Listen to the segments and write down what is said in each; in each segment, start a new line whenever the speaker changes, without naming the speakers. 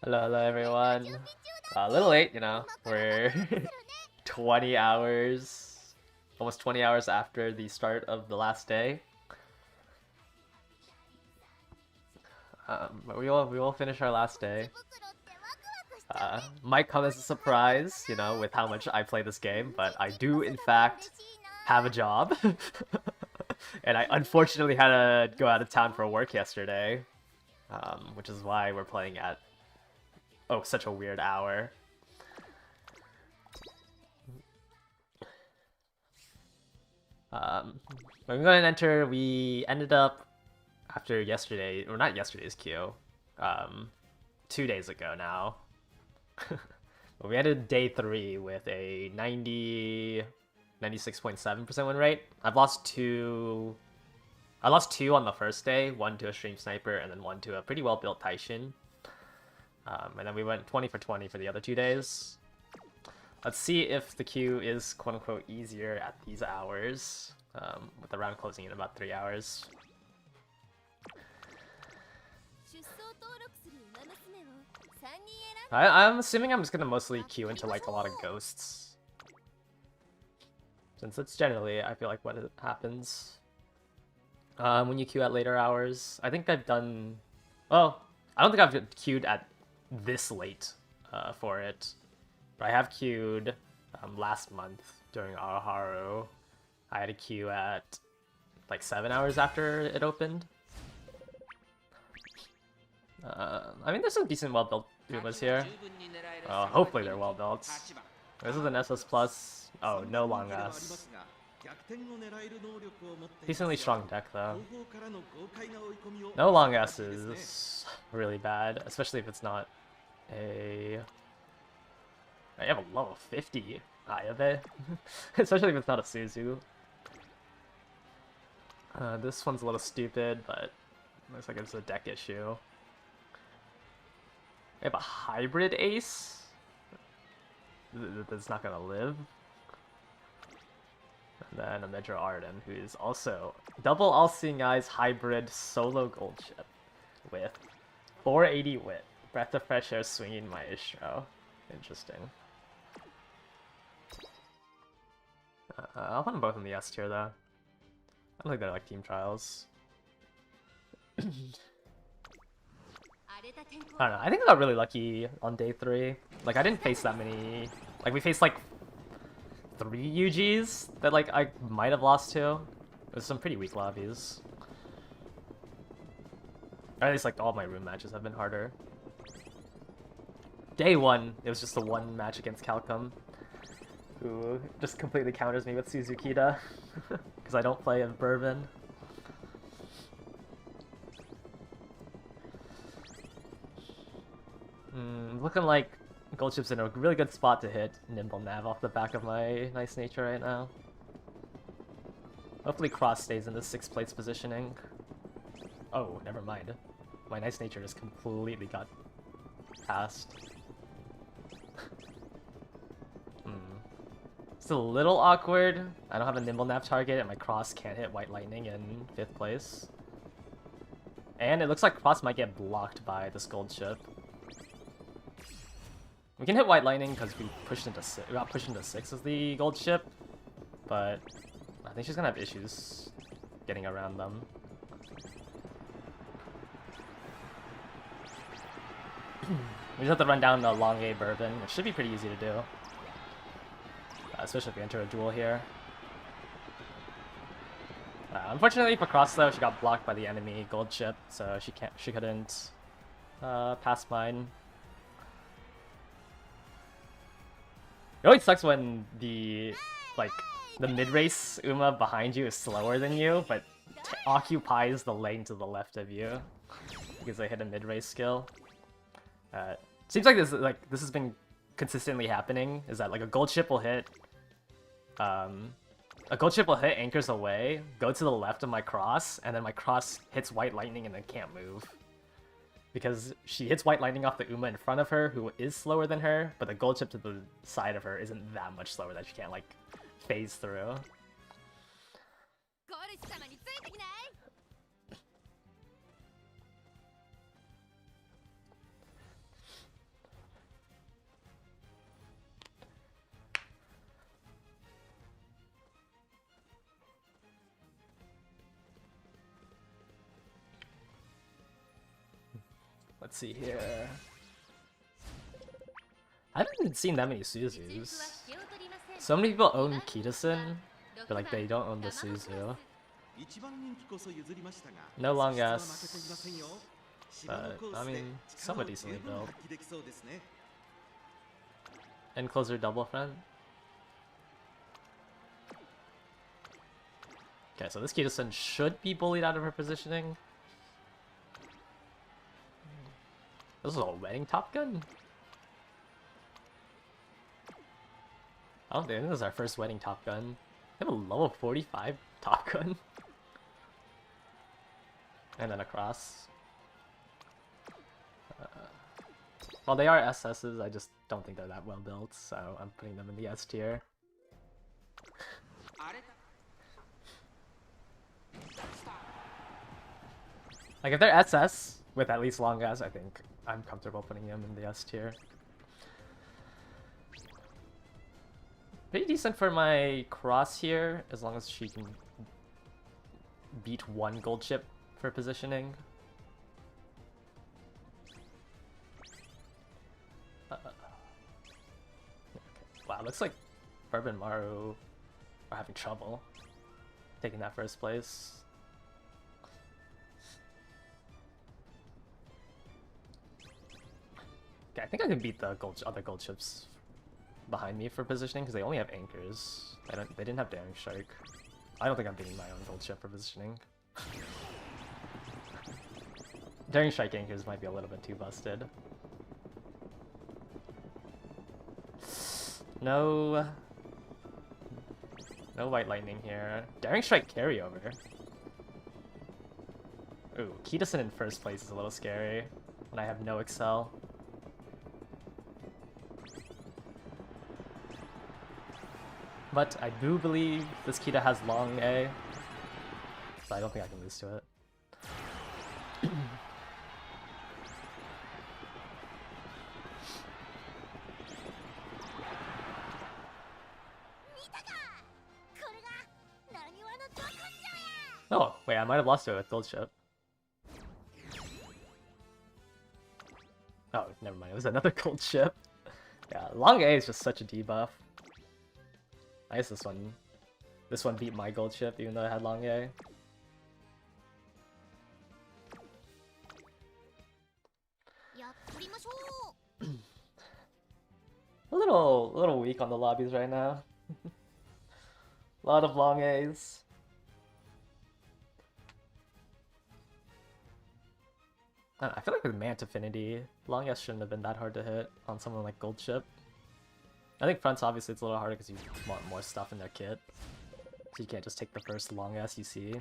Hello everyone. A little late, you know. We're 20 hours, almost 20 hours after the start of the last day. But we will finish our last day. Might come as a surprise, you know, with how much I play this game, but I do in fact have a job. And I unfortunately had to go out of town for work yesterday, which is why we're playing at such a weird hour. When we go and enter, we ended up after yesterday, or not yesterday's queue, 2 days ago now. But we ended day 3 with a 96.7% win rate. I lost two on the first day, one to a stream sniper, and then one to a pretty well built Taishin. And then we went 20 for 20 for the other 2 days. Let's see if the queue is quote-unquote easier at these hours, with the round closing in about 3 hours. I'm assuming I'm just gonna mostly queue into like a lot of ghosts, since it's generally, I feel like, what happens when you queue at later hours. I think I've done... Well, I don't think I've queued at this late for it. But I have queued last month during Araharu. I had a queue at like 7 hours after it opened. I mean, there's some decent well-built Pumas here. Hopefully they're well-built. This is an SS+. Oh, no long ass. Decently strong deck, though. No long ass is really bad, especially if it's not a... I have a level 50 Ayabe, especially if it's not a Suzu. This one's a little stupid, but looks like it's a deck issue. I have a hybrid ace that's not gonna live. And then a Medra Arden, who is also double all-seeing eyes hybrid solo gold chip with 480 wit, breath of fresh air swinging maestro. Interesting. I'll put them both in the S tier, though. I don't think they're like team trials. I don't know, I think I got really lucky on day 3. Like, I didn't face that many... Like, we faced like 3 UGs that like I might have lost to. There's some pretty weak lobbies. Or at least like all my room matches have been harder. Day 1, it was just the one match against Calcum, who just completely counters me with Suzukita, because I don't play a Bourbon. Looking like Gold Chip's in a really good spot to hit Nimble Nav off the back of my nice nature right now. Hopefully Cross stays in the 6th place positioning. Oh, never mind. My nice nature just completely got passed. It's a little awkward. I don't have a Nimble Nav target, and my Cross can't hit White Lightning in 5th place. And it looks like Cross might get blocked by this gold chip. We can hit White Lightning because we got pushed into 6 as the gold chip, but I think she's gonna have issues getting around them. We just have to run down the long A Bourbon, which should be pretty easy to do. Especially if we enter a duel here. Unfortunately for Cross, though, she got blocked by the enemy gold chip, so she couldn't pass mine. It always sucks when the mid-race Uma behind you is slower than you, but occupies the lane to the left of you because they hit a mid-race skill. Seems like this has been consistently happening. Is that like a gold chip will hit, anchors away, go to the left of my Cross, and then my Cross hits White Lightning and then can't move. Because she hits White Lightning off the Uma in front of her, who is slower than her, but the gold chip to the side of her isn't that much slower that she can't, like, phase through. Let's see here. I haven't seen that many Suzus. So many people own Kitasen, but like they don't own the Suzu. No long ass, but I mean, somewhat decently built. Encloser double front. Okay, so this Kitasen should be bullied out of her positioning. This is a wedding Top Gun? I don't think this is our first wedding Top Gun. They have a level 45 Top Gun. And then a cross. Well, they are SS's, I just don't think they're that well built, so I'm putting them in the S tier. Like, if they're SS with at least long as, I think I'm comfortable putting them in the S tier. Pretty decent for my cross here, as long as she can beat one gold chip for positioning. Okay. Wow, looks like Burb and Maru are having trouble taking that first place. Okay, I think I can beat the other gold chips behind me for positioning because they only have anchors. They didn't have Daring Strike. I don't think I'm beating my own gold chip for positioning. Daring Strike anchors might be a little bit too busted. No White Lightning here. Daring Strike carryover. Ooh, Kitasen in first place is a little scary when I have no Excel. But I do believe this Kita has long A, so I don't think I can lose to it. Oh, wait, I might have lost to it with gold chip. Oh, never mind, it was another gold chip. Yeah, long A is just such a debuff. I guess this one beat my gold chip even though I had long A. A little weak on the lobbies right now. A lot of long A's. I feel like with Mant Affinity, long S shouldn't have been that hard to hit on someone like gold chip. I think fronts obviously it's a little harder because you want more stuff in their kit. So you can't just take the first long ass you see.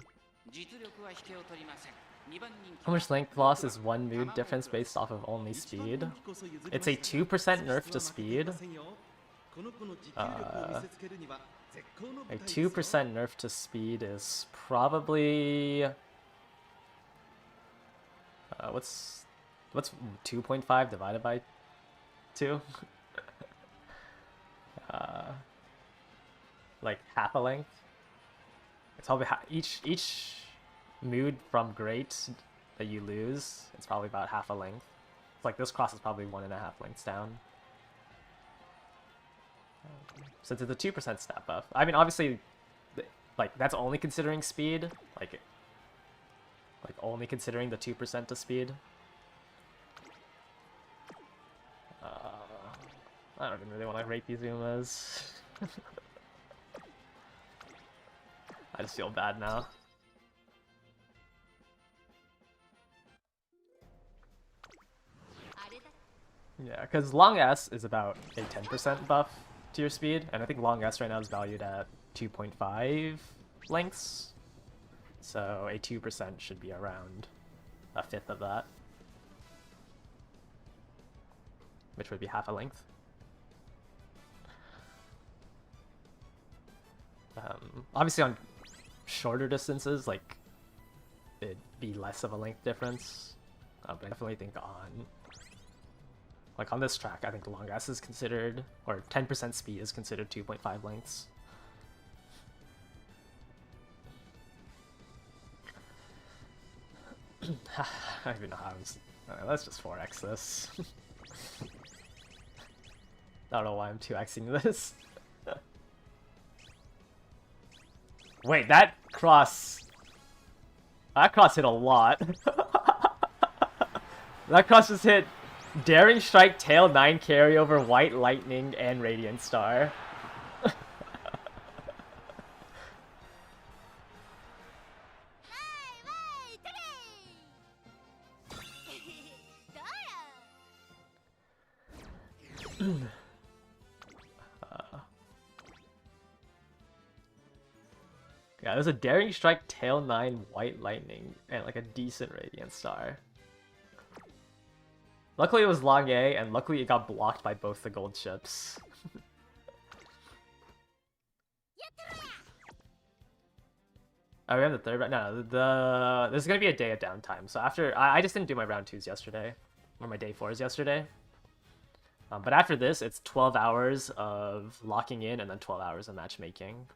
How much length loss is one mood difference based off of only speed? It's a 2% nerf to speed. A 2% nerf to speed is probably... what's 2.5 divided by 2? Like half a length. It's probably each mood from great that you lose. It's probably about half a length. It's like this cross is probably 1.5 lengths down. Since it's a 2% stat buff. I mean, obviously, like that's only considering speed. Like only considering the 2% to speed. I don't even really want to rate these Umas. I just feel bad now. Yeah, because long S is about a 10% buff to your speed, and I think long S right now is valued at 2.5 lengths. So a 2% should be around a fifth of that, which would be half a length. Obviously on shorter distances, like, it'd be less of a length difference. But I definitely think on this track, I think long S is considered, or 10% speed is considered 2.5 lengths. I don't even know how I was Alright, let's just 4x this. I don't know why I'm 2xing this. Wait, that cross hit a lot. That cross just hit Daring Strike, Tail 9 carryover, White Lightning, and Radiant Star. Yeah, there's a Daring Strike, Tail 9, White Lightning, and like a decent Radiant Star. Luckily it was long A, and luckily it got blocked by both the gold chips. Oh, we have the third round? No, there's gonna be a day of downtime. So after, I just didn't do my round 2s yesterday. Or my day 4s yesterday. But after this, it's 12 hours of locking in and then 12 hours of matchmaking.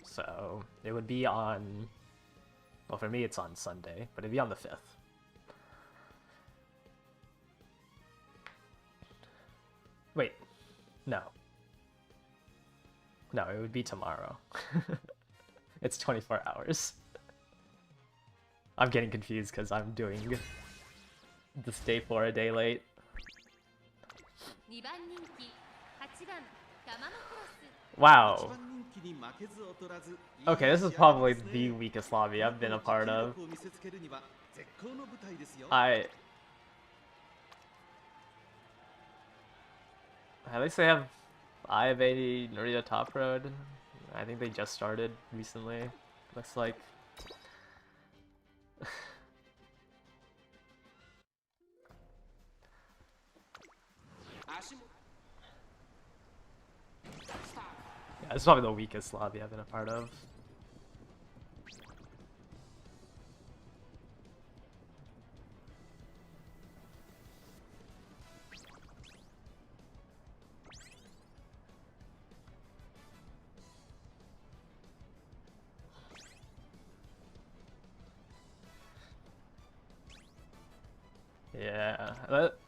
So it would be on, well, for me it's on Sunday, but it'd be on the 5th. Wait, no. No, it would be tomorrow. It's 24 hours. I'm getting confused because I'm doing this day 4 a day late. Wow. Okay, this is probably the weakest lobby I've been a part of. At least they have I-80 Narita Top Road. I think they just started recently. Looks like. Yeah, this is probably the weakest lobby I've been a part of. Yeah,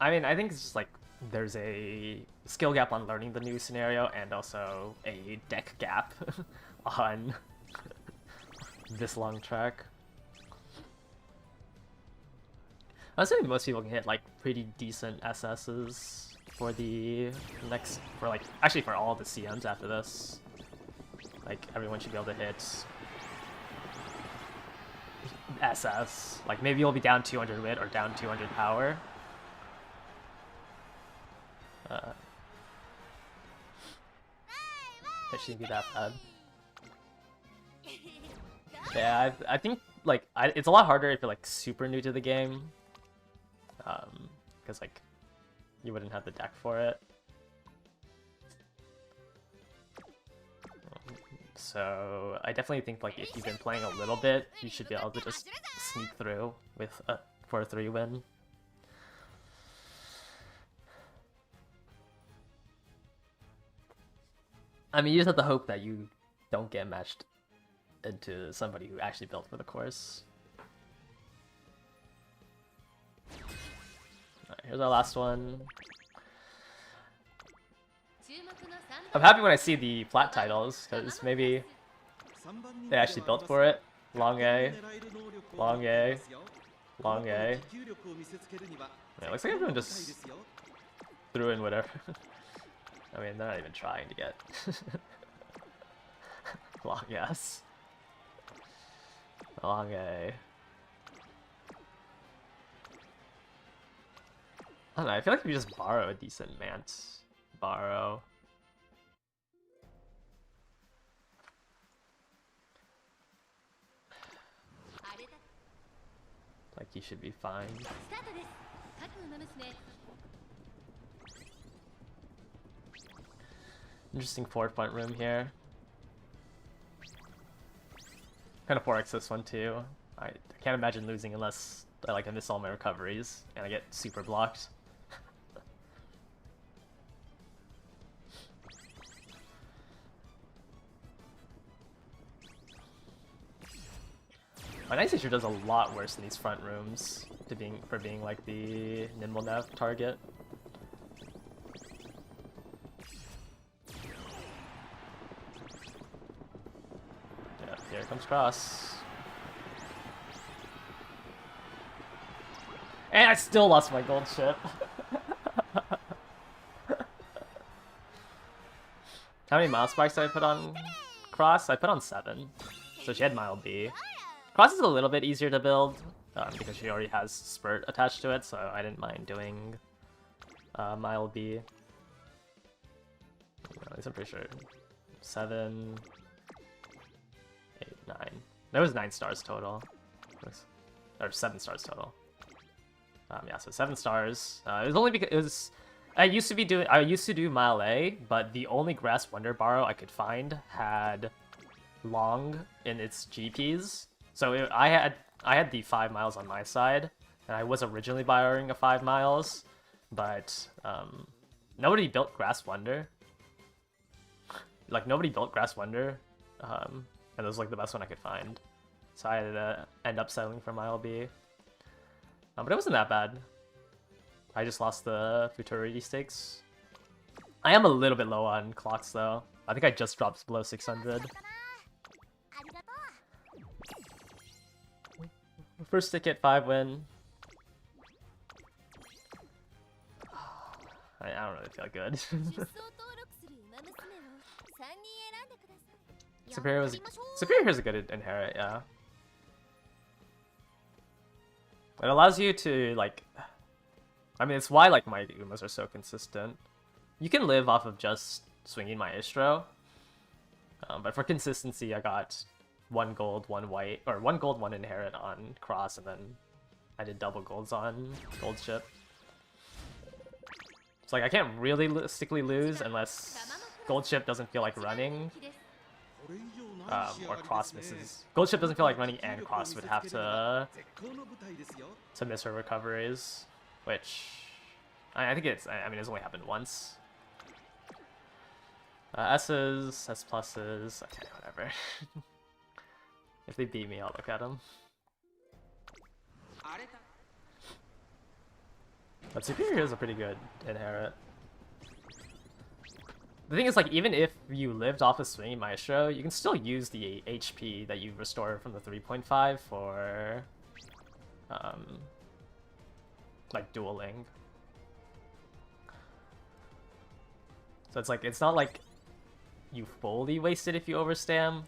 I mean, I think it's just like there's a skill gap on learning the new scenario and also a deck gap on this long track. I would say most people can hit like pretty decent SSs for the next, for like, actually for all the CMs after this. Like everyone should be able to hit SS. Like maybe you'll be down 200 wit or down 200 power. It shouldn't be that bad. Yeah, I think like it's a lot harder if you're like super new to the game, because like you wouldn't have the deck for it. So I definitely think like if you've been playing a little bit, you should be able to just sneak through with for a 3 win. I mean, you just have to hope that you don't get matched into somebody who actually built for the course. Alright, here's our last one. I'm happy when I see the flat titles, because maybe they actually built for it. Long A, long A, long A. Yeah, looks like everyone just threw in whatever. I mean, they're not even trying to get long S. Long A. I don't know, I feel like if you just borrow a decent Mant, borrow. Like, you should be fine. Interesting forefront room here. Kind of 4x this one too. I can't imagine losing unless I miss all my recoveries and I get super blocked. My Night Teacher does a lot worse in these front rooms for being like the nimble nav target. Yeah, here comes Cross. And I still lost my gold ship. How many mile spikes did I put on Cross? I put on 7. So she had Mile B. Cross is a little bit easier to build because she already has Spurt attached to it, so I didn't mind doing Mile B. At least I'm pretty sure. 7, 8, 9. There was 9 stars total. Or 7 stars total. Yeah, so 7 stars. It was only because it was. I used to do Mile A, but the only Grass Wonder borrow I could find had long in its GPs. So I had the 5 miles on my side, and I was originally borrowing a 5 miles, but nobody built Grass Wonder. Like nobody built Grass Wonder, and it was like the best one I could find. So I had to end up settling for Mile B. But it wasn't that bad. I just lost the Futurity stakes. I am a little bit low on clocks though. I think I just dropped below 600. First ticket 5 win. I don't really feel good. Superior is a good inherit, yeah. It allows you to like. I mean, it's why like my Umas are so consistent. You can live off of just swinging Maestro, but for consistency, I got 1 gold, 1 white, or 1 gold, 1 inherit on Cross, and then I did double golds on Gold Ship. It's like I can't realistically lose unless Gold Ship doesn't feel like running, or Cross misses. Gold Ship doesn't feel like running, and Cross would have to miss her recoveries. Which, I think it's only happened once. S's, S pluses, okay, whatever. If they beat me, I'll look at them. But Superior is a pretty good inherit. The thing is, like, even if you lived off of Swinging Maestro, you can still use the HP that you restore from the 3.5 for, like, dueling. So it's like, it's not like you fully wasted if you overstam.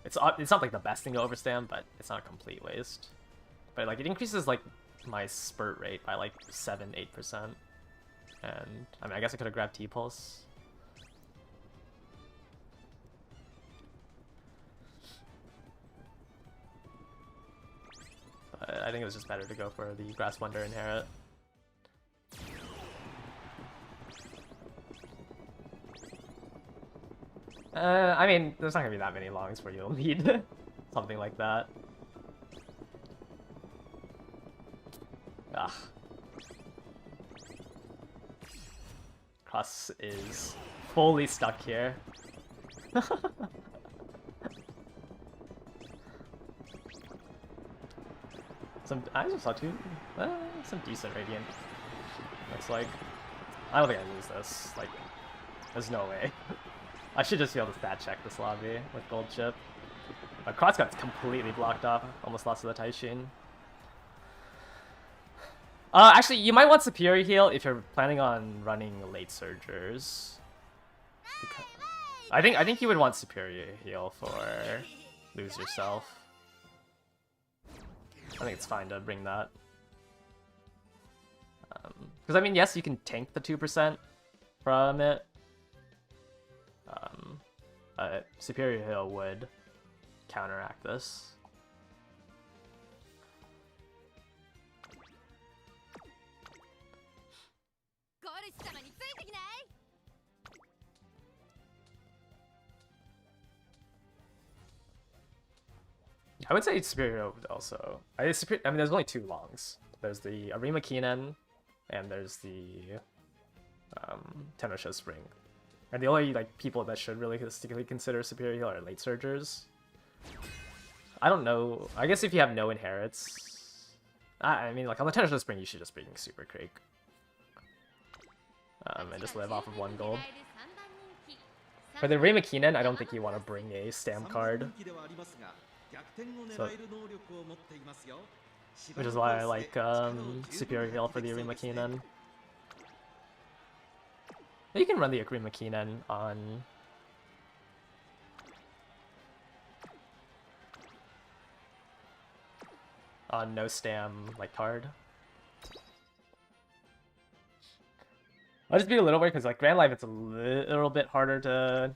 It's not like the best thing to overstam, but it's not a complete waste. But like, it increases like my spurt rate by like 7-8%. And I mean, I guess I could have grabbed T-Pulse. But I think it was just better to go for the Grass Wonder inherit. I mean, there's not gonna be that many longs where you'll need something like that. Ugh. Cross is fully stuck here. I just saw some decent Radiant. Looks like. I don't think I lose this. Like, there's no way. I should just be able to stat check this lobby with Gold Chip. But Cross got completely blocked off. Almost lost to the Taishin. Actually, you might want Superior Heal if you're planning on running late Surgers. Because I think you would want Superior Heal for Lose Yourself. I think it's fine to bring that. Because I mean, yes, you can tank the 2% from it. Superior Heal would counteract this. I would say Superior Heal would also. I mean, there's only 2 longs. There's the Arima Keenan, and there's the Tenosha Spring. And the only like people that should really realistically consider Superior Heal are late Surgers. I don't know. I guess if you have no inherits, I mean, like on the Tennis Spring, you should just bring Super Creek. And just live off of 1 gold. For the Rimakinen, I don't think you want to bring a stamp card. So, which is why I like Superior Heal for the Rimakinen. You can run the Rimakinen on no stam like card. I'll just be a little weird because like Grand Life, it's a little bit harder to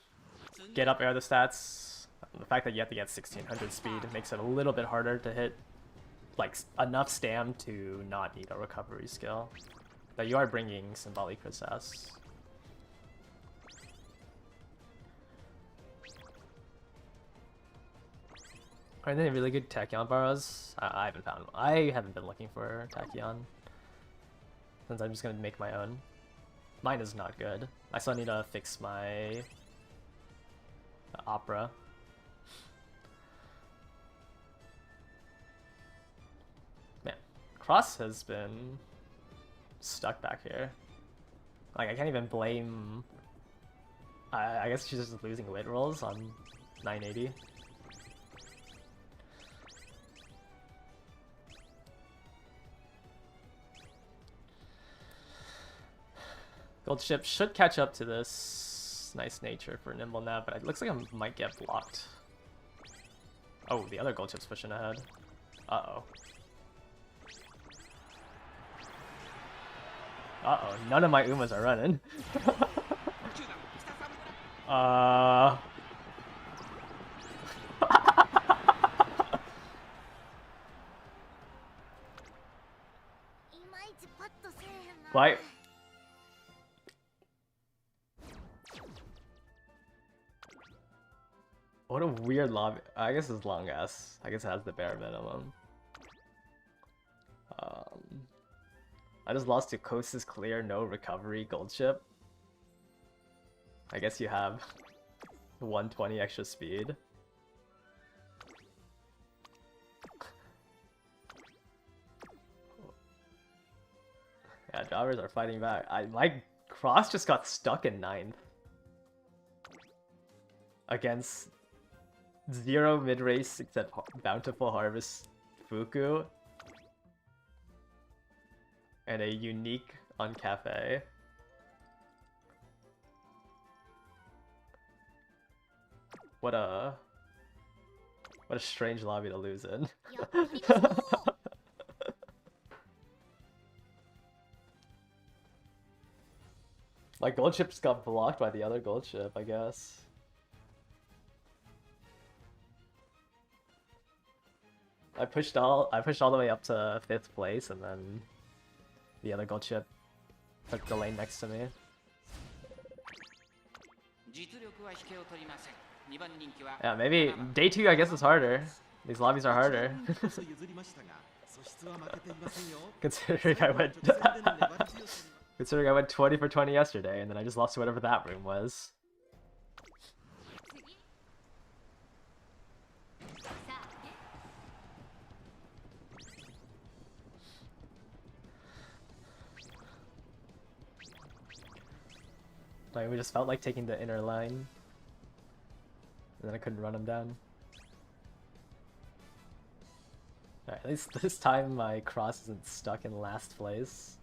get up air the stats. The fact that you have to get 1600 speed makes it a little bit harder to hit like enough stam to not need a recovery skill. But you are bringing Symbolic Recess. Are there any really good Tachyon borrows? I haven't found one. I haven't been looking for Tachyon since I'm just gonna make my own. Mine is not good. I still need to fix my Opera. Man, Cross has been stuck back here. Like, I can't even blame... I guess she's just losing wit rolls on 980. Gold Ship should catch up to this nice nature for Nimble Nav, but it looks like I might get blocked. Oh, the other Gold Ship's pushing ahead. Uh-oh. Uh-oh, none of my Umas are running. Why? What a weird lobby. I guess it's long ass. I guess it has the bare minimum. I just lost to Coast is Clear, no recovery, Gold Ship. I guess you have 120 extra speed. Yeah, drivers are fighting back. My Cross just got stuck in 9th. Against 0 mid-race except Bountiful Harvest Fuku. And a unique on Cafe. What a strange lobby to lose in. My Gold Ship just got blocked by the other Gold Ship, I guess. I pushed all the way up to 5th place, and then the other Gold Ship took the lane next to me. Yeah, maybe day 2 I guess is harder. These lobbies are harder. Considering I went 20 for 20 yesterday, and then I just lost to whatever that room was. Like, we just felt like taking the inner line. And then I couldn't run him down. Alright, at least this time my Cross isn't stuck in last place.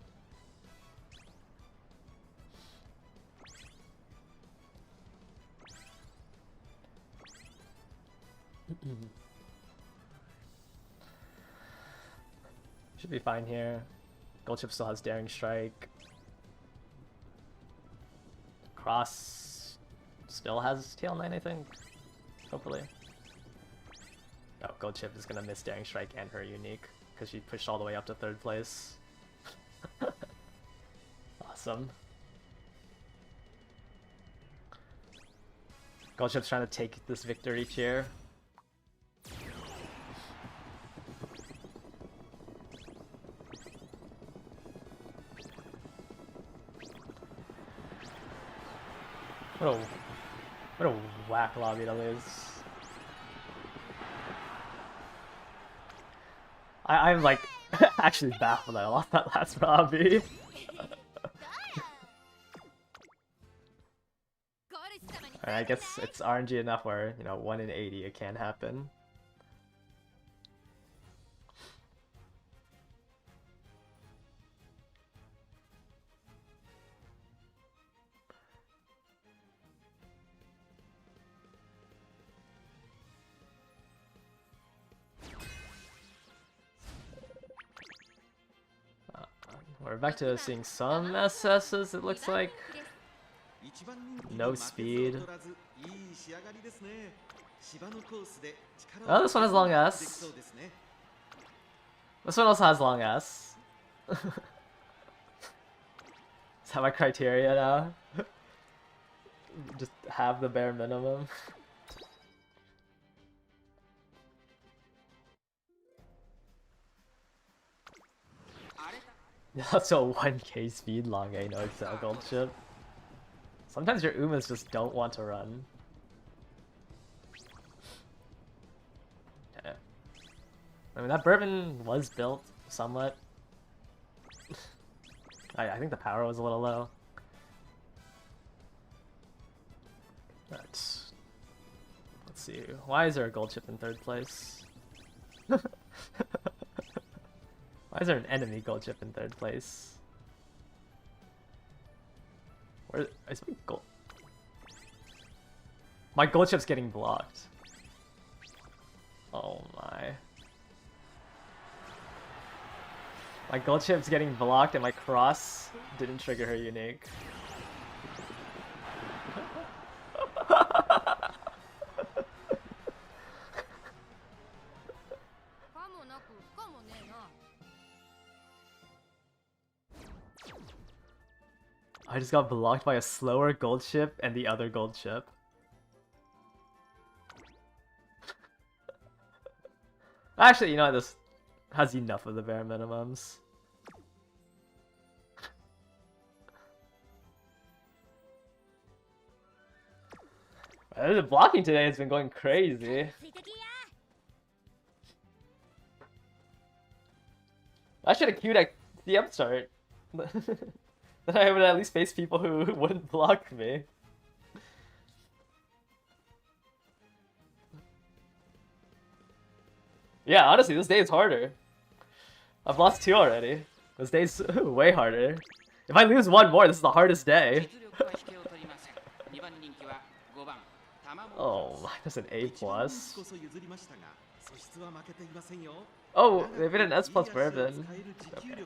Should be fine here. Gold Chip still has Daring Strike. Cross still has TL9, I think. Hopefully. Oh, Gold Chip is gonna miss Daring Strike and her unique because she pushed all the way up to 3rd place. Awesome. Gold Chip's trying to take this victory cheer. What a whack lobby to lose. I'm like actually baffled that I lost that last Robbie. I guess it's RNG enough where, you know, 1 in 80 it can happen. We're back to seeing some SS's, it looks like. No speed. Oh, this one has long S. This one also has long S. Is that my criteria now? Just have the bare minimum. That's a 1k speed long A, no Excel gold chip. Sometimes your Umas just don't want to run. Okay. I mean, that bourbon was built somewhat. I think the power was a little low. Let's see. Why is there a gold chip in 3rd place? Why is there an enemy gold chip in 3rd place? Where is my gold? My gold chip's getting blocked. Oh my. My gold chip's getting blocked and my cross didn't trigger her unique. I just got blocked by a slower gold chip and the other gold chip. Actually, you know what? This has enough of the bare minimums. The blocking today has been going crazy. I should have queued at CM start. Then I would at least face people who wouldn't block me. Yeah, honestly, this day is harder. I've lost 2 already. This day's way harder. If I lose 1 more, this is the hardest day. Oh, that's an A+. Oh, they've been an S+ bourbon. Okay.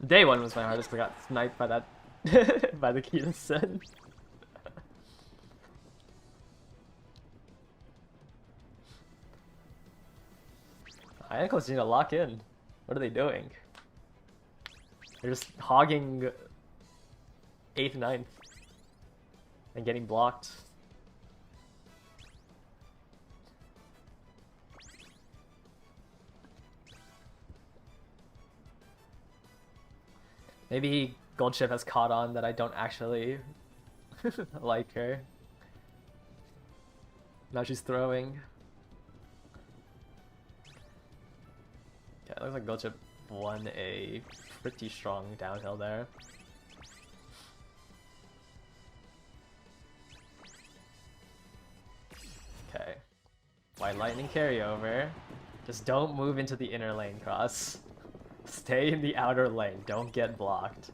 Day 1 was my hardest because I got sniped by that by the key to sin. Ionicles need to lock in. What are they doing? They're just hogging 8th, 9th and getting blocked. Maybe Gold Chip has caught on that I don't actually like her. Now she's throwing. Yeah, it looks like Gold Chip won a pretty strong downhill there. Okay. White Lightning carryover. Just don't move into the inner lane, Cross. Stay in the outer lane. Don't get blocked.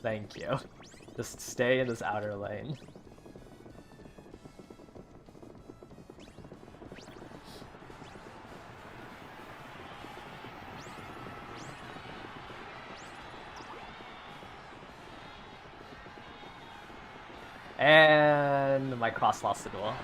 Thank you. Just stay in this outer lane. And my cross lost the duel.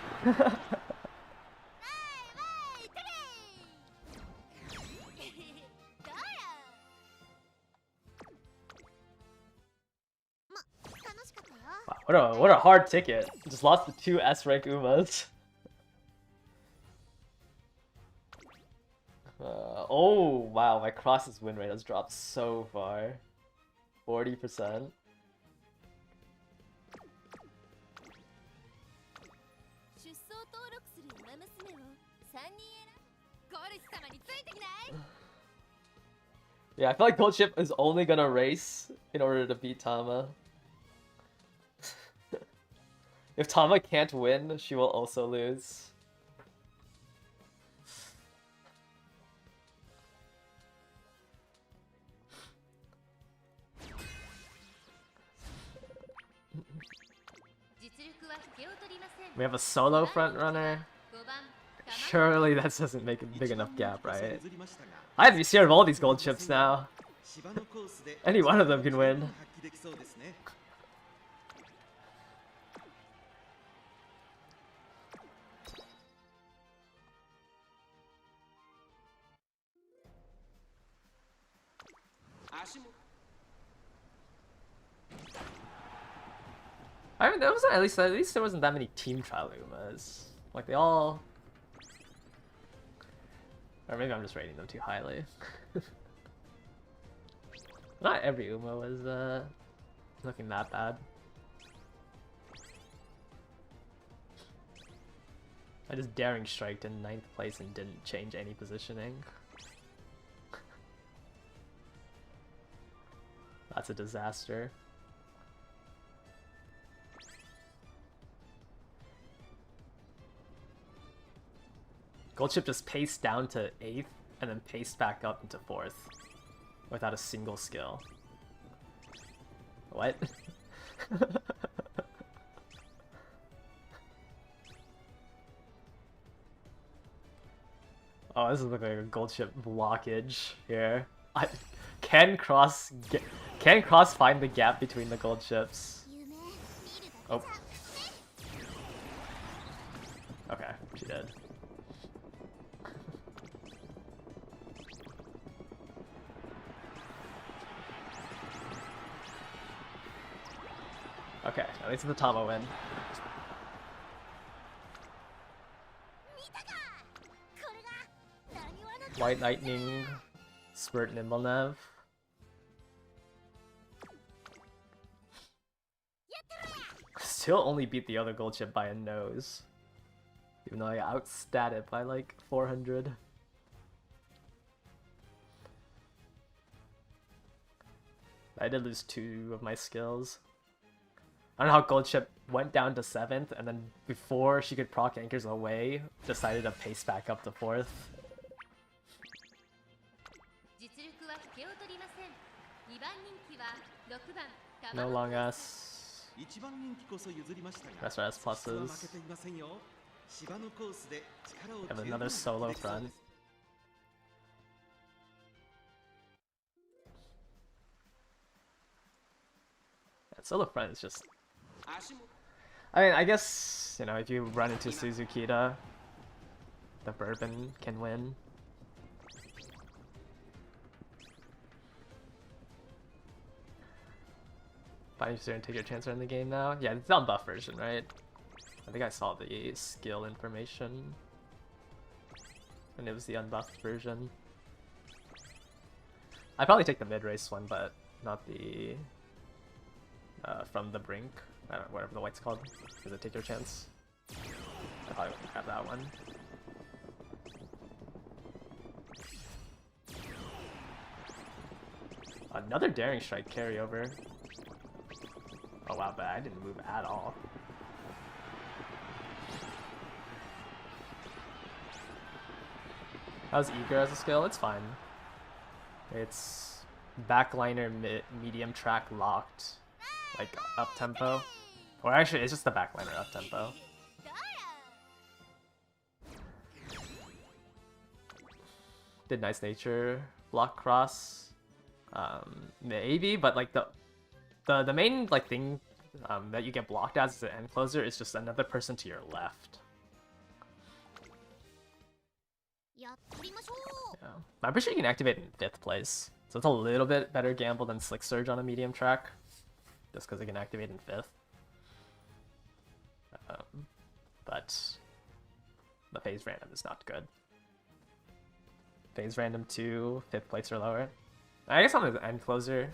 Wow, what a hard ticket. Just lost the 2 S rank Umas. Oh wow, my Cross's win rate has dropped so far. 40%. Yeah, I feel like Gold Chip is only gonna race in order to beat Tama. If Tama can't win, she will also lose. We have a solo front runner. Surely that doesn't make a big enough gap, right? I have to be scared of all these gold chips now. Any one of them can win. I mean, there wasn't at least there wasn't that many team trial Umas. Like they all, or maybe I'm just rating them too highly. Not every Uma was looking that bad. I just daring striked in 9th place and didn't change any positioning. That's a disaster. Gold chip just paced down to 8th and then paced back up into 4th without a single skill. What? Oh, this is looking like a gold chip blockage here. Can Cross find the gap between the gold chips? Oh. Okay, she did. Okay, at least the Tama win. White Lightning, Spurt Nimblenev. Still only beat the other gold chip by a nose. Even though I outstat it by like 400. I did lose 2 of my skills. I don't know how gold chip went down to 7th and then before she could proc anchors away, decided to pace back up to 4th. No long S. Rest are S pluses. Have another solo front. That solo front is just... I mean, I guess, you know, if you run into Suzukita, the Bourbon can win. Finding you're gonna take your chance in the game now? Yeah, it's the unbuff version, right? I think I saw the skill information. And it was the unbuffed version. I'd probably take the mid-race one, but not the... from the brink. I don't know, whatever the white's called. Does it take your chance? I probably wouldn't grab that one. Another Daring Strike carryover. Oh wow, but I didn't move at all. How's Eager as a skill? It's fine. It's backliner medium track locked. Like up tempo. Or actually it's just the backliner up tempo. Did Nice Nature block cross. Maybe, but like the main like thing that you get blocked as an end closer is just another person to your left. Yeah. I'm pretty sure you can activate in 5th place. So it's a little bit better gamble than Slick Surge on a medium track. Just because it can activate in 5th. But the phase random is not good. phase random 2, 5th place or lower. I guess on the end closer,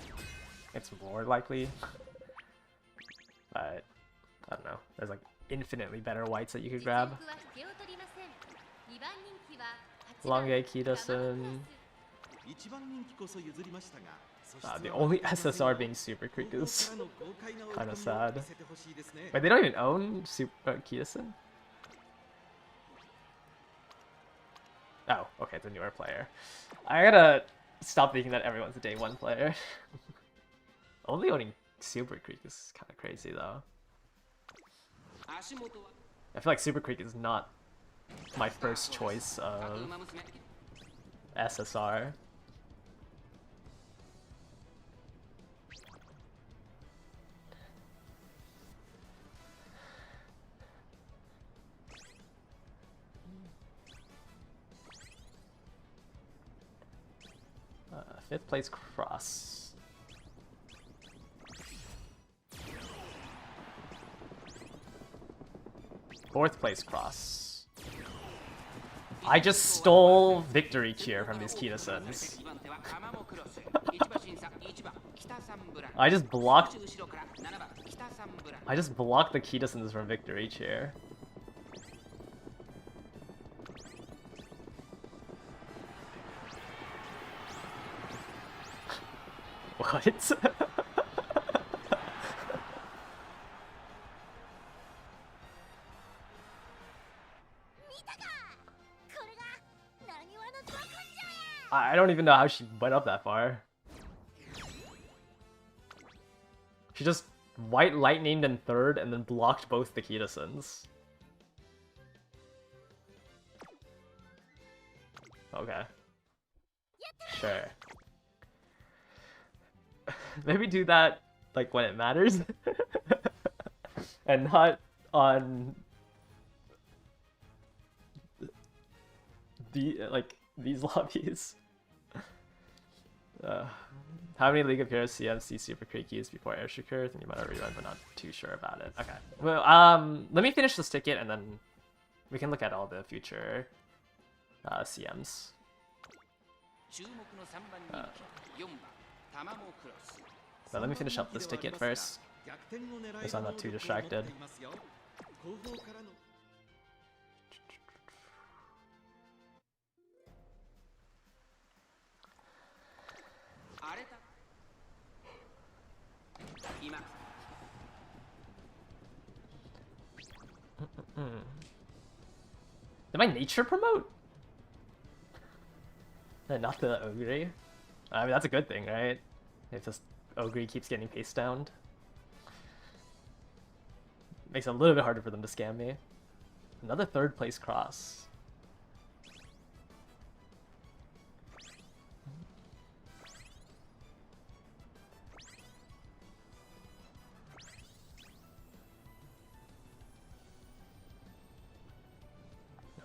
it's more likely. But I don't know. There's like infinitely better whites that you could grab. Longe Kitasen. The only SSR being Super Creek is kind of sad. Wait, they don't even own Super Kitasen? Oh, okay, it's a newer player. I gotta stop thinking that everyone's a day 1 player. Only owning Super Creek is kind of crazy though. I feel like Super Creek is not my first choice of SSR. Fifth place cross. Fourth place cross. I just stole victory cheer from these Kitasens. I just blocked the Kitasens from victory cheer. What? I don't even know how she went up that far. She just white lightninged in 3rd and then blocked both the Kitasens. Okay. Sure. Maybe do that like when it matters. And not on these lobbies. How many League of Heroes CMC Super Creakies before Air Shakur? I think you might have rerun, but not too sure about it. Okay. Well, let me finish this ticket and then we can look at all the future CMs. But let me finish up this ticket first, so I'm not too distracted. Did my nature promote? Not the Ogre? I mean, that's a good thing, right? If this Ogre keeps getting pace downed. Makes it a little bit harder for them to scam me. Another 3rd place cross.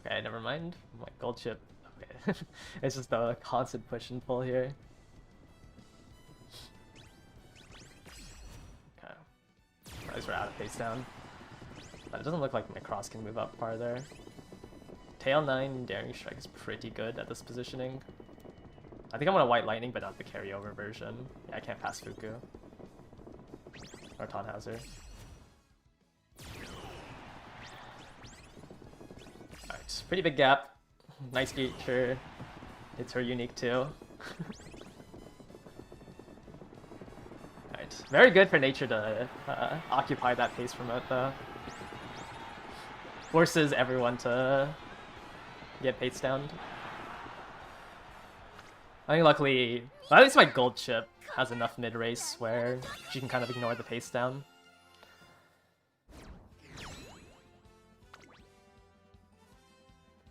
Okay, never mind. My gold chip. Okay. It's just a constant push and pull here. Okay. At least we're out of face down. But it doesn't look like my cross can move up farther. Tail 9 Daring Strike is pretty good at this positioning. I think I want a White Lightning, but not the carryover version. Yeah, I can't pass Fuku. Or Tannhauser. Alright, pretty big gap. Nice feature. It's her unique too. Alright, very good for nature to occupy that pace promote though. Forces everyone to get pace down. I think luckily, well, at least my gold chip has enough mid-race where she can kind of ignore the pace down.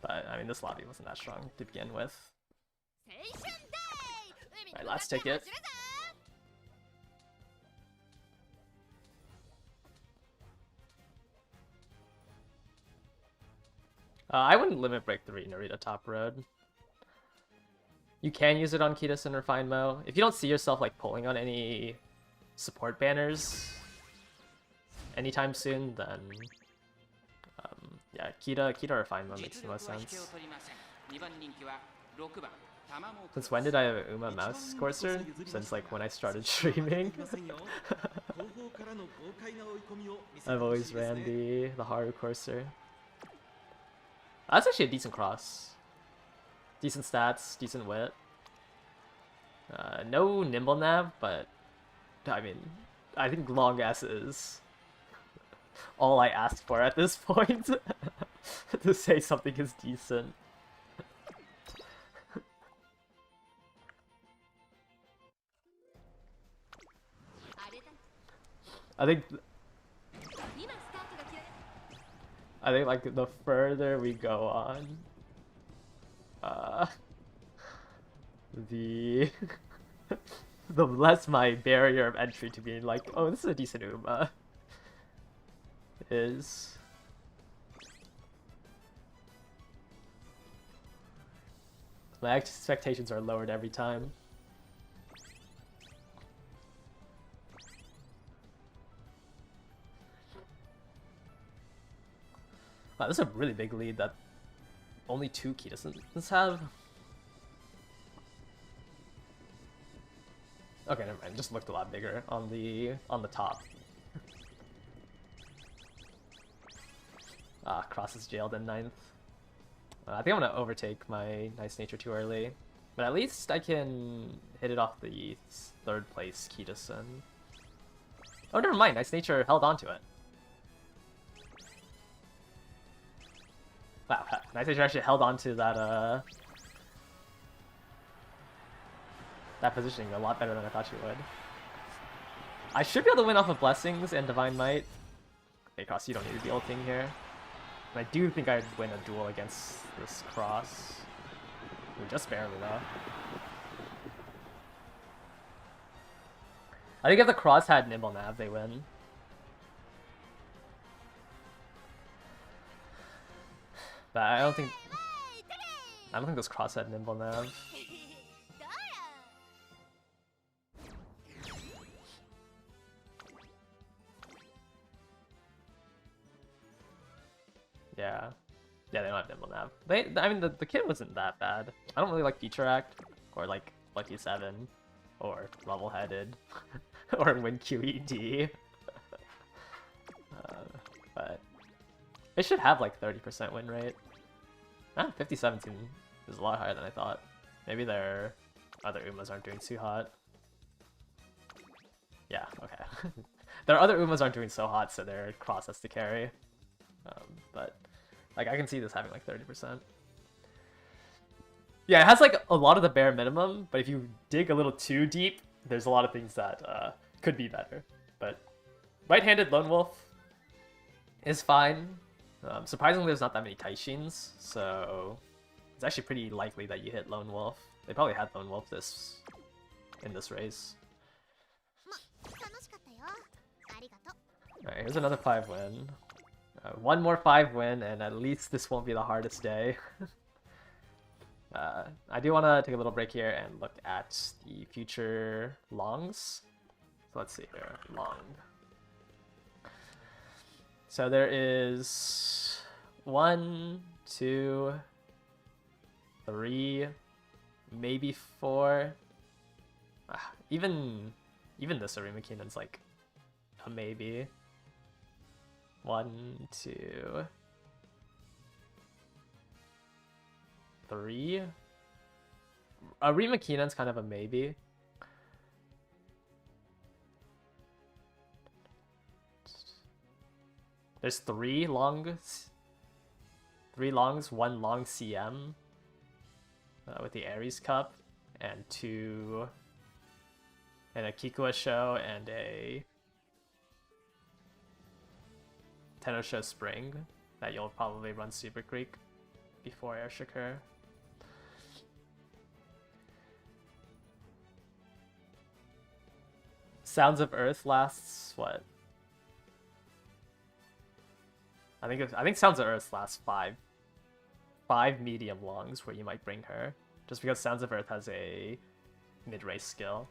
But, I mean, this lobby wasn't that strong to begin with. Alright, last ticket. I wouldn't limit break 3 Narita top road. You can use it on Kitasen or Fine-Mo. If you don't see yourself like pulling on any support banners anytime soon, then yeah, Kita or Fine-Mo makes the most sense. Since when did I have a Uma mouse courser? Since like when I started streaming. I've always ran the Haru courser. That's actually a decent cross. Decent stats, decent wit. No nimble nav, but I mean, I think long S is all I ask for at this point to say something is decent. I think like the further we go on, the the less my barrier of entry to being like, oh, this is a decent Uma is. My expectations are lowered every time. Wow, this is a really big lead that only 2 Kidasons have. Okay, never mind. It just looked a lot bigger on the top. Cross is jailed in 9th. I think I'm gonna overtake my Nice Nature too early, but at least I can hit it off the 3rd place Kidason. Oh, never mind. Nice Nature held onto it. Wow, Nice Nature actually held onto that that positioning a lot better than I thought she would. I should be able to win off of Blessings and Divine Might. Okay, Cross, you don't need to be ulting here. And I do think I'd win a duel against this Cross. Ooh, just barely though. I think if the Cross had Nimble Nav, they win. But I don't think this Cross had Nimble Nav. Yeah. Yeah, they don't have Nimble Nav. I mean, the kit wasn't that bad. I don't really like Feature Act, or like Lucky 7, or Level Headed, or Win QED. But it should have like 30% win rate. 57 is a lot higher than I thought. Maybe their other Umas aren't doing too hot. Yeah, okay. Their other Umas aren't doing so hot, so their Cross has to carry. But like I can see this having like 30%. Yeah, it has like a lot of the bare minimum, but if you dig a little too deep, there's a lot of things that could be better. But right-handed Lone Wolf is fine. Surprisingly, there's not that many Taishins, so it's actually pretty likely that you hit Lone Wolf. They probably had Lone Wolf in this race. Alright, here's another 5 win. One more 5 win, and at least this won't be the hardest day. I do want to take a little break here and look at the future longs. So let's see here, long. So there is 1, 2, 3, maybe 4. Even this Arima Keenan's like a maybe. 1, 2, 3. Arima Keenan's kind of a maybe. There's 3 longs. 3 longs, 1 long CM with the Aries Cup, and 2 and a Kikua show and a Tenosho Spring that you'll probably run Super Creek before Air Shakur. Sounds of Earth lasts what? I think Sounds of Earth lasts 5 medium longs where you might bring her, just because Sounds of Earth has a mid-race skill.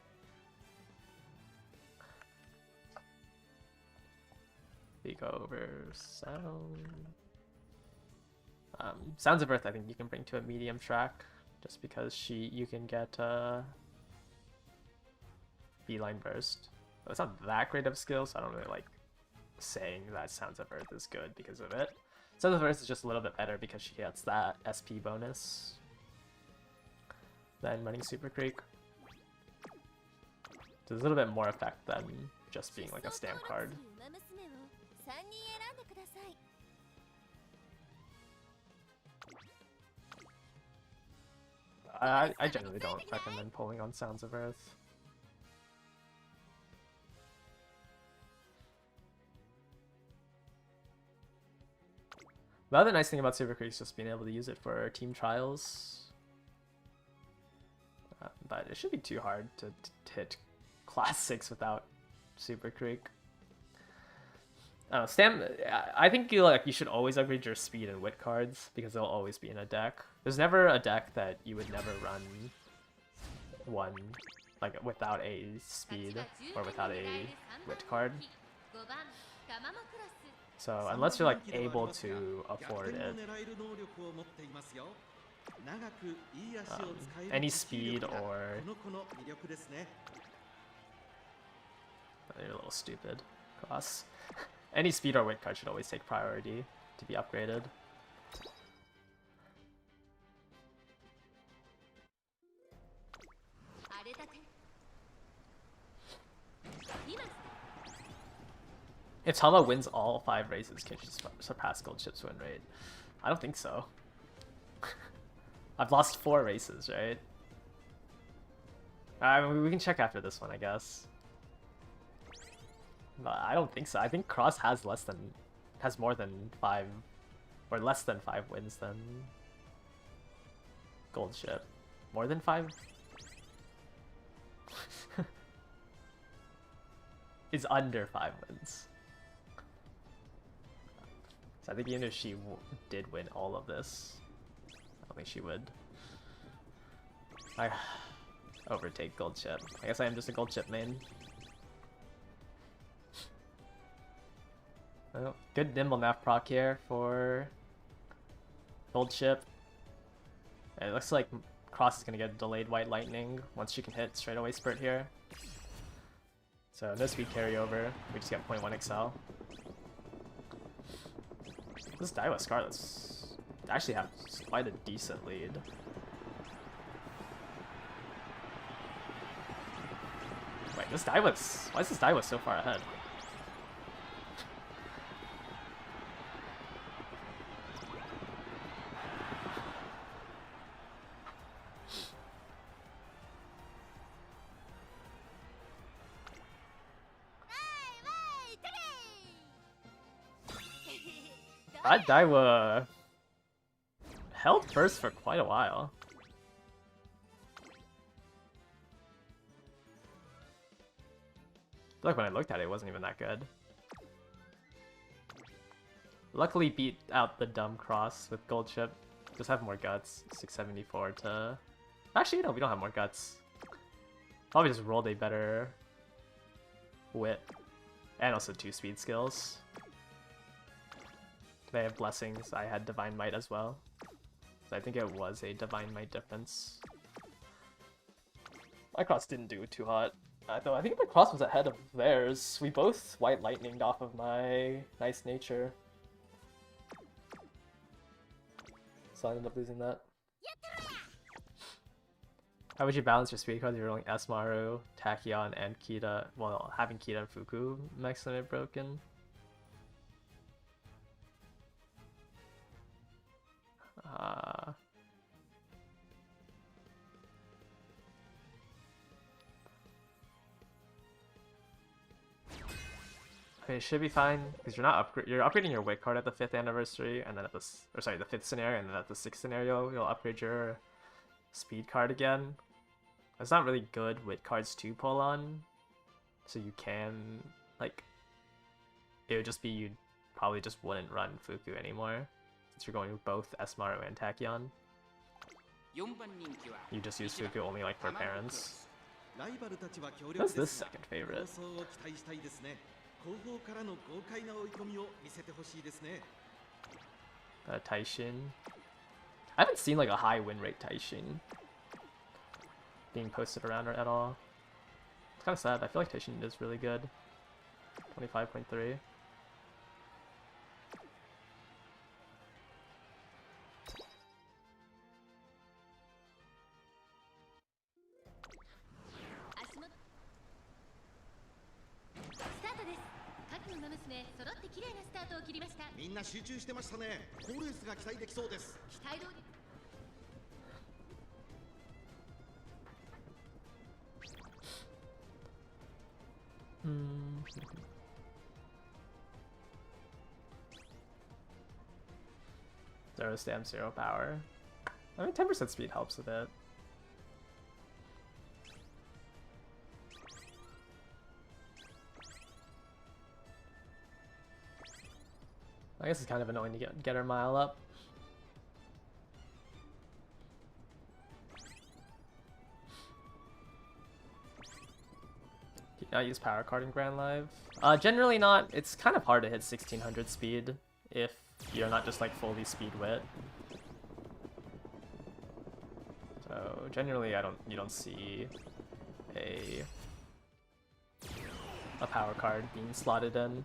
We go over Sound. Sounds of Earth, I think you can bring to a medium track. just because you can get Beeline Burst. But it's not that great of a skill, so I don't really like saying that Sounds of Earth is good because of it. Sounds of Earth is just a little bit better because she gets that SP bonus than running Super Creek. So there's a little bit more effect than just being like a stamp card. I generally don't recommend pulling on Sounds of Earth. The other nice thing about Super Creek is just being able to use it for team trials. But it shouldn't be too hard to hit Class 6 without Super Creek. I think you should always upgrade your speed and wit cards because they'll always be in a deck. There's never a deck that you would never run one like without a speed or without a wit card. So unless you're like able to afford it, any speed or you're a little stupid, Cross. Any speed or wit card should always take priority to be upgraded. If Tama wins all 5 races, can she surpass Gold Chip's win rate? I don't think so. I've lost 4 races, right? I mean, we can check after this one, I guess. But I don't think so. I think Cross has more than 5, or less than 5 wins than Gold Chip. More than 5? It's under 5 wins. So I think even if she did win all of this, I don't think she would overtake Gold Chip. I guess I am just a Gold Chip main. Oh, good Nimble Nap proc here for Gold Chip. It looks like Cross is going to get delayed White Lightning once she can hit straight away Spurt here. So no speed carryover, we just get 0.1 XL. This Daiwa Scarlet's actually have quite a decent lead. Wait, why is this Daiwa so far ahead? That Daiwa held first for quite a while. I feel like when I looked at it, it wasn't even that good. Luckily beat out the dumb Cross with Gold Chip. Just have more guts. 674 to... Actually, no, we don't have more guts. Probably just rolled a better wit. And also 2 speed skills. They have blessings. I had Divine Might as well. So I think it was a Divine Might difference. My Cross didn't do too hot. Though I think my Cross was ahead of theirs. We both White Lightninged off of my Nice Nature. So I ended up losing that. How would you balance your speed cards if you're rolling Esmaru, Tachyon, and Kita? Well, having Kita and Fuku max limit broken. Okay, it should be fine because you're upgrading your wit card at the 5th anniversary, and then at the 5th scenario, and then at the 6th scenario you'll upgrade your speed card again. It's not really good wit cards to pull on, so you can like it would just be you probably just wouldn't run Fuku anymore since you're going with both Esmaru and Tachyon. You just use Fuku only like for parents. What's this second favorite? Taishin. I haven't seen like a high win rate Taishin being posted around at all. It's kind of sad. I feel like Taishin is really good. 25.3. Zero stamp, zero power. I mean, 10% speed helps a bit. I guess it's kind of annoying to get her mile up. Can I use power card in Grand Live? Generally not. It's kind of hard to hit 1600 speed if you're not just like fully speed wit. So generally you don't see a power card being slotted in.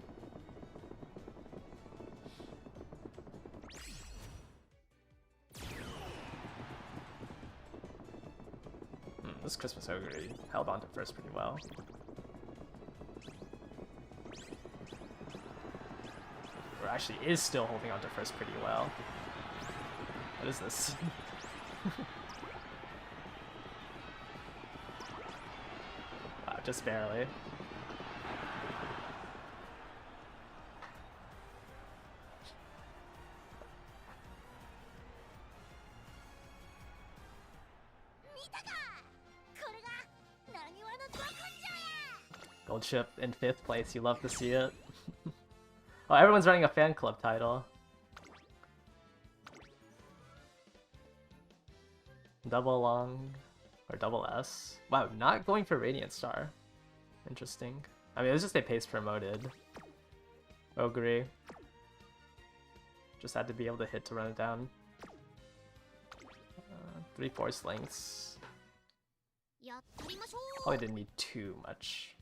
This Christmas Ogre held on to first pretty well. Or actually is still holding on to first pretty well. What is this? Wow, just barely. Gold ship in 5th place, you love to see it. Oh, everyone's running a fan club title. Double long, or double S. Wow, not going for Radiant Star. Interesting. I mean, it was just a pace promoted. Ogre. Just had to be able to hit to run it down. 3 force lengths. Probably didn't need too much.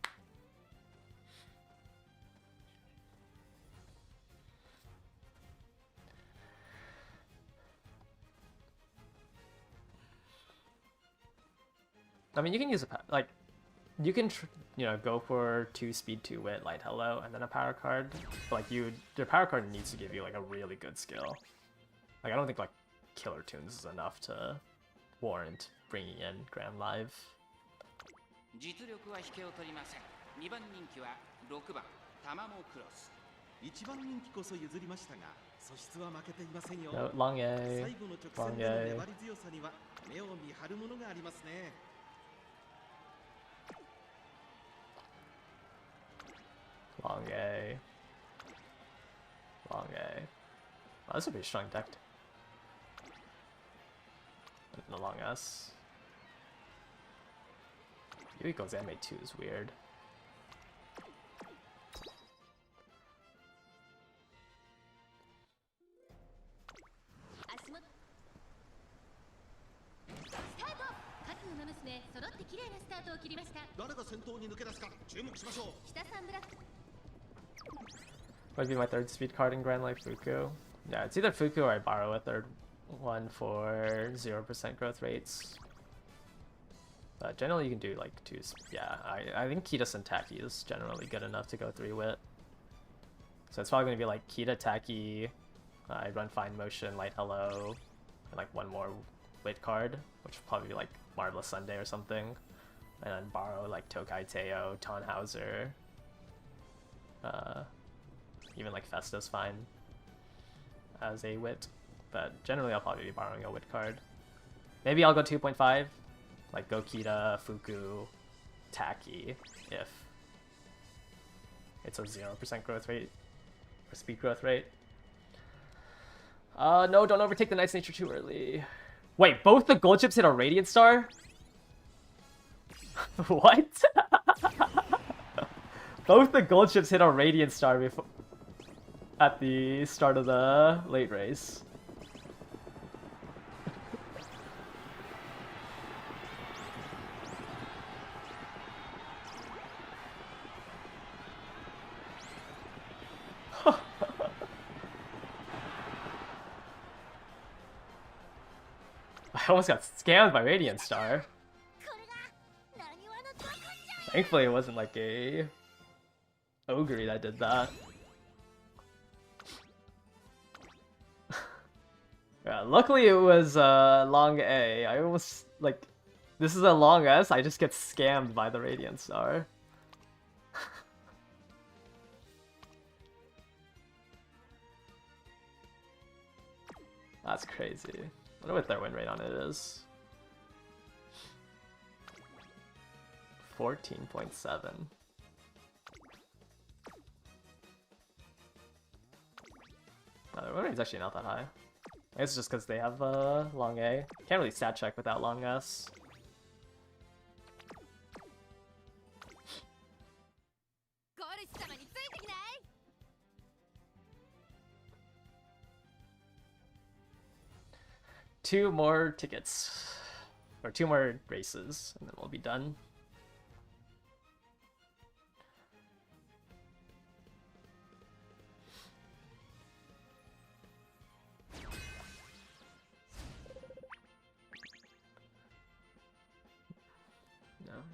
I mean, you can use you can go for 2 speed, 2 wit, light hello, and then a power card. But like your power card needs to give you like a really good skill. Like I don't think like Killer Tunes is enough to warrant bringing in Grand Live.
実力は引けを取りません。2番人気は6番タマモクロス。1番人気こそ譲りましたが、素質は負けていませんよ。
No, long A.
最後の直線での粘り強さには目を見張るものがありますね。
Long A. Long A. Oh, that's a pretty strong deck. The long S. Yuiko's MA2 is weird. Might be my 3rd speed card in Grand Life Fuku. Yeah, it's either Fuku or I borrow a 3rd one for 0% growth rates. But generally you can do like 2. Yeah, I think Kita Sentaki is generally good enough to go 3 wit. So it's probably going to be like Kita Taki, I run Fine Motion, Light Hello, and like 1 more wit card, which would probably be like Marvelous Sunday or something. And then borrow like Tokai Teo, Tannhauser, even like Festa's fine as a wit. But generally I'll probably be borrowing a wit card. Maybe I'll go 2.5, like go Kita, Fuku, Taki, if it's a 0% growth rate, or speed growth rate. No, don't overtake the Night's Nature too early. Wait, both the gold chips hit a Radiant Star? What? Both the gold chips hit a Radiant Star before at the start of the late race. almost got scammed by Radiant Star. Thankfully, it wasn't like a ogre that did that. Yeah, luckily it was long A. I almost like this is a long S. I just get scammed by the Radiant Star. That's crazy. I wonder what their win rate on it is. 14.7. Their win rate's actually not that high. I guess it's just because they have long A. Can't really stat check without long S. Two more tickets. Or 2 more races, and then we'll be done.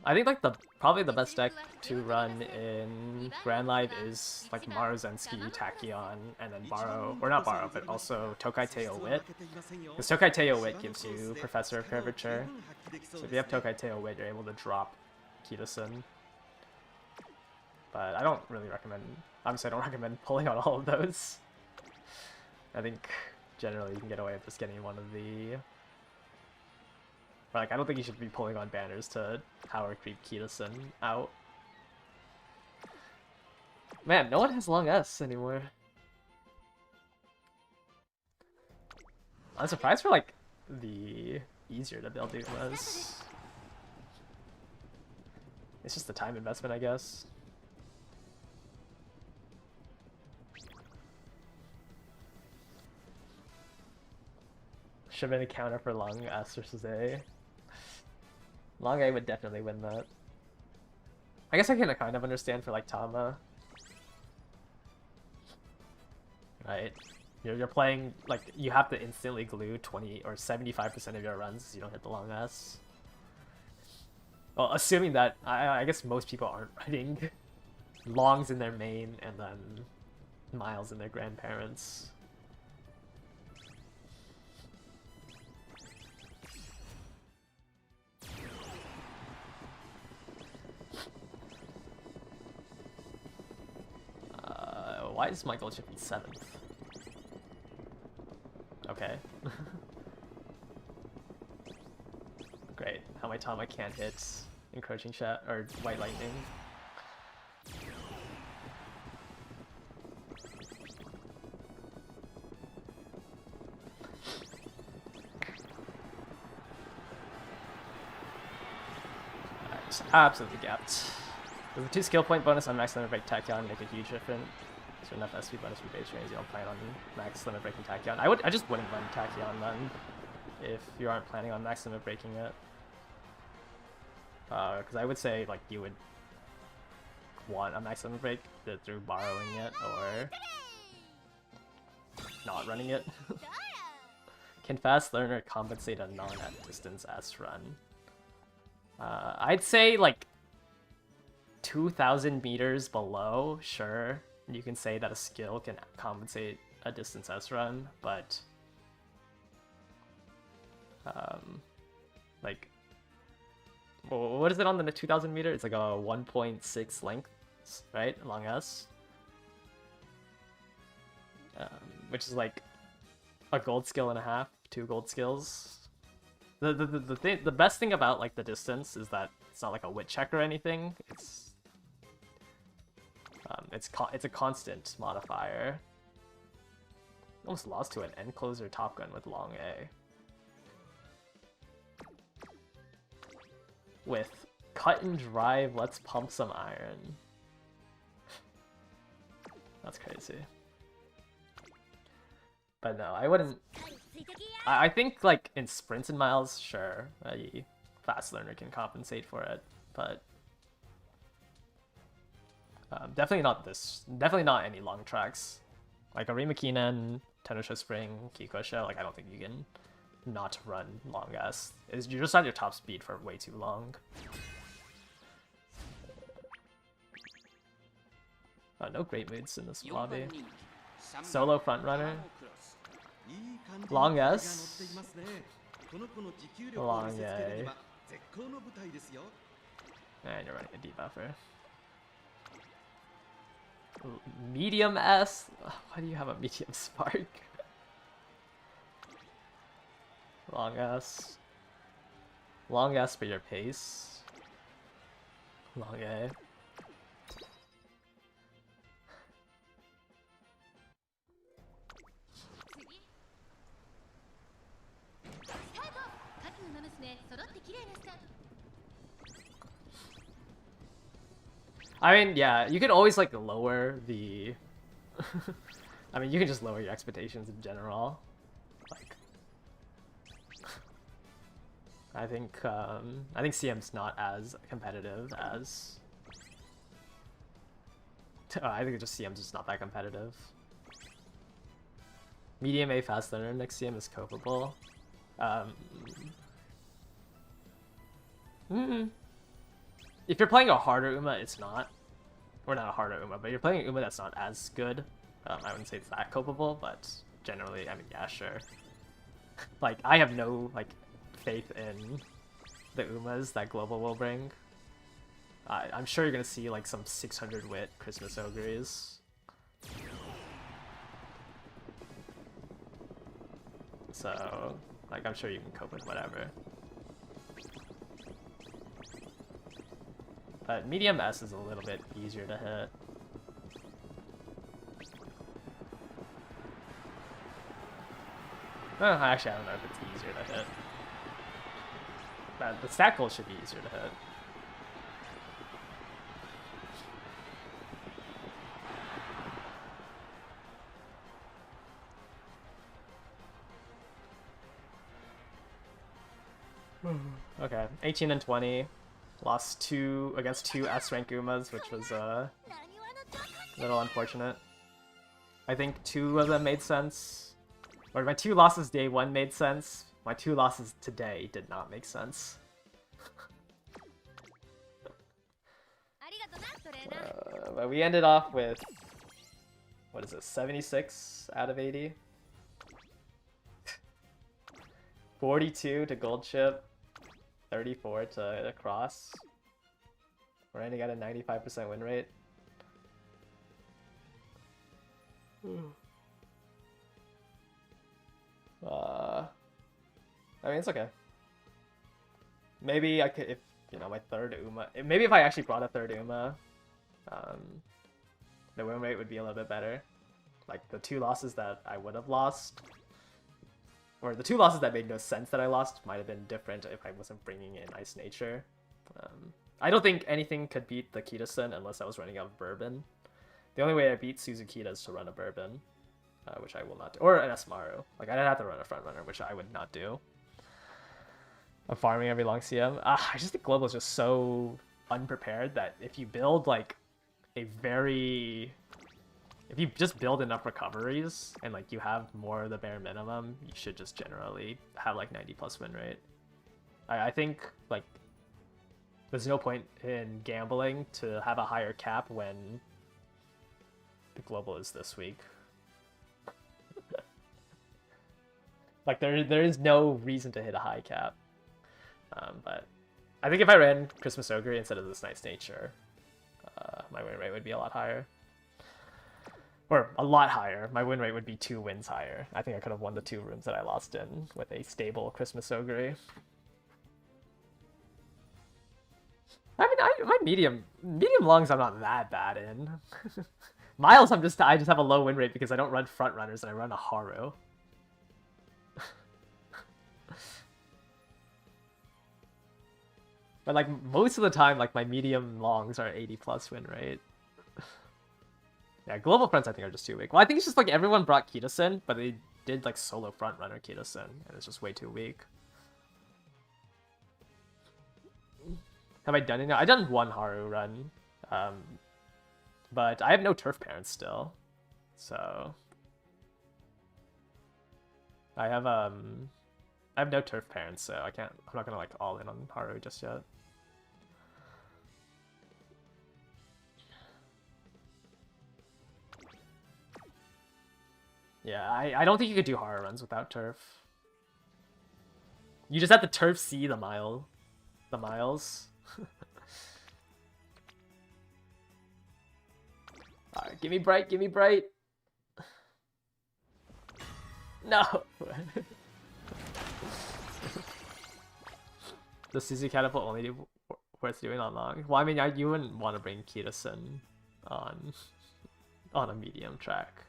I think like probably the best deck to run in Grand Live is like Marozensky, Tachyon, and then borrow, or not borrow, but also Tokai Teo Wit. Because Tokai Teo Wit gives you Professor of Curvature. So if you have Tokai Teo Wit, you're able to drop Kitasun. But I don't really recommend, obviously I don't recommend pulling on all of those. I think generally you can get away with just getting one of the... Like, I don't think you should be pulling on banners to power creep Kitasun out. Man, no one has long S anymore. I'm surprised for, like, the easier to build it was. It's just the time investment, I guess. Should have been a counter for long S versus A. Long A would definitely win that. I guess I can kind of understand for like Tama. Right? You're playing, like, you have to instantly glue 20 or 75% of your runs so you don't hit the long S. Well, assuming that, I guess most people aren't running longs in their main and then miles in their grandparents. Why is my gold shifting 7th? Okay. Great. How my Tama can't hit encroaching shot or white lightning. Alright, absolutely gapped. With a 2 skill point bonus on max limit break Tachyon make a huge difference. So enough SP bonus for base range, you don't plan on max limit breaking Tachyon. I just wouldn't run Tachyon then, if you aren't planning on max limit breaking it. Because I would say like you would want a max limit break through borrowing it or not running it. Can fast learner compensate a non-at distance S run? I'd say like 2,000 meters below, sure. You can say that a skill can compensate a distance S run, but like, what is it on the 2,000 meter? It's like a 1.6 length, right? Long S, which is like a gold skill and a half, 2 gold skills. The best thing about like the distance is that it's not like a wit check or anything. It's a constant modifier. Almost lost to an end closer top gun with long A. With cut and drive, let's pump some iron. That's crazy. But no, I wouldn't. I think like in sprints and miles, sure, a fast learner can compensate for it, but definitely not this. Definitely not any long tracks. Like Arima Kinen, Tenosha Spring, Kikosha, like I don't think you can not run long S. You're just at your top speed for way too long. Oh, no great moods in this lobby. Solo front runner. Long S. Long A. And you're running a debuffer. Medium S? Why do you have a medium spark? Long S. Long S for your pace. Long A. I mean, yeah, you could always like lower the I mean, you can just lower your expectations in general. Like I think CM's not as competitive as I think just CM's just not that competitive. Medium A fast learner next CM is copable. If you're playing a harder Uma, it's not. Or not a harder Uma, but you're playing an Uma that's not as good. I wouldn't say it's that copable, but generally, I mean, yeah, sure. Like, I have no, like, faith in the Umas that Global will bring. I'm sure you're gonna see, like, some 600 wit Christmas Ogres. So, like, I'm sure you can cope with whatever. But medium S is a little bit easier to hit. Actually, I don't know if it's easier to hit. But the stat goal should be easier to hit. Okay, 18 and 20. Lost against two S rank Umas, which was a little unfortunate. I think 2 of them made sense. Or my 2 losses day 1 made sense. My 2 losses today did not make sense. But we ended off with, what is it, 76 out of 80? 42 to gold chip, 34 to cross. We're ending at a 95% win rate. I mean, it's okay. Maybe I could, if, you know, my third Uma, maybe if I actually brought a third Uma, the win rate would be a little bit better. Like, the 2 losses that I would have lost, or the 2 losses that made no sense that I lost, might have been different if I wasn't bringing in Ice Nature. I don't think anything could beat the Kita-Sen unless I was running out of Bourbon. The only way I beat Suzukita is to run a Bourbon, which I will not do. Or an Esmaru. Like, I'd have to run a front runner, which I would not do. I'm farming every long CM. I just think Global is just so unprepared that if you build, like, a very... If you just build enough recoveries and, like, you have more of the bare minimum, you should just generally have, like, 90+ win rate. I think, like, there's no point in gambling to have a higher cap when the Global is this week. Like, there is no reason to hit a high cap. But I think if I ran Christmas Ogre instead of this Night's Nature, my win rate would be a lot higher. Or a lot higher. My win rate would be 2 wins higher. I think I could have won the 2 rooms that I lost in with a stable Christmas Ogre. I mean, my medium longs I'm not that bad in. Miles, I just have a low win rate because I don't run front runners and I run a Haru. But, like, most of the time, like, my medium longs are 80+ win rate. Yeah, global fronts I think are just too weak. Well, I think it's just, like, everyone brought Kita-Sen, but they did, like, solo front runner Kita-Sen, and it's just way too weak. Have I done it now? I've done 1 Haru run, but I have no turf parents still, so... I have, I have no turf parents, so I can't. I'm not gonna like all in on Haru just yet. Yeah, I don't think you could do Haru runs without turf. You just have to turf C the miles. Alright, give me bright, give me bright. No. The Suzu catapult only do worth doing on long. Well, I mean, you wouldn't want to bring Kitasen on a medium track.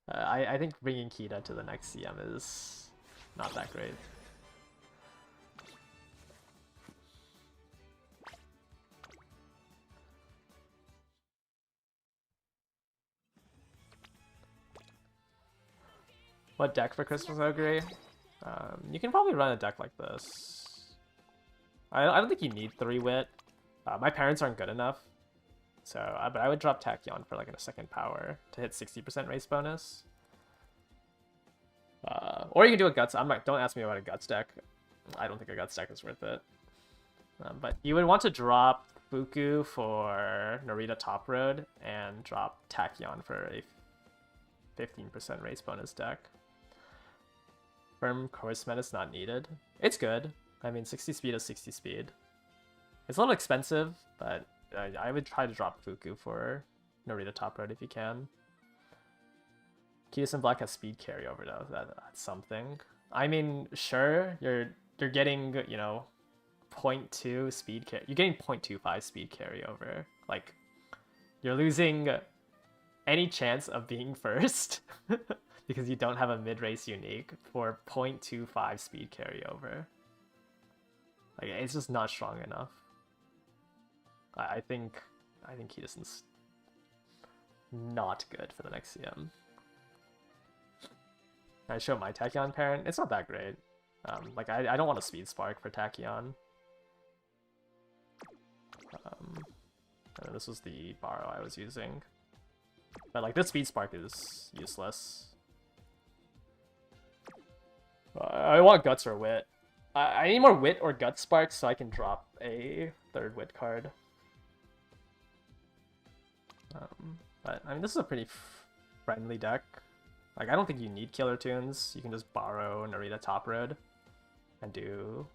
I think bringing Kita to the next CM is not that great. What deck for Christmas Ogre? You can probably run a deck like this. I don't think you need 3 wit. My parents aren't good enough. So, but I would drop Tachyon for like a second power to hit 60% race bonus. Or you can do a Guts. Don't ask me about a Guts deck. I don't think a Guts deck is worth it. But you would want to drop Fuku for Narita Top Road and drop Tachyon for a 15% race bonus deck. Firm Course Met is not needed. It's good. I mean, 60 speed is 60 speed. It's a little expensive, but I would try to drop Fuku for Narita Top Road if you can. Kitasen Black has speed carryover though. That's something. I mean, sure, you're getting, you know, 0.2 speed carry. You're getting 0.25 speed carryover. Like, you're losing any chance of being first because you don't have a mid-race unique for 0.25 speed carryover. Like, it's just not strong enough. I think Kitasen's not good for the next CM. I show my Tachyon parent. It's not that great. Like, I don't want a Speed Spark for Tachyon. And this was the borrow I was using. But like, this Speed Spark is useless. I want Guts or Wit. I need more Wit or Gut Sparks so I can drop a 3rd Wit card. But I mean, this is a pretty friendly deck. Like, I don't think you need Killer Tunes. You can just borrow Narita Top Road and do,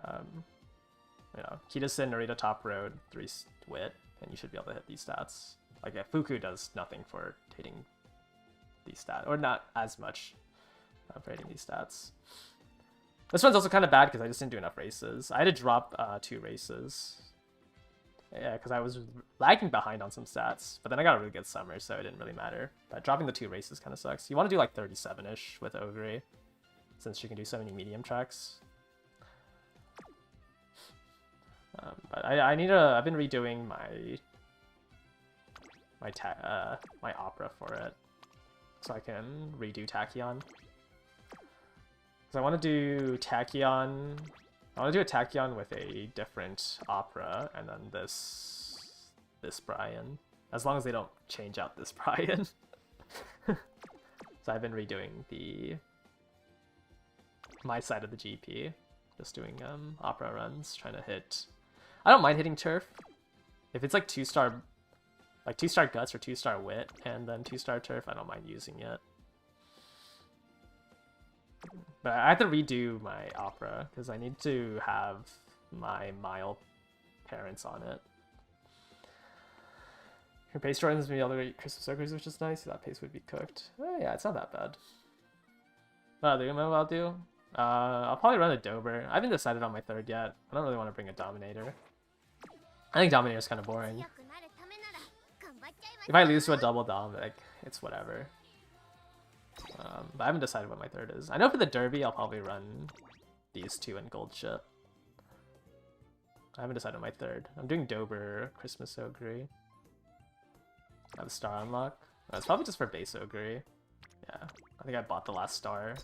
you know, Kitasen, Narita Top Road, 3 Wit, and you should be able to hit these stats. Like, Fuku does nothing for hitting these stats, or not as much for hitting these stats. This one's also kind of bad because I just didn't do enough races. I had to drop 2 races. Yeah, because I was lagging behind on some stats, but then I got a really good summer, so it didn't really matter. But dropping the 2 races kind of sucks. You want to do like 37-ish with Ogre, since you can do so many medium tracks. But I need to. I've been redoing my opera for it, so I can redo Tachyon. So I want to do Tachyon. I want to do a Tachyon with a different opera, and then this Brian. As long as they don't change out this Brian. So I've been redoing my side of the GP. Just doing opera runs, trying to hit. I don't mind hitting turf. If it's like 2-star guts or 2-star wit, and then 2-star turf, I don't mind using it. But I have to redo my opera, because I need to have my Mile parents on it. Your pace joins me all the way Christmas Ogres, which is nice. That pace would be cooked. Oh yeah, it's not that bad. What I'll do? I'll probably run a Dober. I haven't decided on my 3rd yet. I don't really want to bring a Dominator. I think Dominator is kind of boring. If I lose to a double Dom, like, it's whatever. But I haven't decided what my 3rd is. I know for the Derby, I'll probably run these 2 in Gold Ship. I haven't decided on my 3rd. I'm doing Dober, Christmas Ogre. I have a star unlock. It's probably just for base Ogre. Yeah, I think I bought the last star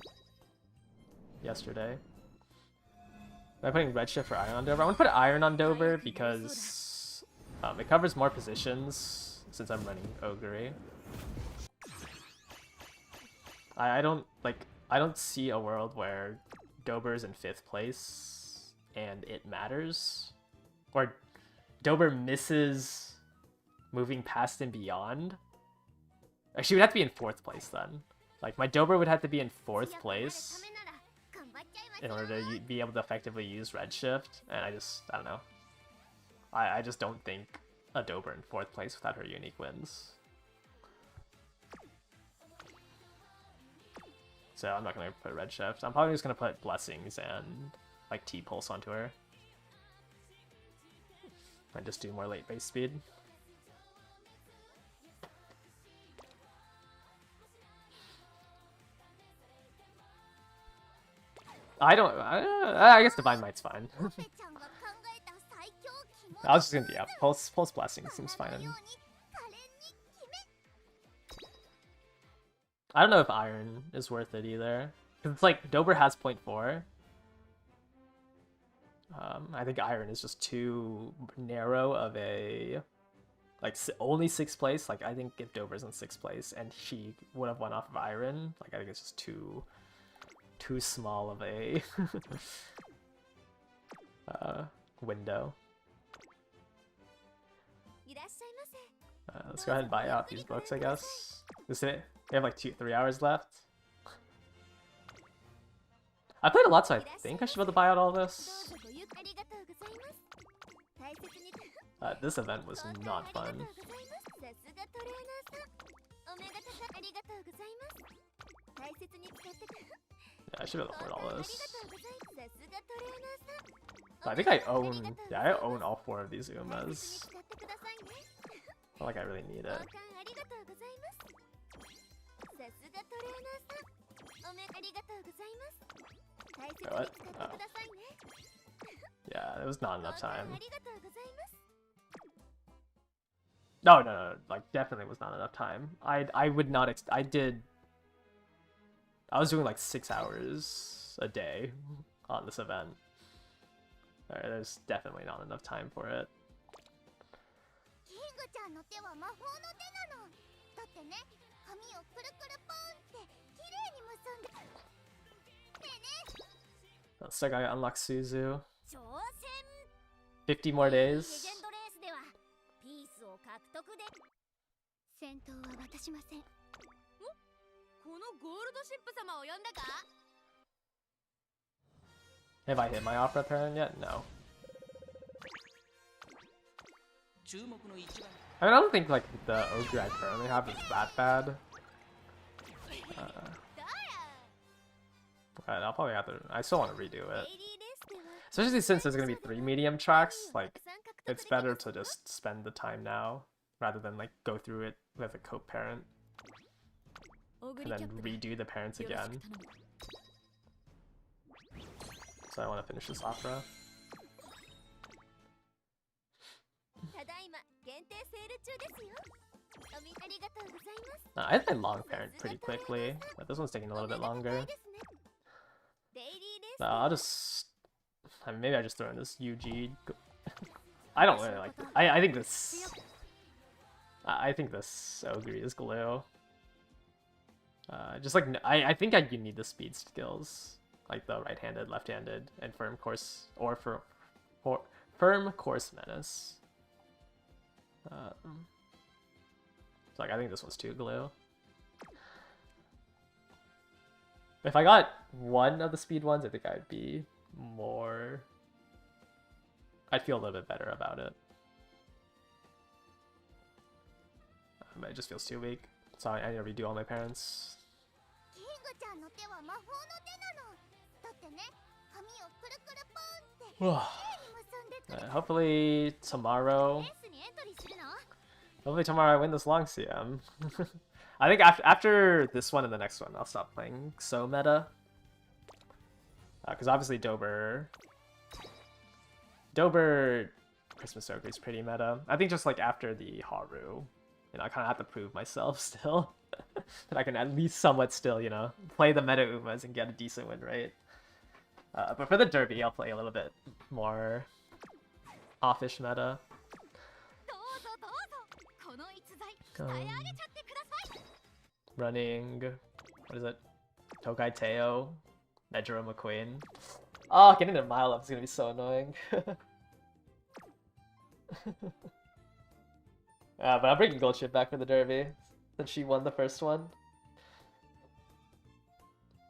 yesterday. Am I putting Redshift for Iron on Dober? I want to put Iron on Dober because it covers more positions since I'm running Ogre. I don't, like, I don't see a world where Dober's in 5th place and it matters. Or Dober misses moving past and beyond. Actually, would have to be in 4th place then. Like, my Dober would have to be in 4th place in order to be able to effectively use Redshift, and I don't know. I just don't think a Dober in 4th place without her unique wins. So I'm not gonna put Redshift. I'm probably just gonna put Blessings and like T-Pulse onto her. And just do more late base speed. I guess Divine Might's fine. I was just gonna, yeah, Pulse Blessing seems fine. I don't know if Iron is worth it either. Because it's like, Dober has 0.4. I think Iron is just too narrow of a... Like, only 6th place. Like, I think if Dober's in 6th place and she would have won off of Iron, like, I think it's just too small of a window. Let's go ahead and buy out these books, I guess. This is it. We have like 3 hours left. I played a lot, so I think I should be able to buy out all this. This event was not fun. Yeah, I should be able to afford all this. I think I own... Yeah, I own all 4 of these Umas. Not like I really need it. Wait, what? Oh. Yeah, it was not enough time. No, like definitely was not enough time. I would not I was doing like 6 hours a day on this event. Alright, there's definitely not enough time for it. Still gotta unlock Suzu. 50 more days. Have I hit my Opera Parent yet? No. I mean, I don't think like the Ogre I currently have is that bad. But I'll probably have to. I still want to redo it, especially since there's gonna be 3 medium tracks. Like, it's better to just spend the time now rather than like go through it with a co-parent and then redo the parents again. So I want to finish this opera. I think I long parent pretty quickly, but this one's taking a little bit longer. No, I'll just... I mean, maybe I just throw in this UG. I don't really like this. I think this... I think this Ogre is glue. Just like... I think you need the speed skills. Like the right-handed, left-handed, and firm course... Or firm course menace. So like, I think this one's too glue. If I got one of the speed ones, I think I'd be more... I'd feel a little bit better about it. But it just feels too weak. So I need to redo all my parents. Hopefully tomorrow... Hopefully tomorrow I win this long CM. I think after this one and the next one, I'll stop playing so meta. Because obviously Dober Christmas Ogre is pretty meta. I think just like after the Haru, you know, I kind of have to prove myself still. That I can at least somewhat still, you know, play the meta Umas and get a decent win rate. But for the Derby, I'll play a little bit more offish meta. Running, what is it? Tokai Teo, Nejiro McQueen. Oh, getting their mile up is gonna be so annoying. But I'm bringing Gold Ship back for the Derby since she won the first one.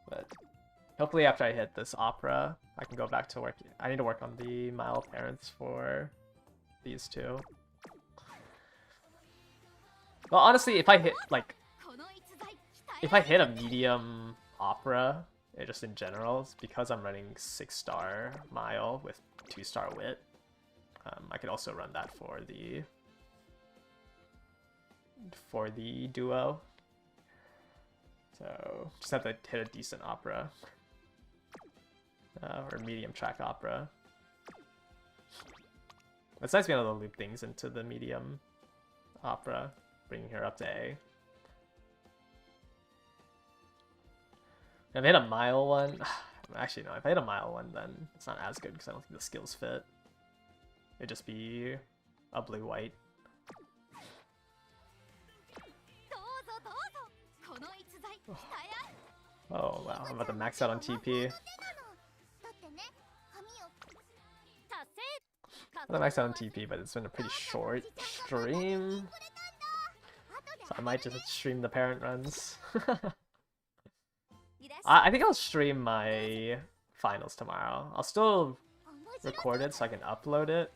But hopefully after I hit this opera, I can go back to work. I need to work on the mile parents for these two. Well, honestly, if I hit a medium opera, just in general, it's because I'm running 6-star mile with 2-star wit. I could also run that for the duo. So just have to hit a decent opera. Or medium track opera. It's nice being able to loop things into the medium opera, bringing her up to A. If I hit a mile one, actually no, if I hit a mile one then it's not as good because I don't think the skills fit. It'd just be a blue-white. Oh wow, I'm about to max out on TP. I'm gonna max out on TP, but it's been a pretty short stream. So I might just stream the parent runs. I think I'll stream my finals tomorrow. I'll still record it so I can upload it.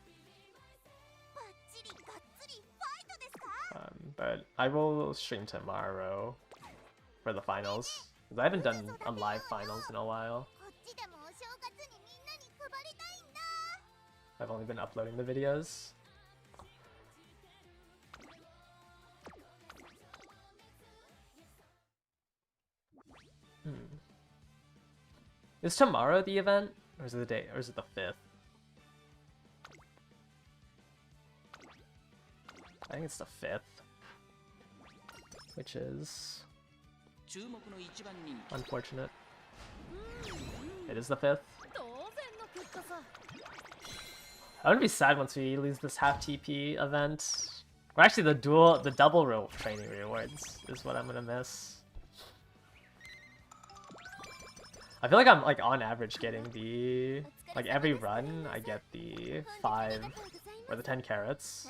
But I will stream tomorrow for the finals. Because I haven't done a live finals in a while. I've only been uploading the videos. Is tomorrow the event? Or is it the day? Or is it the 5th? I think it's the 5th. Which is unfortunate. It is the 5th. I wouldn't be sad once we lose this half TP event. Or actually the double training rewards is what I'm gonna miss. I feel like I'm on average getting the every run I get the 5 or the 10 carrots.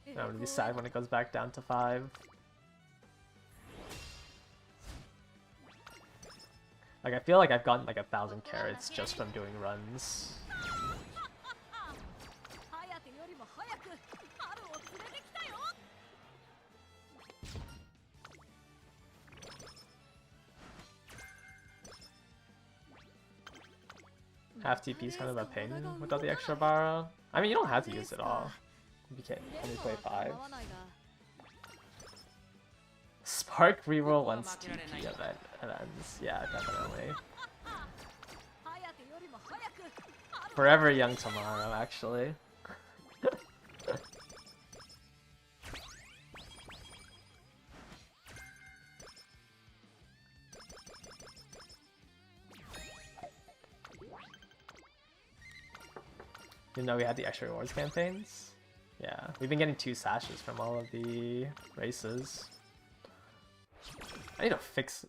And I'm gonna be sad when it goes back down to 5. I feel like I've gotten 1,000 carrots just from doing runs. Half TP is kind of a pain without the extra borrow. I mean, you don't have to use it all. You can only play 5. Spark reroll once TP events. Yeah, definitely. Forever Young tomorrow, actually. Even though we had the extra rewards campaigns. Yeah, we've been getting 2 sashes from all of the races. I need to fix...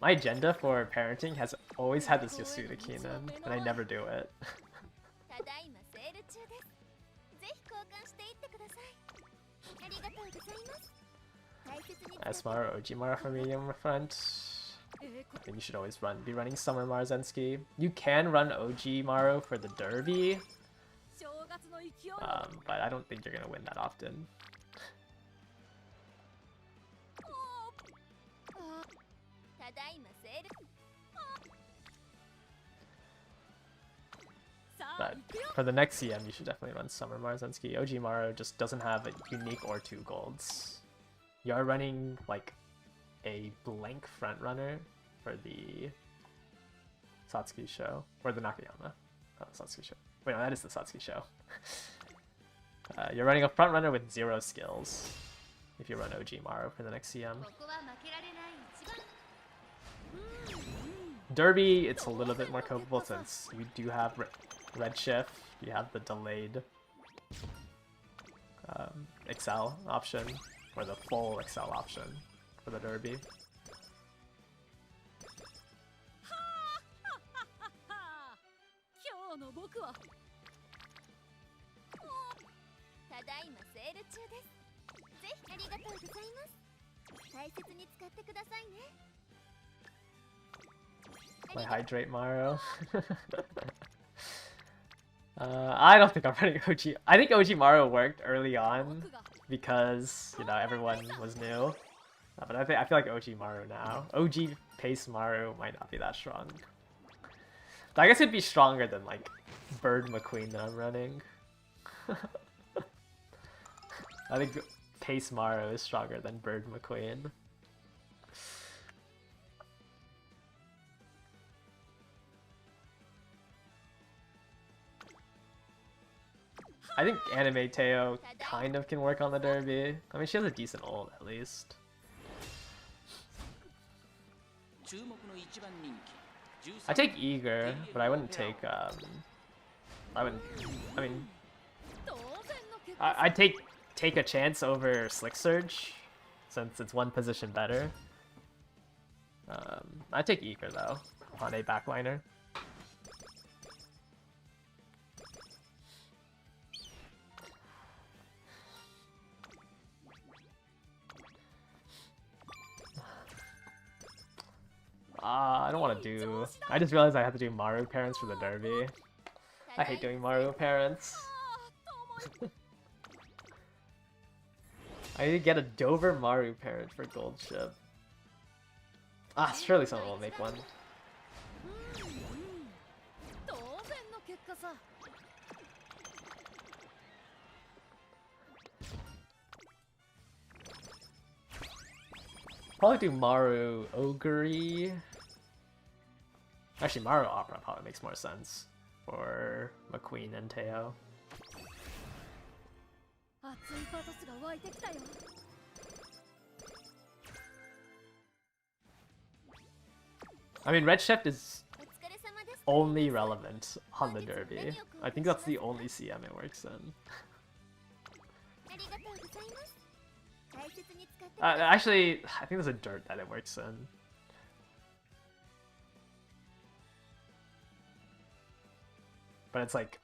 My agenda for parenting has always had this Yasuda Keenan, and I never do it. Asmar or Ojimara for medium front. I think you should always be running Summer Marzensky. You can run OG Maru for the Derby, but I don't think you're gonna win that often. But for the next CM, you should definitely run Summer Marzensky. OG Maru just doesn't have a unique or 2 golds. You're running a blank front runner for the Satsuki show, or the Nakayama. Oh, Satsuki show. Wait, no, that is the Satsuki show. You're running a front runner with 0 skills if you run OG Maru for the next CM. Derby, it's a little bit more copable since you do have Redshift, you have the delayed Excel option, or the full Excel option for the Derby. My hydrate Maru. I don't think I'm running OG. I think OG Maru worked early on because, you know, everyone was new. But I feel like OG Maru now. OG Pace Maru might not be that strong. But I guess it'd be stronger than like Bird McQueen that I'm running. I think Pace Maru is stronger than Bird McQueen. I think Anime Teo kind of can work on the Derby. I mean, she has a decent ult at least. I take Eager, but I wouldn't take I mean I'd take a chance over Slick Surge since it's one position better. I'd take Eager though on a backliner. I don't want to do... I just realized I have to do Maru parents for the Derby. I hate doing Maru parents. I need to get a Dover Maru parent for Gold Ship. Ah, surely someone will make one. Probably do Maru Ogre. Actually, Maru Opera probably makes more sense for McQueen and Teo. I mean, Red Shift is only relevant on the Derby. I think that's the only CM it works in. Actually, I think there's a dirt that it works in. But it's like,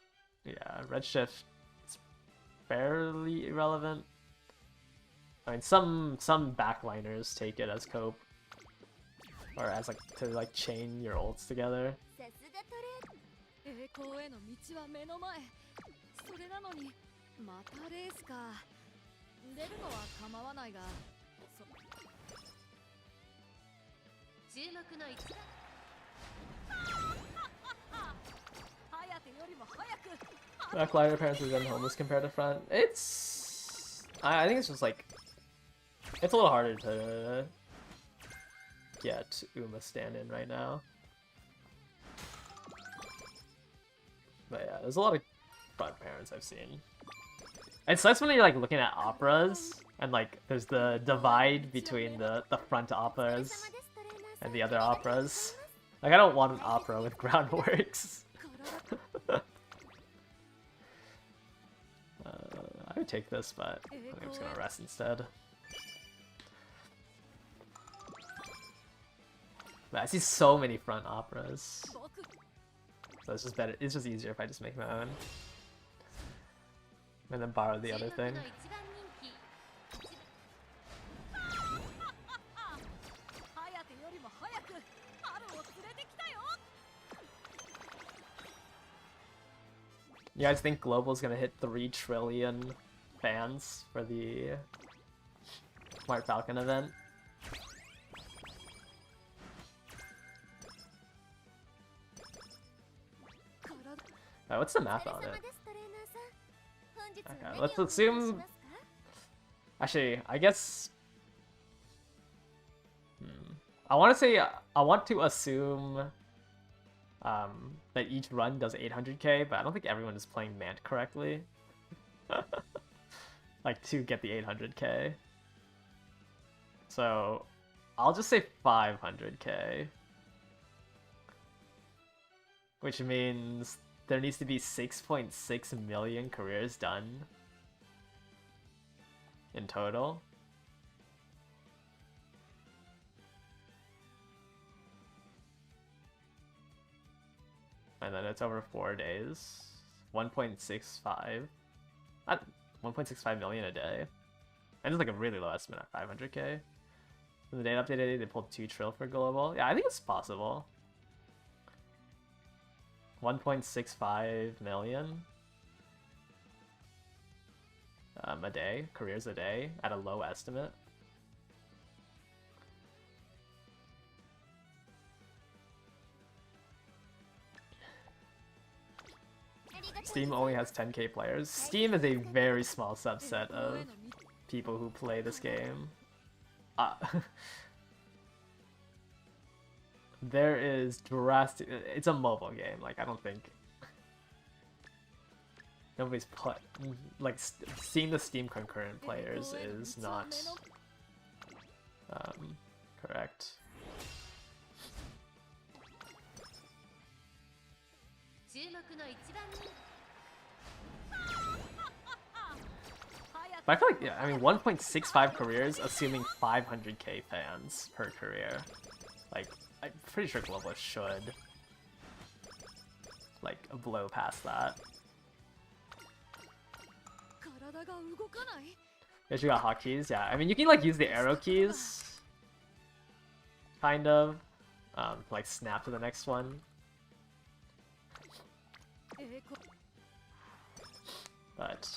yeah, Redshift is fairly irrelevant. I mean, some backliners take it as cope. Or as like, to like chain your ults together. Backliner parents are then homeless compared to front. It's... I think it's just like... It's a little harder to get Uma stand-in right now. But yeah, there's a lot of front parents I've seen. It sucks when you're like looking at operas and like there's the divide between the front operas and the other operas. Like I don't want an opera with groundworks. I would take this, but I think I'm just gonna rest instead. But I see so many front operas. So it's just better. It's just easier if I just make my own. And then borrow the other thing. You guys think Global's gonna hit 3 trillion fans for the Smart Falcon event? What's the math on it? Okay, let's assume... Actually, I guess... I want to assume that each run does 800k, but I don't think everyone is playing Mant correctly. Like, to get the 800k. So, I'll just say 500k. Which means there needs to be 6.6 million careers done in total. And then it's over 4 days. 1.65. Not 1.65 million a day. And it's like a really low estimate at 500k. When the date updated, they pulled 2 trill for global. Yeah, I think it's possible. 1.65 million a day, careers a day, at a low estimate. Steam only has 10k players. Steam is a very small subset of people who play this game. There is drastic. It's a mobile game. Like, I don't think nobody's put like seeing the Steam concurrent players is not correct. But I feel like, yeah, I mean, 1.65 careers, assuming 500k fans per career. Like, I'm pretty sure Global should, like, blow past that. Yeah, you got hotkeys, yeah. I mean, you can, like, use the arrow keys, kind of, like, snap to the next one. But,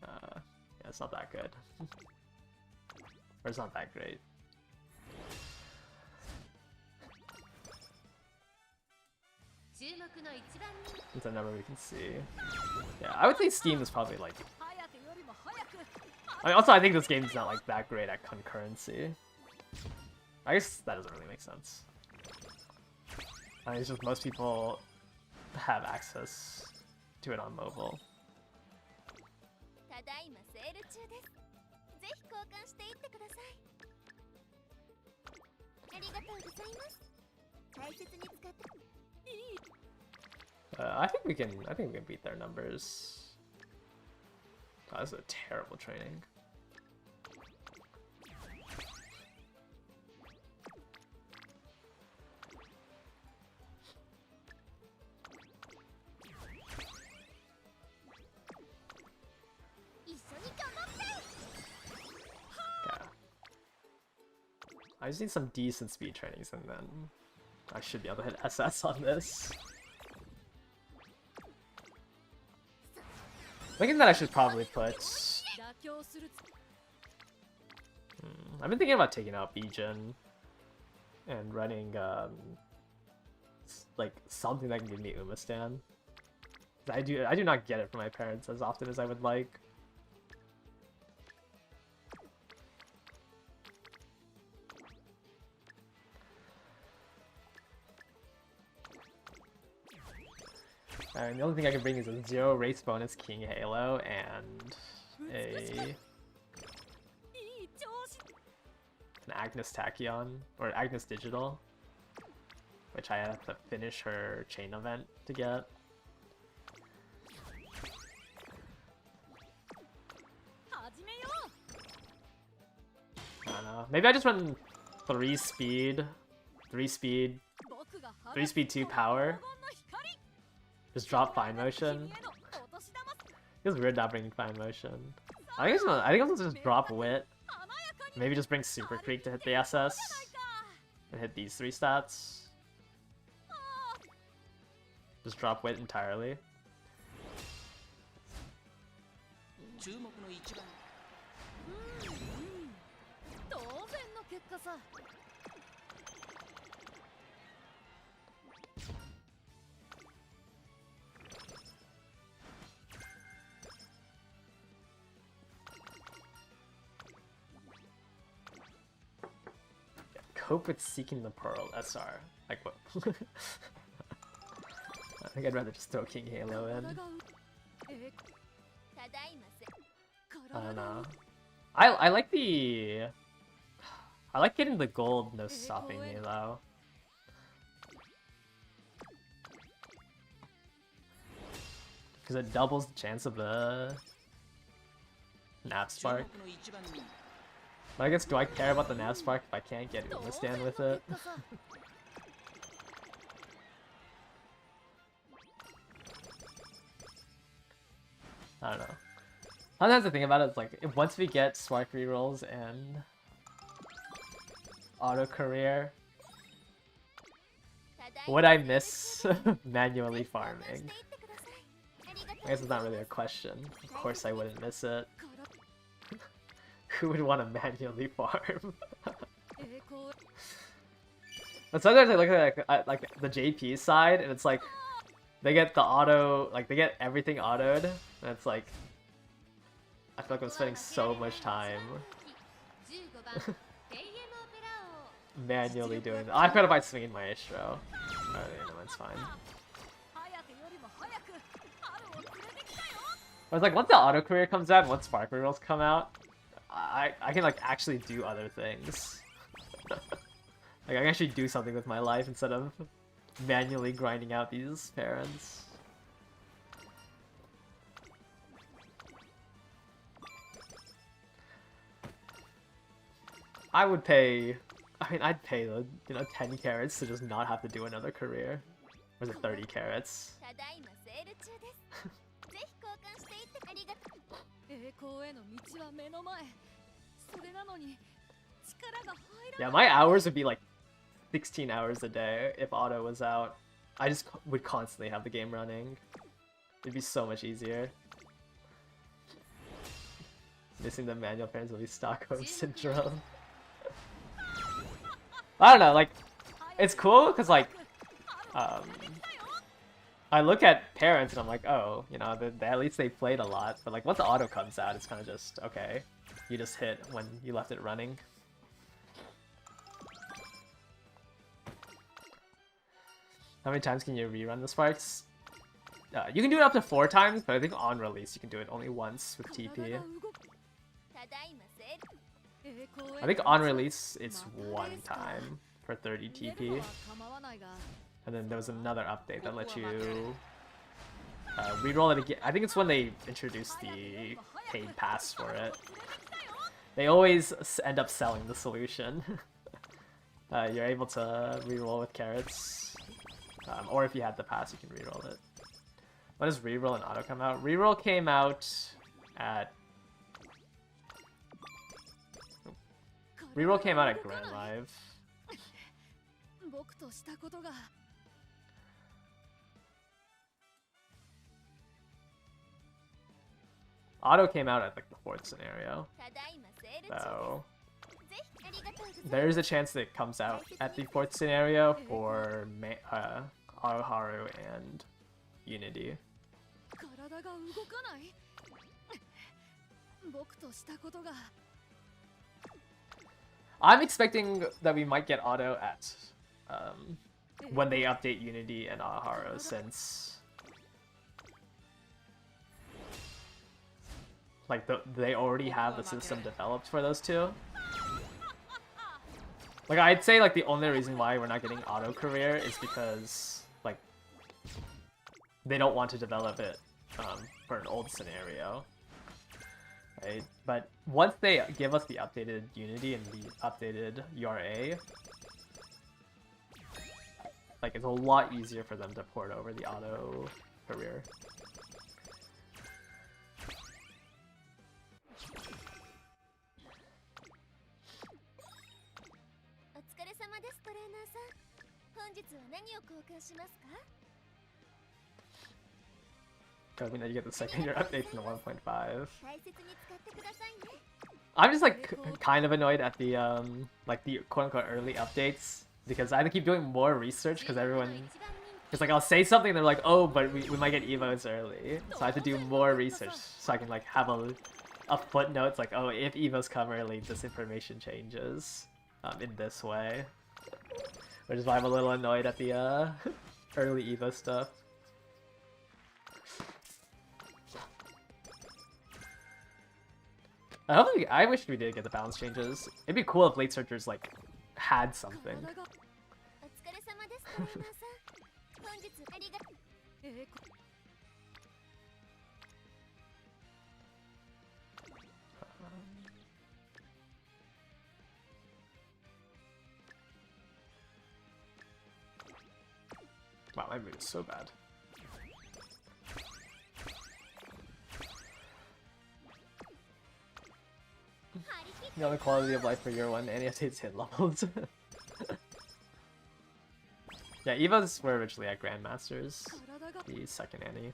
yeah, it's not that good. Or it's not that great. It's a number we can see. Yeah, I would say Steam is probably like... I mean, also, I think this game's not like that great at concurrency. I guess that doesn't really make sense. I mean, it's just most people have access to it on mobile. I think we can beat their numbers. Oh, this is a terrible training. Yeah. I just need some decent speed trainings and then I should be able to hit SS on this. Thinking that I should probably put... I've been thinking about taking out Bijin and running like something that can give me Umastan. I do not get it from my parents as often as I would like. The only thing I can bring is a 0 race bonus King Halo and an Agnes Tachyon, or Agnes Digital, which I have to finish her chain event to get. I don't know. Maybe I just run 3 speed, 2 power. Just drop Fine Motion. Feels weird not bringing Fine Motion. I think I'll just drop Wit. Maybe just bring Super Creek to hit the SS. And hit these 3 stats. Just drop Wit entirely. Cope with seeking the pearl, SR. Like what? I think I'd rather just throw King Halo in. I don't know. I like the... I like getting the gold no stopping me though. Because it doubles the chance of the Nap Spark. But I guess, do I care about the Nav Spark if I can't get Umastan with it? I don't know. Sometimes the thing about it is like, once we get Spark rerolls and auto career, would I miss manually farming? I guess it's not really a question. Of course I wouldn't miss it. Who would want to manually farm? But sometimes I look at like the JP side, and it's like they get the auto, like they get everything autoed, and it's like I feel like I'm spending so much time manually doing that. I've got to buy swinging maestro. Alright, no, that's fine. But it's like once the auto career comes out, and once spark rerolls come out, I can like actually do other things. Like I can actually do something with my life instead of manually grinding out these parents. I would pay, I mean, I'd pay the, 10 carats to just not have to do another career. Or is it 30 carats? Yeah, my hours would be like 16 hours a day if auto was out. I just would constantly have the game running. It'd be so much easier. Missing the manual parents will be Stockholm Syndrome. I don't know, like, it's cool because, like, I look at parents and I'm like, oh, at least they played a lot. But, like, once the auto comes out, it's kind of just, okay, you just hit when you left it running. How many times can you rerun the sparks? You can do it up to 4 times, but I think on release you can do it only once with TP. I think on release it's 1 time for 30 TP. And then there was another update that let you reroll it again. I think it's when they introduced the paid pass for it. They always end up selling the solution. You're able to reroll with carrots. Or if you had the pass, you can reroll it. When does reroll and auto come out? Reroll came out at... Reroll came out at Grand Live. Auto came out at like the 4th scenario. So there's a chance that it comes out at the 4th scenario for Aoharu and Unity. I'm expecting that we might get auto at when they update Unity and Aoharu, since like they already have the system developed for those two. Like I'd say like the only reason why we're not getting auto career is because like they don't want to develop it for an old scenario. Right? But once they give us the updated Unity and the updated URA, like it's a lot easier for them to port over the auto career. Hoping that you get the second year updates in the 1.5. I'm just like kind of annoyed at the like the quote-unquote early updates, because I have to keep doing more research because like I'll say something and they're like, oh, but we might get evos early, so I have to do more research so I can like have a footnote. It's like, oh, if evos come early, this information changes in this way, which is why I'm a little annoyed at the early evo stuff. I wish we did get the balance changes. It'd be cool if late searchers like had something. Wow, my mood is so bad. You know, the quality of life for year 1 any updates hit levels. Yeah, Evos were originally at Grandmasters, the second Annie.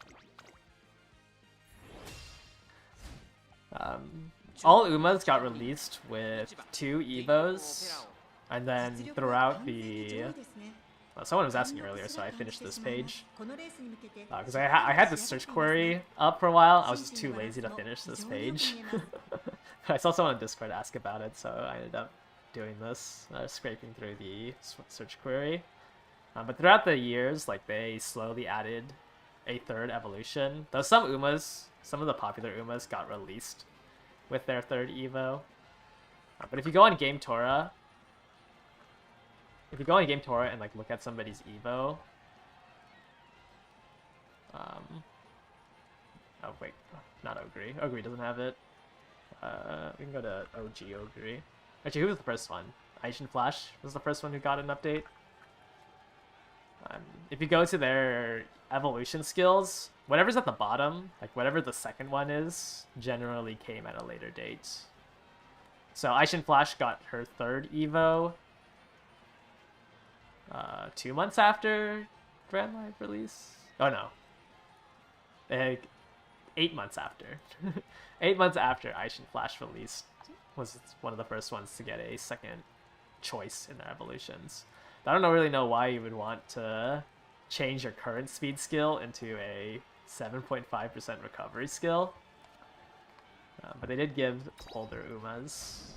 All Umas got released with 2 Evos, and then throughout the... someone was asking earlier, so I finished this page. Because I had this search query up for a while, I was just too lazy to finish this page. I saw someone on Discord ask about it, so I ended up doing this, scraping through the search query. But throughout the years, like, they slowly added a 3rd evolution. Though some Umas, some of the popular Umas got released with their 3rd Evo. But if you go on Game Torah, and like look at somebody's Evo, oh wait, not Ogre. Ogre doesn't have it. We can go to OG Ogre. Actually, who was the first one? Aishin Flash was the first one who got an update. If you go to their evolution skills, whatever's at the bottom, like whatever the second one is, generally came at a later date. So Aishin Flash got her 3rd Evo 2 months after Grand Live release. Oh no. 8 months after. 8 months after Aishin Flash released was one of the first ones to get a second choice in their evolutions. I don't really know why you would want to change your current speed skill into a 7.5% recovery skill. But they did give older Umas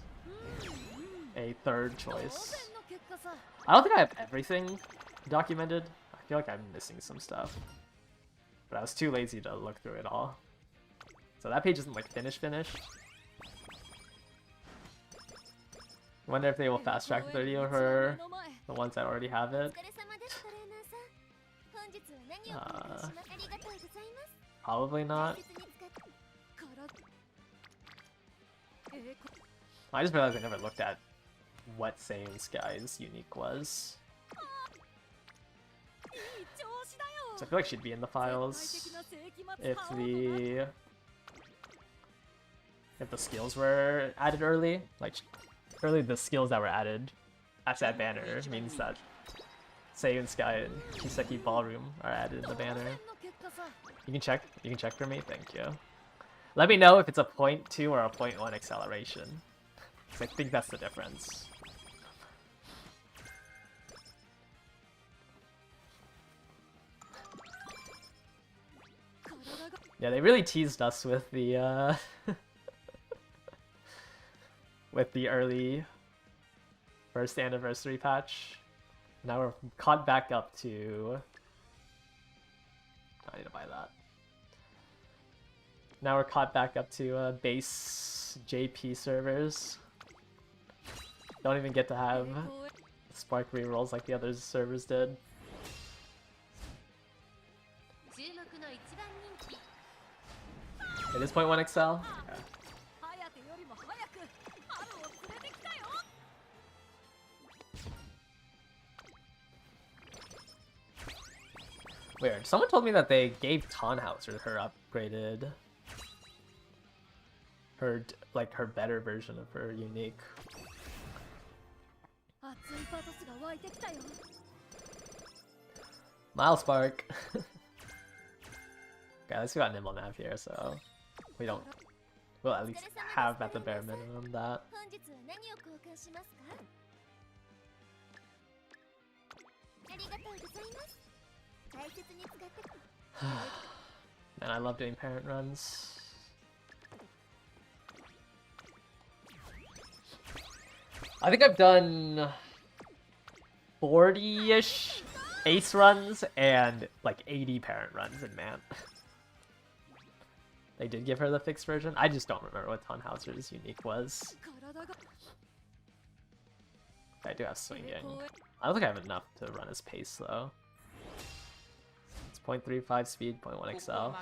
a 3rd choice. I don't think I have everything documented. I feel like I'm missing some stuff. But I was too lazy to look through it all. So that page isn't like finished. I wonder if they will fast track the 30 over the ones that already have it. Probably not. I just realized I never looked at what Saiyan Sky's unique was. So I feel like she'd be in the files if the skills were added early. Like early, the skills that were added at that banner means that Saiyan Sky and Kiseki Ballroom are added in the banner. You can check for me. Thank you. Let me know if it's a 0.2 or a 0.1 acceleration. I think that's the difference. Yeah, they really teased us with the with the early 1st anniversary patch. Now we're caught back up to... I need to buy that. Now we're caught back up to base JP servers. Don't even get to have Spark rerolls like the other servers did. It is 0.1 XL? Okay. Weird. Someone told me that they gave Tannhauser her upgraded... her better version of her unique. Milespark! Okay, at least we got Nimble Nav here, so... we'll at least have at the bare minimum that. Man, I love doing parent runs. I think I've done 40-ish ace runs and like 80 parent runs in Man. They did give her the fixed version. I just don't remember what Tannhauser's unique was. I do have swinging. I don't think I have enough to run his pace though. It's 0.35 speed, 0.1 XL.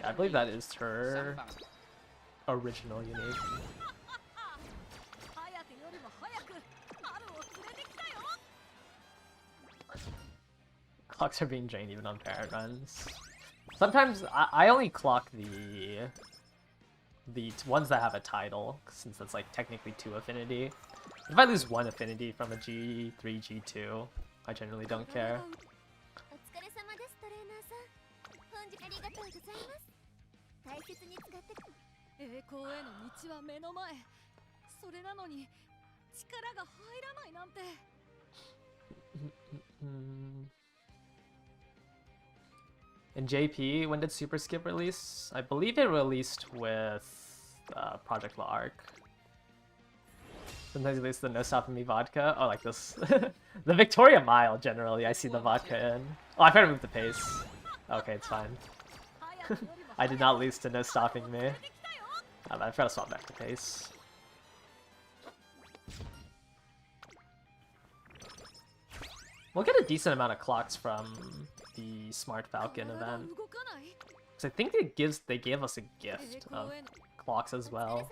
I believe that is her original unique. Clocks are being drained even on parent runs. Sometimes I only clock the the ones that have a title, since that's like technically 2 affinity. If I lose 1 affinity from a G3, G2, I generally don't care.
お疲れ様ですトレーナーさん。本日ありがとうございます。大切に使って
栄光への道は目の前。それなのに力が入らないなんて。
In JP, when did Super Skip release? I believe it released with Project La Arc. Sometimes it releases the No Stopping Me vodka. Oh, like this. The Victoria Mile, generally, I see the vodka in. Oh, I tried to move the pace. Okay, it's fine. I did not lose to No Stopping Me. But I've got to swap back to pace. We'll get a decent amount of clocks from the Smart Falcon event. Because I think they gave us a gift of clocks as well.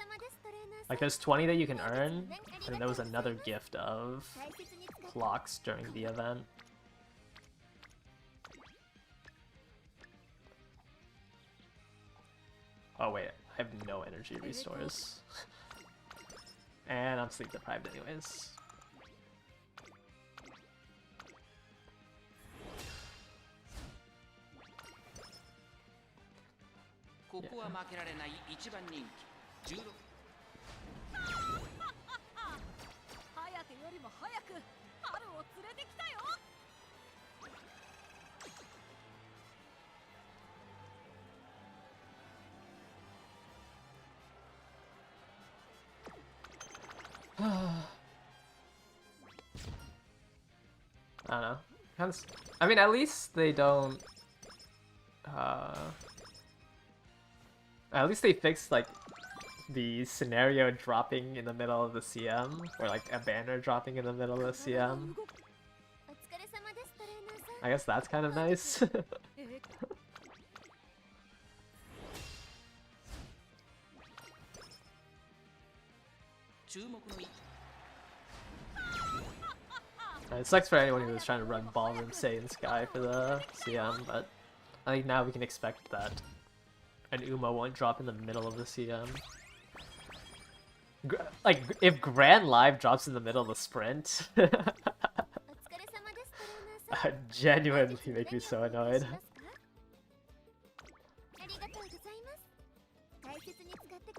Like there's 20 that you can earn, and there was another gift of clocks during the event. Oh wait, I have no energy restores. And I'm sleep deprived anyways.
ここは負けられない一番人気16。
早くよりも早く春を連れてきたよ。
I don't know. I mean, at least they don't. At least they fixed like the scenario dropping in the middle of the CM, or like a banner dropping in the middle of the CM.
お疲れ様ですトレーナーさん。
I guess that's kind of nice.
注目の
It sucks for anyone who was trying to run Ballroom Saiyan Sky for the CM, but I think now we can expect that an Uma won't drop in the middle of the CM. Like, if Grand Live drops in the middle of the sprint,
お疲れ様ですトレーナーさん。
genuinely make me so annoyed.
ありがとうございます。大切に使って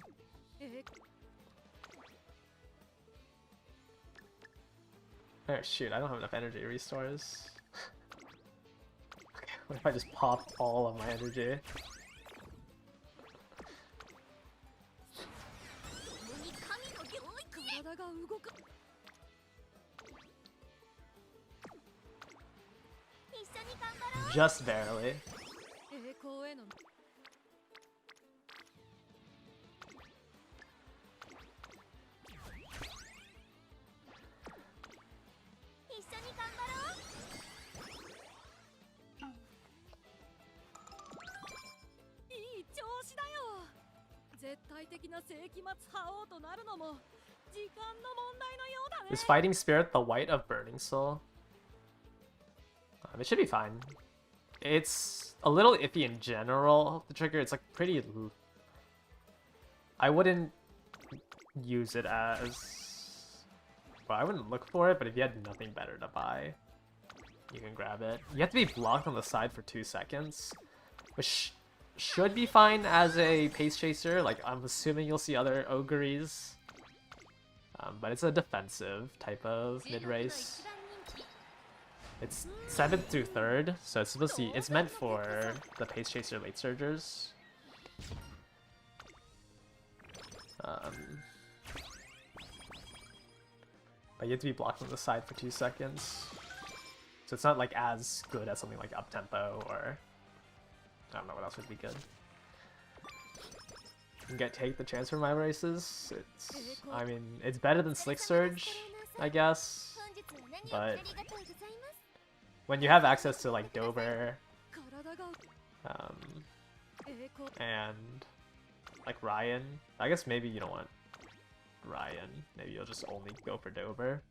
Oh shoot, I don't have enough energy restores. Okay, what if I just pop all of my energy?
に神の領域へ。
体が動か。
一緒に頑張ろう。
Just barely.
栄光への。
一緒に頑張ろう。
いい調子だよ。絶対的な世紀末覇王となるのも時間の問題のようだね。
Is Fighting Spirit the white of Burning Soul? It should be fine. It's a little iffy in general, the trigger. It's like pretty... I wouldn't use it as... Well, I wouldn't look for it, but if you had nothing better to buy, you can grab it. You have to be blocked on the side for 2 seconds, which should be fine as a pace chaser. Like, I'm assuming you'll see other Ogres. But it's a defensive type of mid-race. It's 7th through 3rd, so it's supposed to be, it's meant for the pace chaser late surgers. But you have to be blocked on the side for 2 seconds. So it's not like as good as something like up-tempo or... I don't know what else would be good. You can take the transfer my races. It's, I mean, it's better than Slick Surge, I guess.
本日は何を
But
ありがとうございます。
when you have access to like Dover
体が。栄光。
and like Ryan, I guess maybe you don't want Ryan. Maybe you'll just only go for Dover.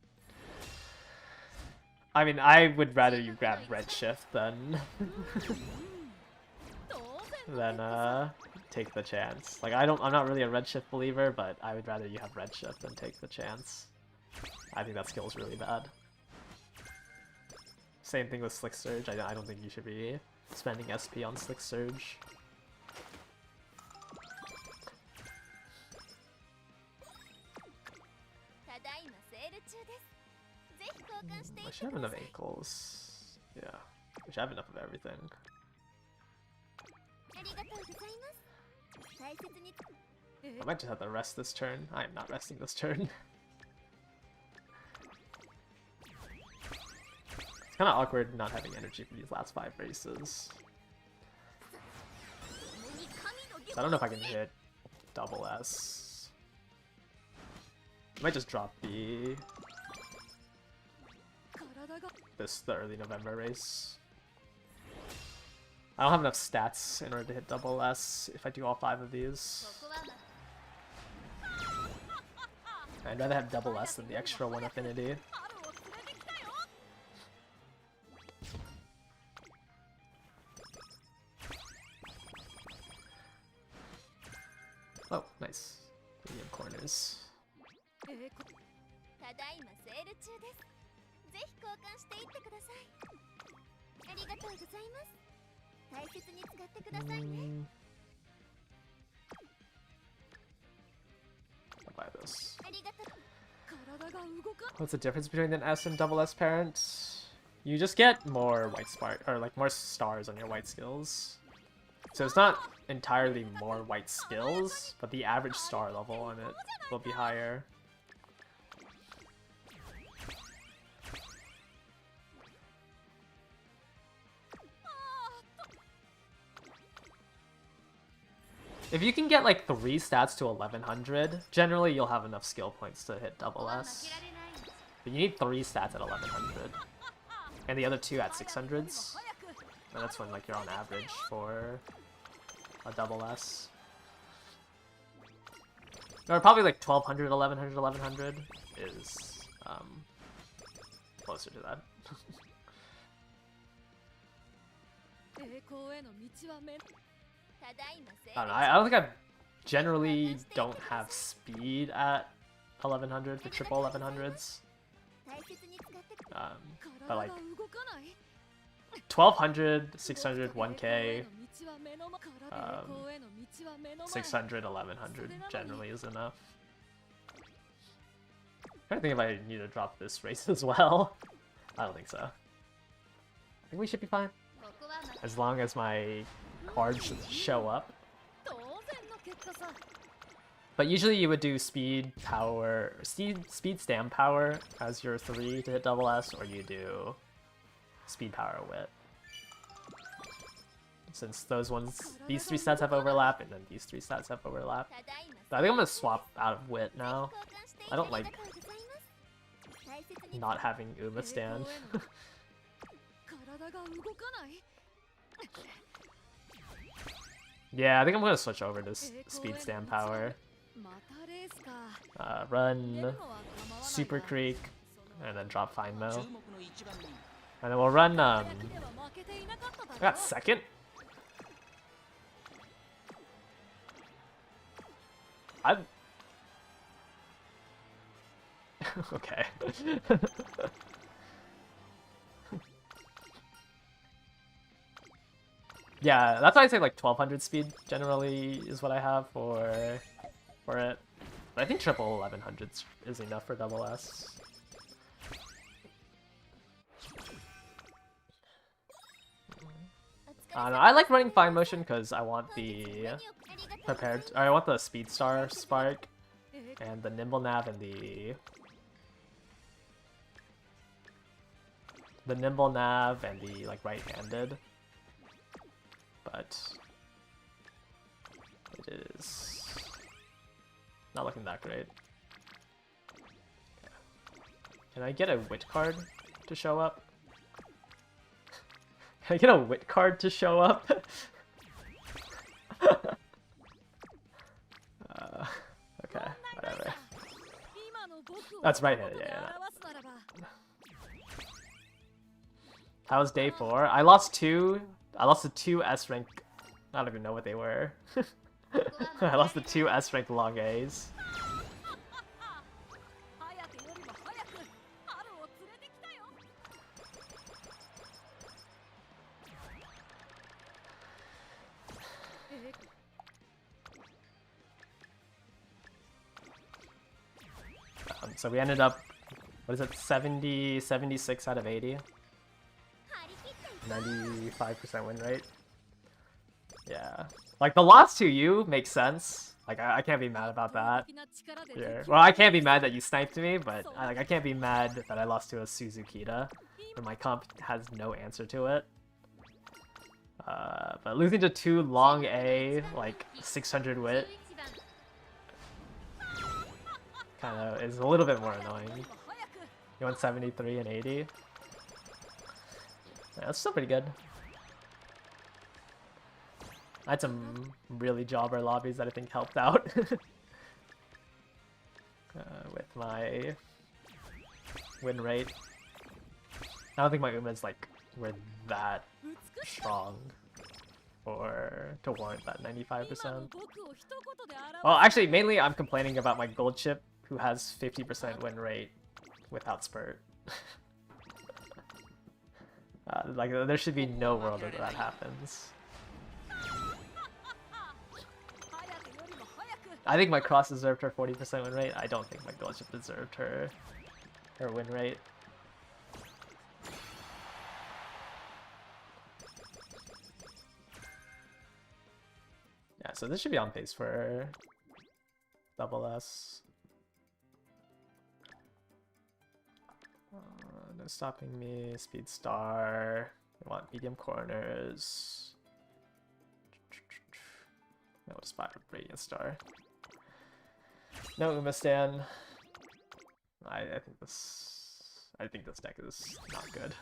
I mean, I would rather you grab Redshift than take the chance. Like I'm not really a redshift believer, but I would rather you have redshift than take the chance. I think that skill is really bad. Same thing with Slick Surge. I don't think you should be spending SP on Slick Surge. I should have enough ankles. Yeah, we should have enough of everything. I might just have to rest this turn. I am not resting this turn. It's kind of awkward not having energy for these last 5 races. So I don't know if I can hit double S. I might just drop the early November race. I don't have enough stats in order to hit double S if I do all 5 of these. I'd rather have double S than the extra 1 affinity. Oh, nice. Medium corners. I'll buy this. What's the difference between an S and double S parent? You just get more white spark, or like more stars on your white skills. So it's not entirely more white skills, but the average star level on it will be higher. If you can get like 3 stats to 1100, generally you'll have enough skill points to hit double S. But you need 3 stats at 1100. And the other 2 at 600s. And that's when like you're on average for a double S. Or probably like 1200, 1100, 1100 is closer to that. I don't know, I don't think I generally don't have speed at 1100 for triple 1100s. But like 1200, 600, 1k, 600, 1100 generally is enough. I'm trying to think if I need to drop this race as well. I don't think so. I think we should be fine. As long as my cards show up. But usually you would do speed, power, speed, stam, power as your 3 to hit double S, or you do speed, power, wit. Since those ones, these 3 stats have overlap, and then these 3 stats have overlap. But I think I'm gonna swap out of wit now. I don't like not having Uma stand. Yeah, I think I'm gonna switch over to speed stand power. Run Super Creek, and then drop Fine Mo. And then we'll run, I got second? I'm... okay. Yeah, that's why I say like 1200 speed generally is what I have for it. But I think triple 1100 is enough for double S. I don't know, I like running fine motion because I want the I want the speed star spark and the nimble nav and the nimble nav and the like right-handed. But it is not looking that great. Can I get a wit card to show up? Can I get a wit card to show up? Okay, whatever. That's right-handed, yeah. That was day 4. I lost 2. I lost to 2 S rank. I don't even know what they were. I lost the 2 S rank long A's.
早手よりも早く春を連れてきたよ。
So we ended up, what is it, 70, 76 out of 80? 95% win rate. Yeah. Like, the loss to you makes sense. Like, I can't be mad about that. Yeah. Well, I can't be mad that you sniped me, but I can't be mad that I lost to a Suzukita, when my comp has no answer to it. But losing to 2 long A, like 600 wit, kind of is a little bit more annoying. You went 73 and 80. Yeah, that's still pretty good. I had some really jobber lobbies that I think helped out with my win rate. I don't think my Umas like were that strong or to warrant that 95%. Well, actually, mainly I'm complaining about my gold chip who has 50% win rate without spurt. Like, there should be no world where that happens. I think my cross deserved her 40% win rate. I don't think my gold chip deserved her win rate. Yeah, so this should be on pace for double S. No stopping me. Speed star. I want medium corners. No spot of radiant star. No Umastan. I think this deck is not good.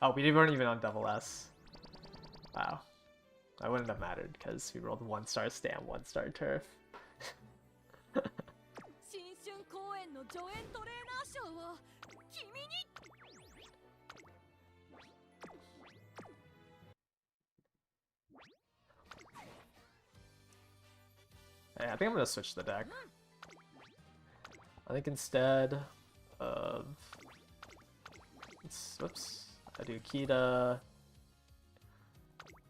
Oh, we weren't even on double S. Wow. I wouldn't have mattered because we rolled 1-star Stam, 1-star Turf. Yeah, I think I'm gonna switch the deck. I think instead of whoops, I do Kita,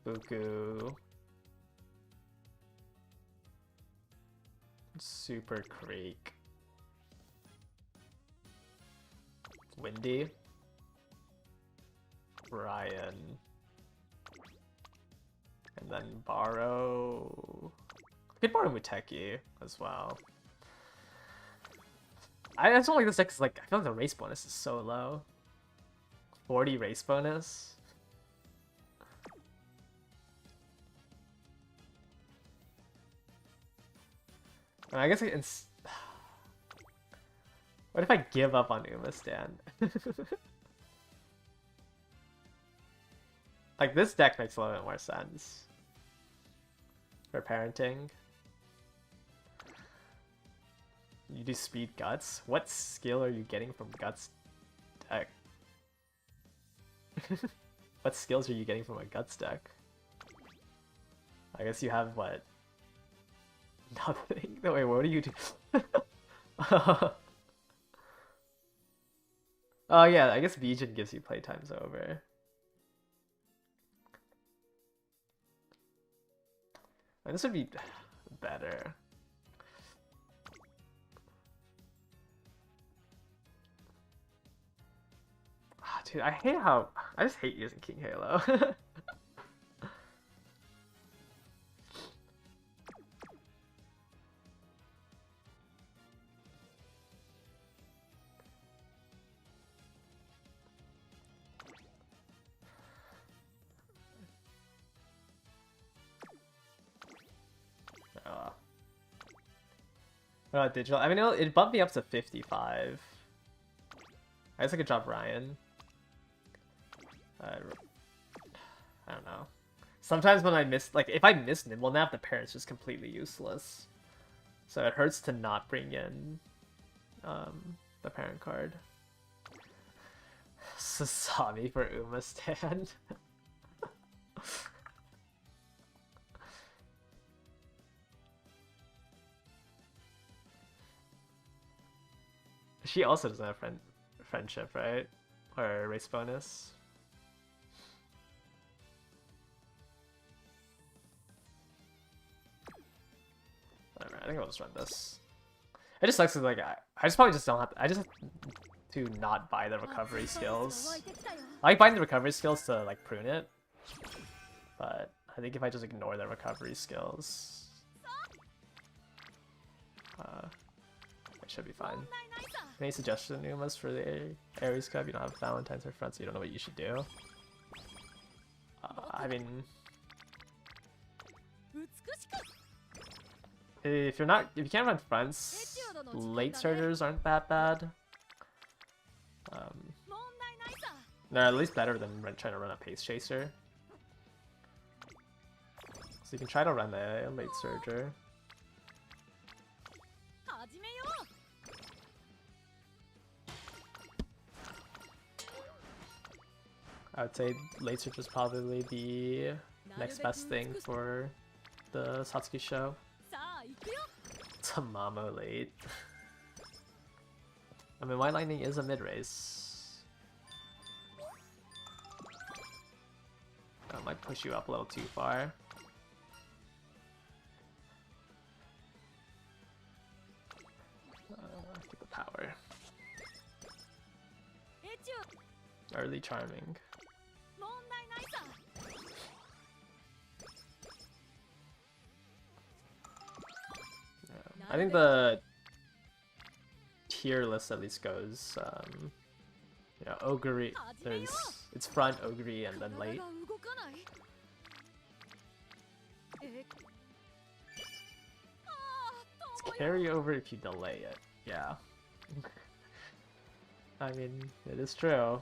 Buku, Super Creek, Windy, Ryan, and then borrow. I could borrow Muteki as well. I just don't like this deck because, like, I feel like the race bonus is so low. 40 race bonus. And I guess I can. What if I give up on Umastan? Like, this deck makes a little bit more sense for parenting. You do speed guts? What skill are you getting from guts deck? What skills are you getting from a guts deck? I guess you have what? Nothing? No, wait, what do you do? Oh yeah, I guess Legion gives you playtimes over. And this would be better. Dude, I just hate using King Halo. Digital. I mean, it bumped me up to 55. I guess I could drop Ryan. I don't know. Sometimes when I miss, like, if I miss Nimble Nap, the parent's just completely useless. So it hurts to not bring in the parent card. Sasami for Umastan. she also doesn't have friendship, right? Or race bonus. Alright, I think I'll just run this. It just sucks 'cause, like, I just probably just don't have to, I just have to not buy the recovery skills. I like buying the recovery skills to like prune it, but I think if I just ignore the recovery skills, it should be fine. Any suggestion, Numas, for the Aries Cup? You don't have Valentine's or friends, so you don't know what you should do. I mean, if you can't run fronts, late surgers aren't that bad. They're at least better than trying to run a pace chaser. So you can try to run a late surger. I would say late surger is probably the next best thing for the Satsuki show. Tamamo late. I mean, White Lightning is a mid race. That might push you up a little too far. Get the power. Early charming. I think the tier list at least goes, you know, Ogre. It's front, Ogre, and then late. It's carry over if you delay it. Yeah. I mean, it is true.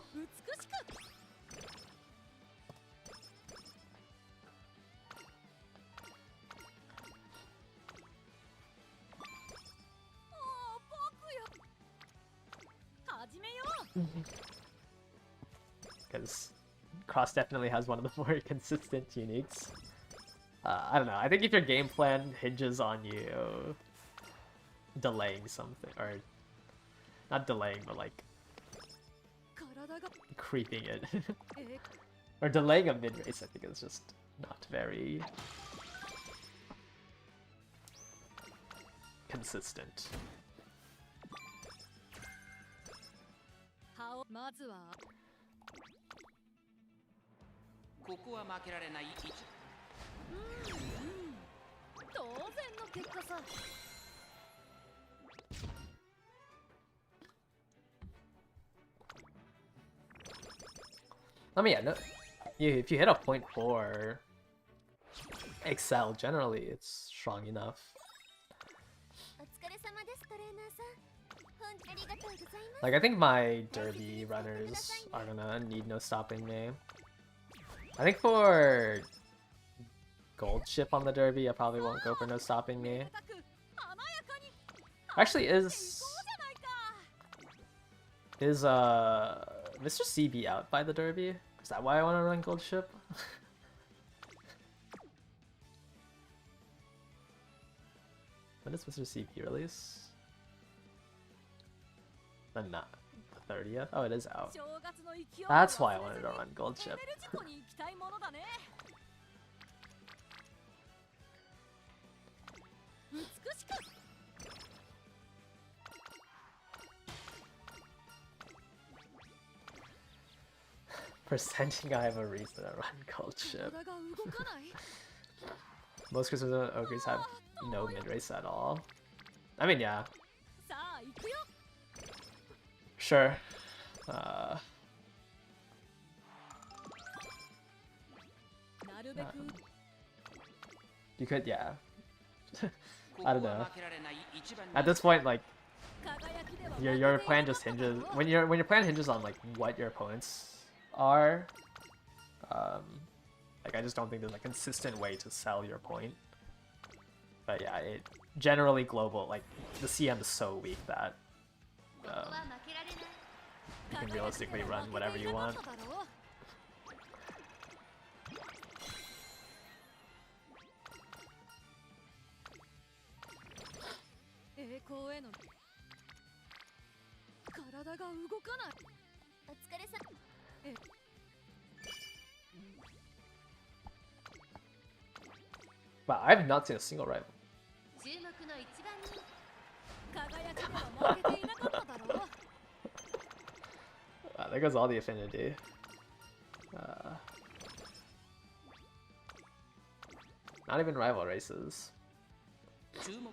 Because Cross definitely has one of the more consistent uniques. I don't know, I think if your game plan hinges on you delaying something, or not delaying, but like creeping it, or delaying a mid-race, I think is just not very consistent. I mean, yeah, no, if you hit a 0.4 Excel, generally it's strong enough. Like, I think my Derby runners are gonna need no stopping me. I think for gold ship on the Derby, I probably won't go for no stopping me. Actually, is Mr. CB out by the Derby? Is that why I want to run gold ship? When does Mr. CB release? Not the 30th? Oh, it is out. That's why I wanted to run gold ship. Presenting I have a reason to run gold ship. Most Christmas ogres have no mid-race at all. I mean, yeah. Sure. You could, yeah. I don't know. At this point, like, your plan just hinges when your plan hinges on like what your opponents are. Like, I just don't think there's a consistent way to sell your point. But yeah, it generally global, like the CM is so weak that you can realistically run whatever you want.
体が動かない。
お疲れ様。
Wow, I have not seen a single rival.
注目の一番人
輝きでは負けていなかっただろう。
Wow, there goes all the affinity. Not even rival races.
注目の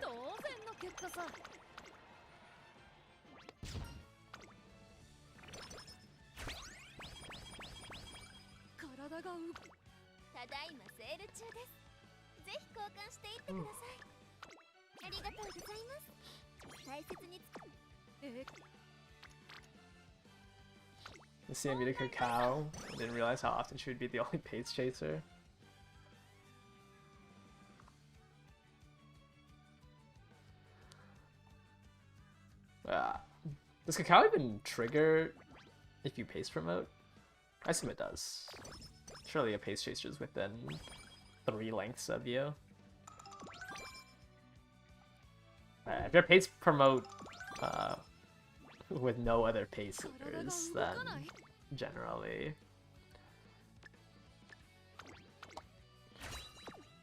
当然の結果さ。体が
ただいまセール中です。ぜひ交換していってください。ありがとうございます。大切に
The CM beat a cacao. I didn't realize how often she would be the only pace chaser. Does cacao even trigger if you pace promote? I assume it does. Surely a pace chaser is within 3 lengths of you. If your pace promote with no other pacers, then generally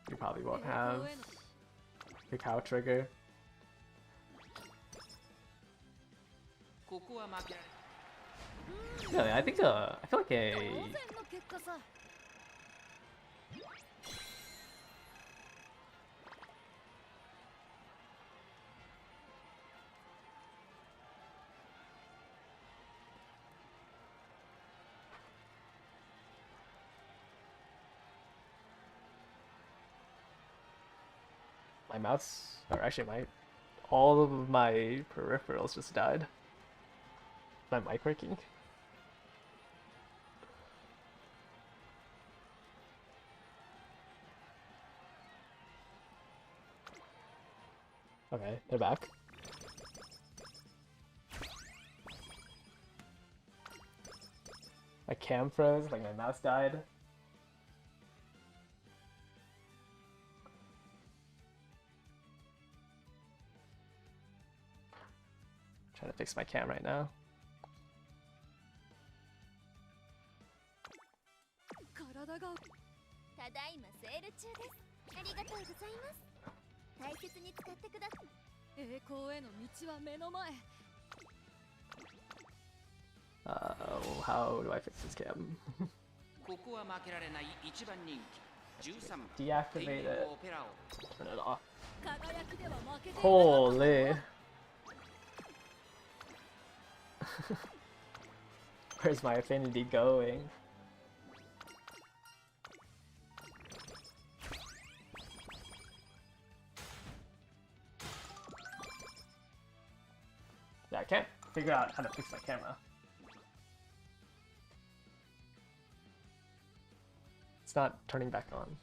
you probably won't have cacao trigger.
ここは負けられ
Yeah, I think I feel like a
当然の結果さ。
my mouse, or actually all of my peripherals just died. My mic working? Okay, they're back. My cam froze, like my mouse died. Trying to fix my cam right now.
体が
ただいまセール中です。ありがとうございます。大切に使ってください。
栄光への道は目の前。
How do I fix this cam?
ここは負けられない一番人気13番
Deactivate it.
オペラを
Turn it off.
輝きでは負けていなかっただろう。
Holy. Where's my affinity going? Yeah, I can't figure out how to fix my camera. It's not turning back on.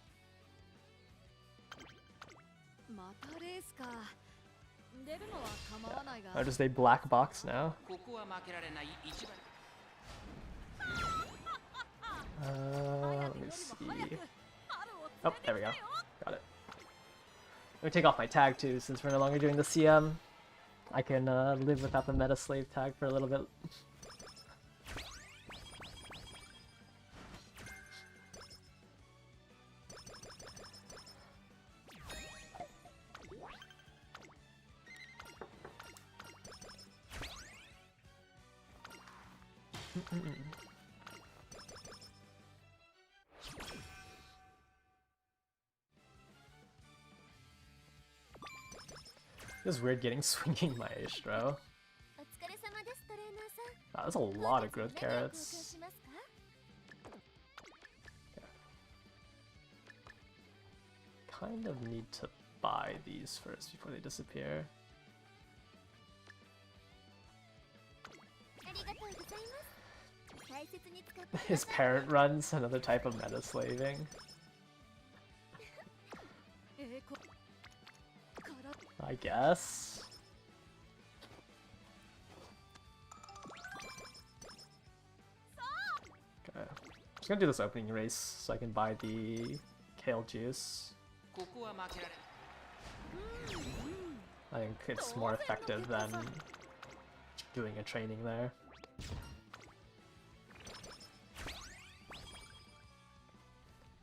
またレースか。出るのは構わないが。
Oh, just a black box now?
ここは負けられない一番
Let me see. Oh, there we go. Got it. Let me take off my tag too, since we're no longer doing the CM. I can live without the meta slave tag for a little bit. It's weird getting swinging maestro.
お疲れ様ですトレーナーさん。
Wow, that's a lot of growth carrots.
しますか？
Kind of need to buy these first before they disappear.
ありがとうございます。大切に使ってください。
His parent runs another type of meta slaving.
栄光。
I guess. Okay. Just gonna do this opening race so I can buy the kale juice.
ここは負けられ
I think it's more effective than doing a training there.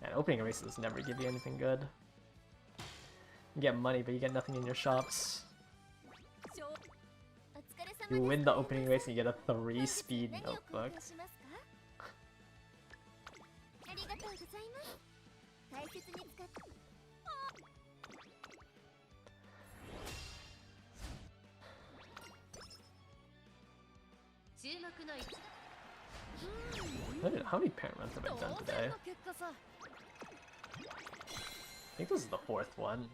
And opening races never give you anything good. You get money, but you get nothing in your shops. You win the opening race and you get a 3 speed notebook.
ありがとうございます。大切に使って。注目の一。
How many parent runs have I done today? I think this is the 4th one.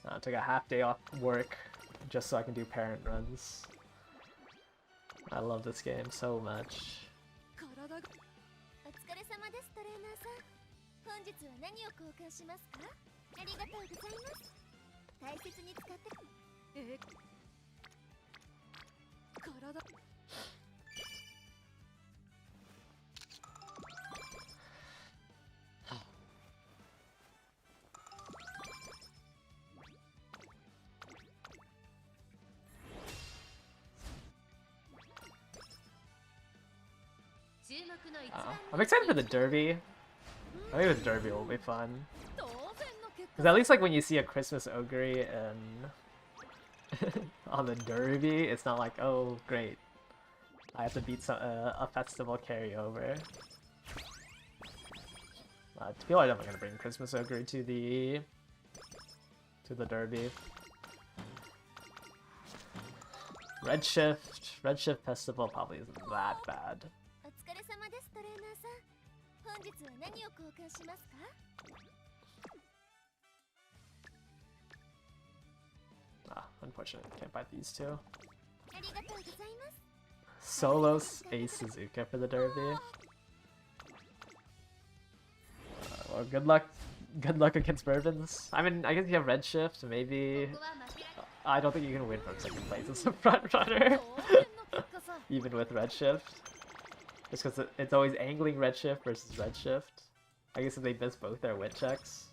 I took a half day off work just so I can do parent runs. I love this game so much.
お疲れ様です、トレーナーさん。本日は何を交換しますか？ありがとうございます。大切に使って。体。
I'm excited for the derby. I think the derby will be fun. Because at least like when you see a Christmas ogre and on the derby, it's not like, oh great, I have to beat a festival carryover. People are definitely gonna bring Christmas ogre to the derby. Redshift festival probably isn't that bad. Unfortunately, can't buy these two. Solos Ace Suzuka for the derby. Well, good luck against Bourbons. I mean, I guess you have Redshift, maybe. I don't think you can win from 2nd place as a front runner, even with Redshift. Just because it's always angling Redshift versus Redshift. I guess if they miss both their wit checks.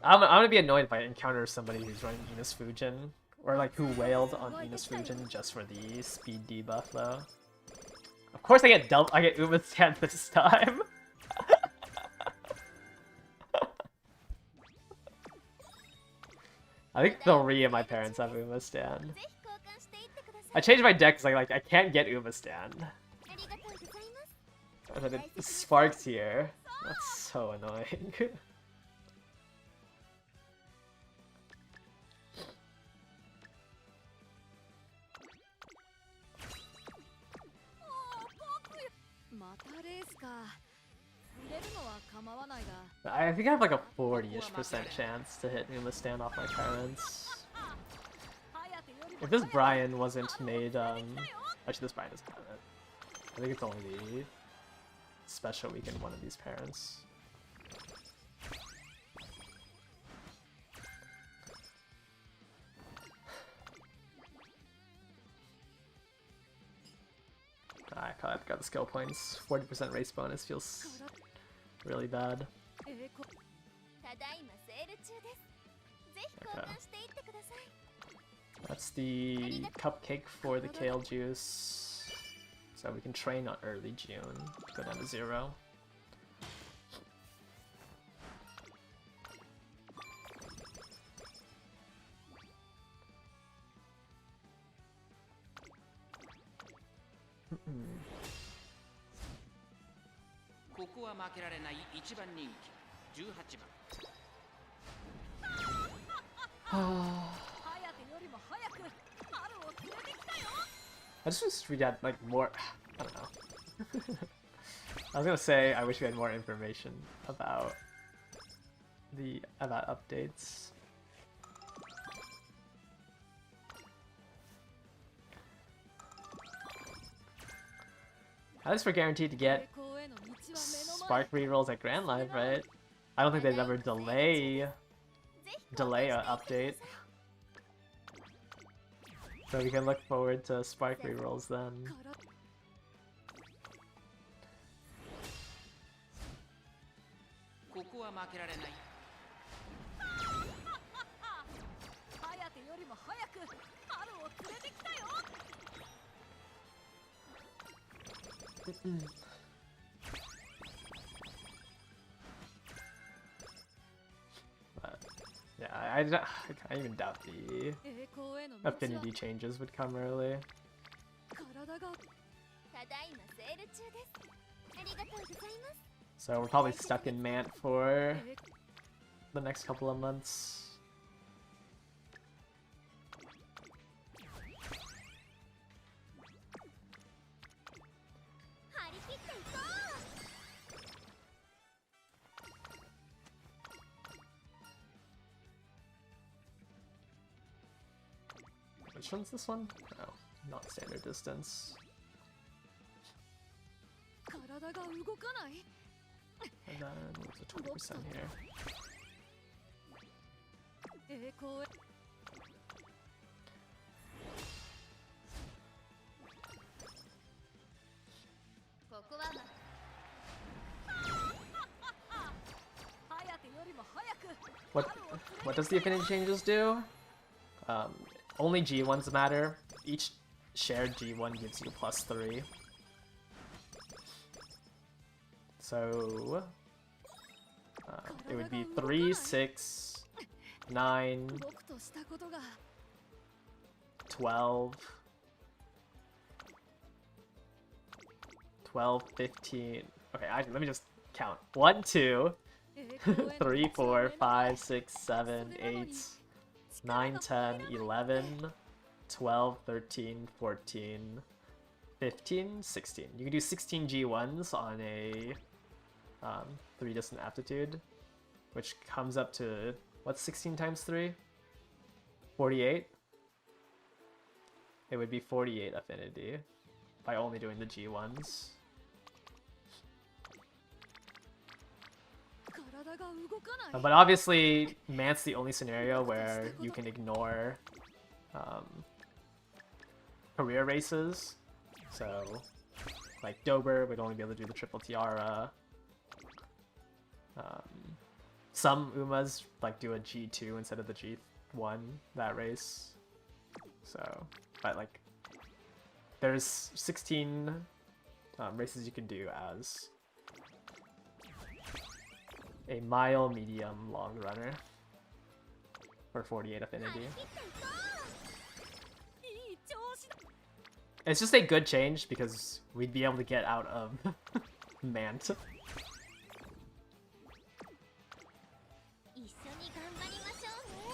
I'm gonna be annoyed if I encounter somebody who's running Enos Fujin, or like who wailed on Enos Fujin just for the speed debuff though. Of course I get Uma Stand this time. I think 3 of my parents have Uma Stand. I changed my deck because I can't get Uma Stand. And then it sparks here. That's so annoying. I think I have like a 40-ish% chance to hit Uma Stand off my parents. If this Brian wasn't made, actually this Brian doesn't have it. I think it's only the special weekend one of these parents. I probably got the skill points. 40% race bonus feels really bad. Okay. That's the cupcake for the kale juice. So we can train on early June. Go down to 0. I just wish we had like more. I don't know. I was gonna say I wish we had more information about updates. At least we're guaranteed to get Spark rerolls at Grand Live, right? I don't think they'd ever delay an update. So we can look forward to Spark rerolls then.
ここは負けられない。
ハヤテよりも早く春を連れてきたよ。
But yeah, I even doubt the affinity changes would come early.
体が
ただいまセール中です。ありがとうございます。
So we're probably stuck in Mant for the next couple of months.
張り切っていこう。
Which one's this one? Oh, not standard distance.
体が動かない。
And then what's the 20% here?
栄光へ。
ここは
ハヤテよりも早く。
What does the affinity changes do? Only G1s matter. Each shared G1 gives you +3. So it would be 3, 6, 9,
僕としたことが
12, 12, 15. Okay, actually, let me just count. 1, 2, 3, 4, 5, 6, 7, 8, 9, 10, 11, 12, 13, 14, 15, 16. You can do 16 G1s on a 3 distant aptitude, which comes up to, what's 16 times 3? 48? It would be 48 affinity by only doing the G1s.
体が動かない。
But obviously, Mant's the only scenario where you can ignore career races. So, like Dober would only be able to do the triple tiara. Some Umas like do a G2 instead of the G1 that race. So, but like, there's 16 races you can do as a mile, medium, long runner for 48 affinity.
いい調子だ。
It's just a good change because we'd be able to get out of Mant.
一緒に頑張りましょうね。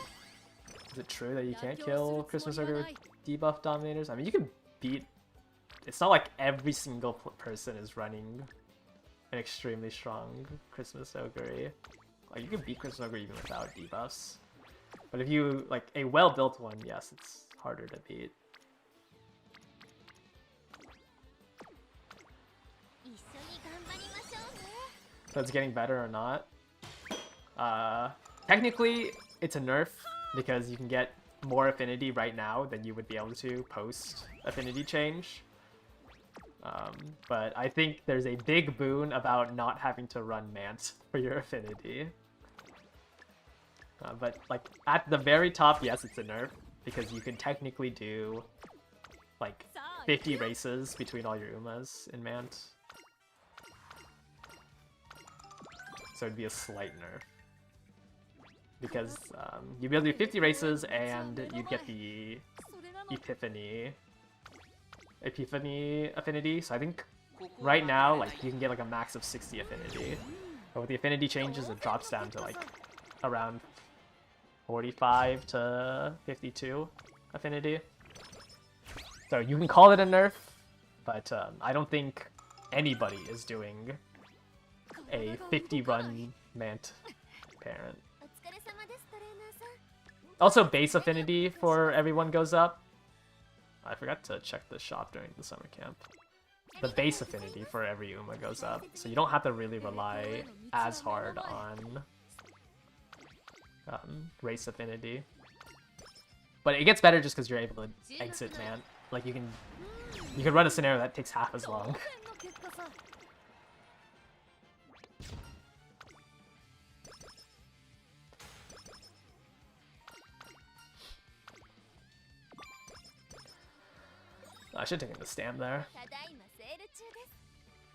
Is it true that you can't kill Christmas Ogre with debuff dominators? I mean, you can beat... It's not like every single person is running an extremely strong Christmas Ogre. Like, you can beat Christmas Ogre even without debuffs. But if you, like, a well-built one, yes, it's harder to beat.
一緒に頑張りましょうね。
So it's getting better or not? Technically, it's a nerf because you can get more affinity right now than you would be able to post affinity change. But I think there's a big boon about not having to run Mant for your affinity. But like at the very top, yes, it's a nerf because you can technically do like 50 races between all your Umas in Mant. So it'd be a slight nerf. Because you'd be able to do 50 races and you'd get the Epiphany affinity. So I think right now, like, you can get like a max of 60 affinity. But with the affinity changes, it drops down to like around 45 to 52 affinity. So you can call it a nerf, but I don't think anybody is doing a 50 run Mant parent.
お疲れ様ですトレーナーさん。
Also, base affinity for everyone goes up. I forgot to check the shop during the summer camp. The base affinity for every Uma goes up, so you don't have to really rely as hard on race affinity. But it gets better just because you're able to exit, man. Like you can run a scenario that takes half as long. I should have taken the stamp there.
ただいまセール中です。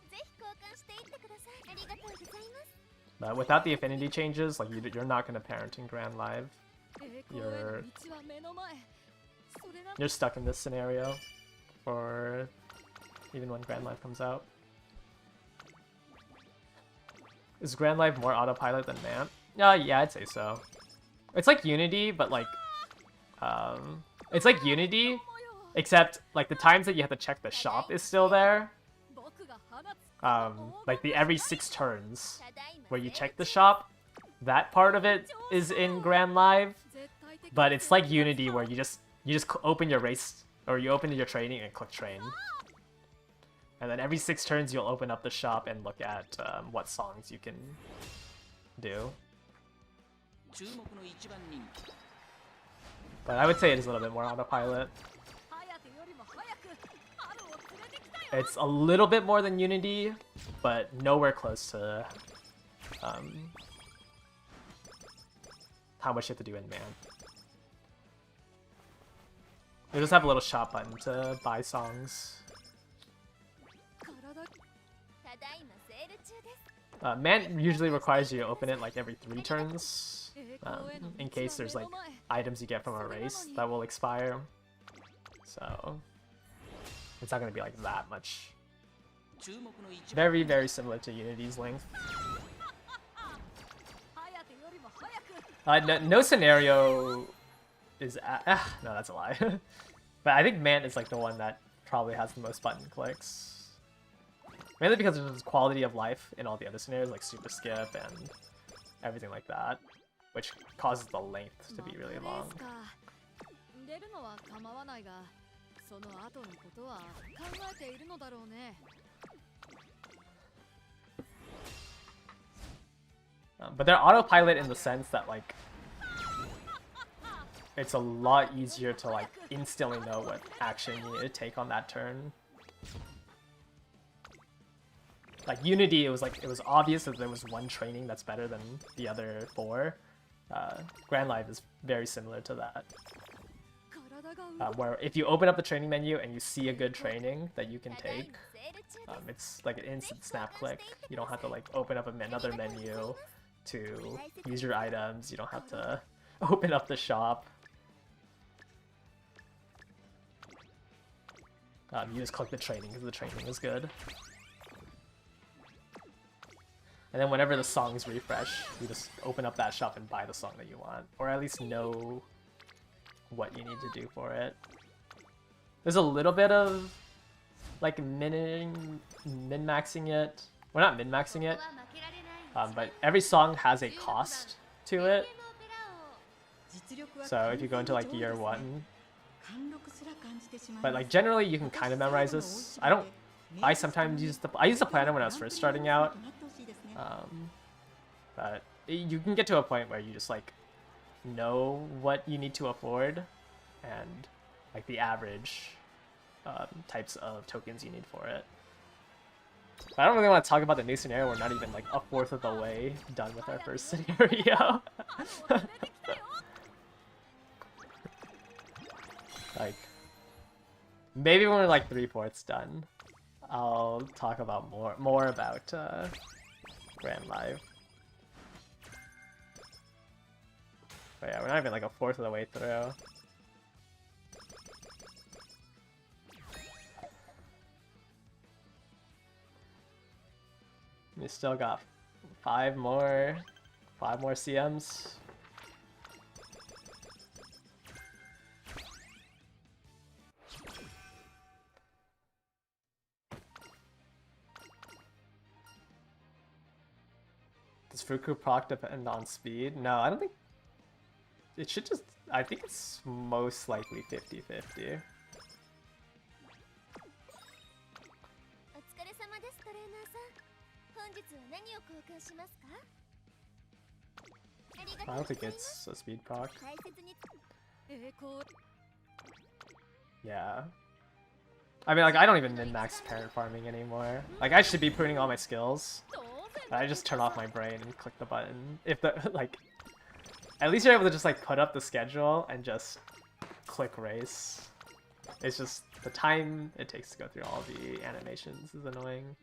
ぜひ交換していってください。ありがとうございます。
But without the affinity changes, like you're not gonna parent in Grand Live. You're stuck in this scenario for even when Grand Live comes out. Is Grand Live more autopilot than Mant? Yeah, I'd say so. It's like Unity, but like, it's like Unity, except like the times that you have to check the shop is still there. Like the every 6 turns where you check the shop, that part of it is in Grand Live, but it's like Unity where you just open your race, or you open your training and click train. And then every 6 turns you'll open up the shop and look at what songs you can do. But I would say it is a little bit more autopilot. It's a little bit more than Unity, but nowhere close to how much you have to do in Man. You just have a little shop button to buy songs. Man usually requires you to open it like every 3 turns, in case there's like items you get from a race that will expire. So it's not going to be like that much. Very, very similar to Unity's length. No scenario is... no, that's a lie. But I think Mant is like the one that probably has the most button clicks. Mainly because of his quality of life in all the other scenarios, like Super Skip and everything like that, which causes the length to be really long. But they're autopilot in the sense that like it's a lot easier to like instantly know what action you need to take on that turn. Like Unity, it was obvious that there was one training that's better than the other 4. Grand Live is very similar to that. Where if you open up the training menu and you see a good training that you can take, it's like an instant snap click. You don't have to like open up another menu to use your items. You don't have to open up the shop. You just click the training because the training is good. And then whenever the songs refresh, you just open up that shop and buy the song that you want. Or at least know what you need to do for it. There's a little bit of like min-maxing it. Well, not min-maxing it, but every song has a cost to it. So if you go into like year 1, but like generally you can kind of memorize this. I sometimes use the planner when I was first starting out, but you can get to a point where you just like know what you need to afford and like the average types of tokens you need for it. But I don't really want to talk about the new scenario. We're not even like a 4th of the way done with our first scenario. Like maybe when we're like 3/4 done, I'll talk about more about Grand Live. But yeah, we're not even like a 4th of the way through. We still got 5 more CMs. Does Fuku proc depend on speed? No, I don't think. It should just... I think it's most likely 50-50. I don't think it's a speed proc. Yeah. I mean, like, I don't even min-max parent farming anymore. Like, I should be putting all my skills. But I just turn off my brain and click the button. If the, like... At least you're able to just, like, put up the schedule and just click race. It's just the time it takes to go through all the animations is annoying.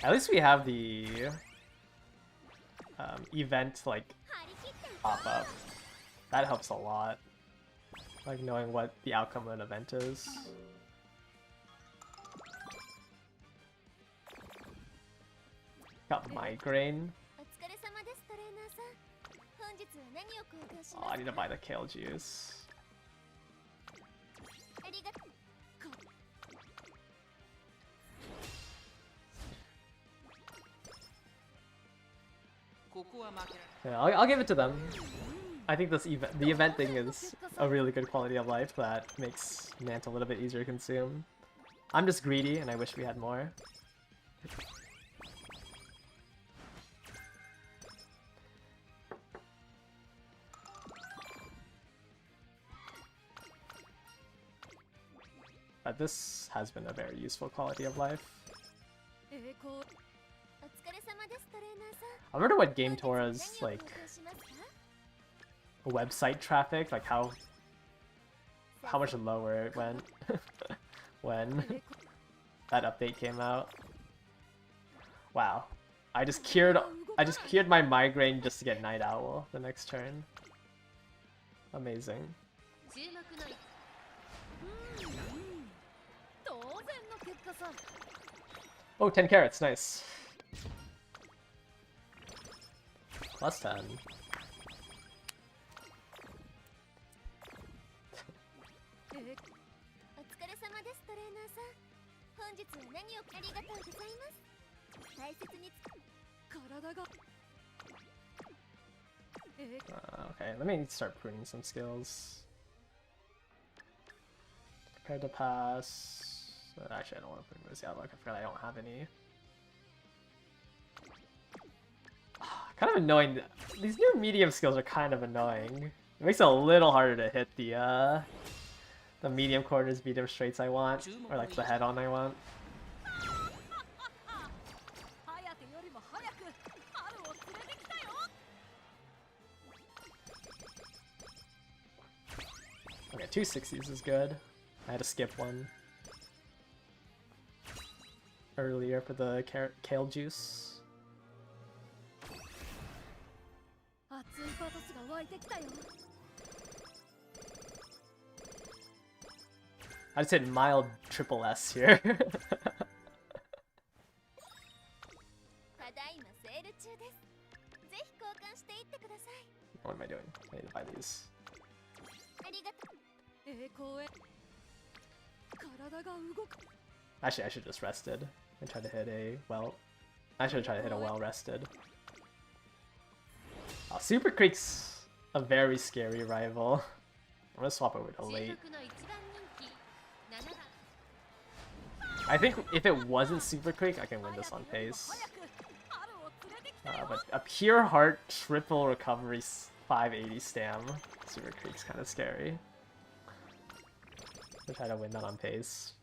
At least we have the event like pop up. That helps a lot. Like knowing what the outcome of an event is. Got migraine. Oh, I need to buy the kale juice. Yeah, I'll give it to them. I think this the event thing is a really good quality of life that makes Mant a little bit easier to consume. I'm just greedy and I wish we had more. But this has been a very useful quality of life. I wonder what Game Tora's like website traffic, like how much lower it went when that update came out. Wow, I just cured my migraine just to get Night Owl the next turn. Amazing. Oh, 10 carrots, nice. Plus 10. Okay, let me start pruning some skills. Prepare to pass. Actually, I don't want to put those out. Like, I forgot I don't have any. Kind of annoying. These new medium skills are kind of annoying. It makes it a little harder to hit the medium corners, medium straights I want, or like the head-on I want. Okay, 260s is good. I had to skip one earlier for the kale juice. I just hit mild triple S here. What am I doing? I need to buy these. Actually, I should just rested and try to hit a well. I should try to hit a well rested. Oh, Super Creek's a very scary rival. I'm gonna swap over to late. I think if it wasn't Super Creek, I can win this on pace. But a pure heart triple recovery 580 stam Super Creek's kind of scary. I'll try to win that on pace.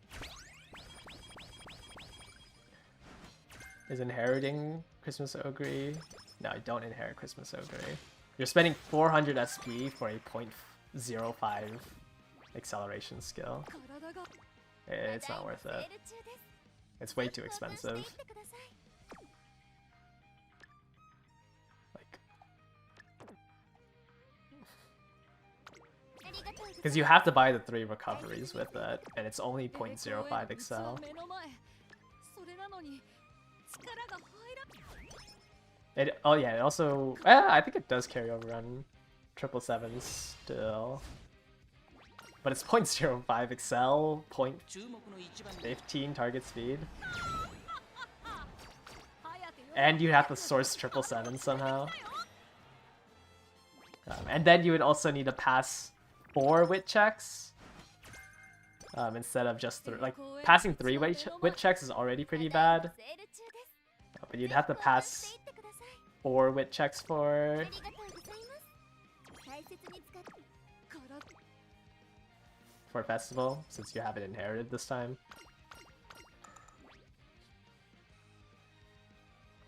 Is inheriting Christmas Ogre? No, I don't inherit Christmas Ogre. You're spending 400 SP for a 0.05 acceleration skill. It's not worth it. It's way too expensive. Like, because you have to buy the 3 recoveries with it, and it's only 0.05 excel. Oh yeah, it also... I think it does carry over on 777s still. But it's 0.05 excel, 0.15 target speed. And you have to source 777 somehow. And then you would also need to pass 4 wit checks instead of just like passing 3 wit checks is already pretty bad, but you'd have to pass 4 wit checks for festival since you haven't inherited this time.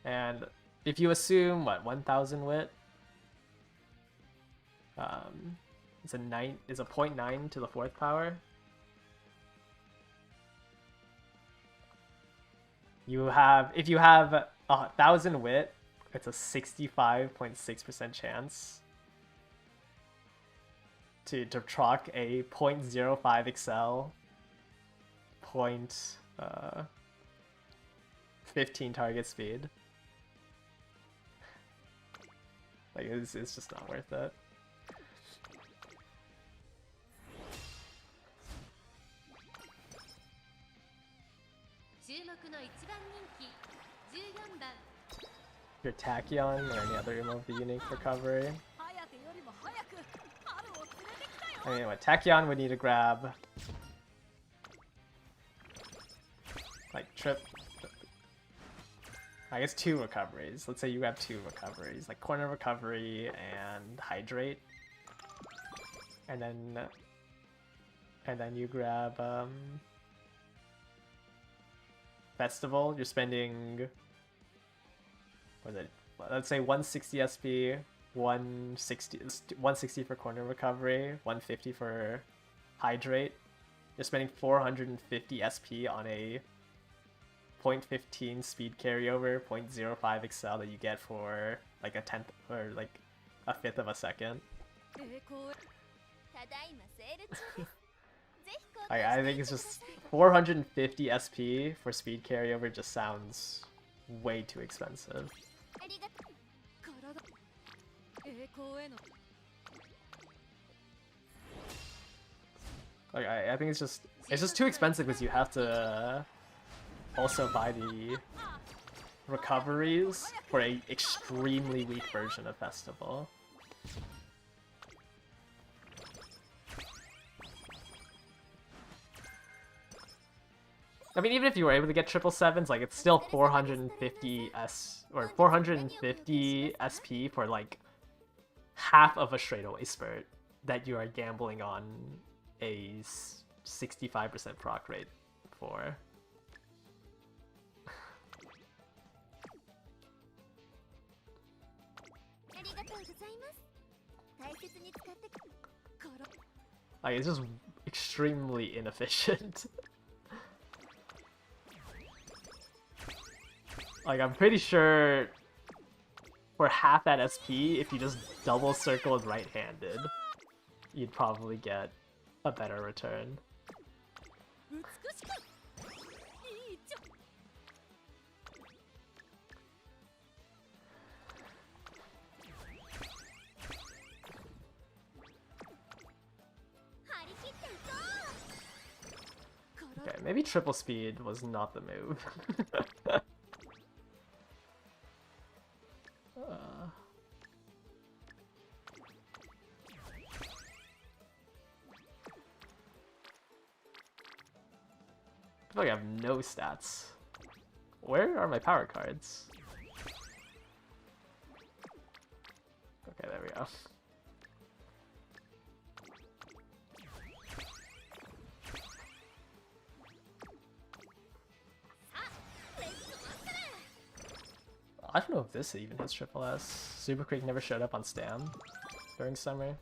And if you assume what 1,000 wit, it's a 0.9 to the 4th power. If you have 1,000 wit, it's a 65.6% chance to truck a 0.05 excel, 15 target speed. Like it's just not worth it. Your Tachyon or any other remove the unique recovery. Anyway, Tachyon would need to grab like I guess 2 recoveries. Let's say you grab 2 recoveries, like corner recovery and hydrate, and then you grab festival. You're spending, what is it? Let's say 160 SP, 160 for corner recovery, 150 for hydrate. You're spending 450 SP on a 0.15 speed carryover, 0.05 excel that you get for like a 10th or like a 5th of a second. I think it's just 450 SP for speed carryover just sounds way too expensive. Like I think it's just too expensive because you have to also buy the recoveries for a extremely weak version of Festival. I mean, even if you were able to get 777s, like it's still 450 SP for like half of a straightaway spurt that you are gambling on a 65% proc rate for. Like, it's just extremely inefficient. Like, I'm pretty sure for half that SP, if you just double circled right-handed, you'd probably get a better return. Okay, maybe triple speed was not the move. I feel like I have no stats. Where are my power cards? Okay, there we go. I don't know if this even has triple S. Super Creek never showed up on Stam during summer.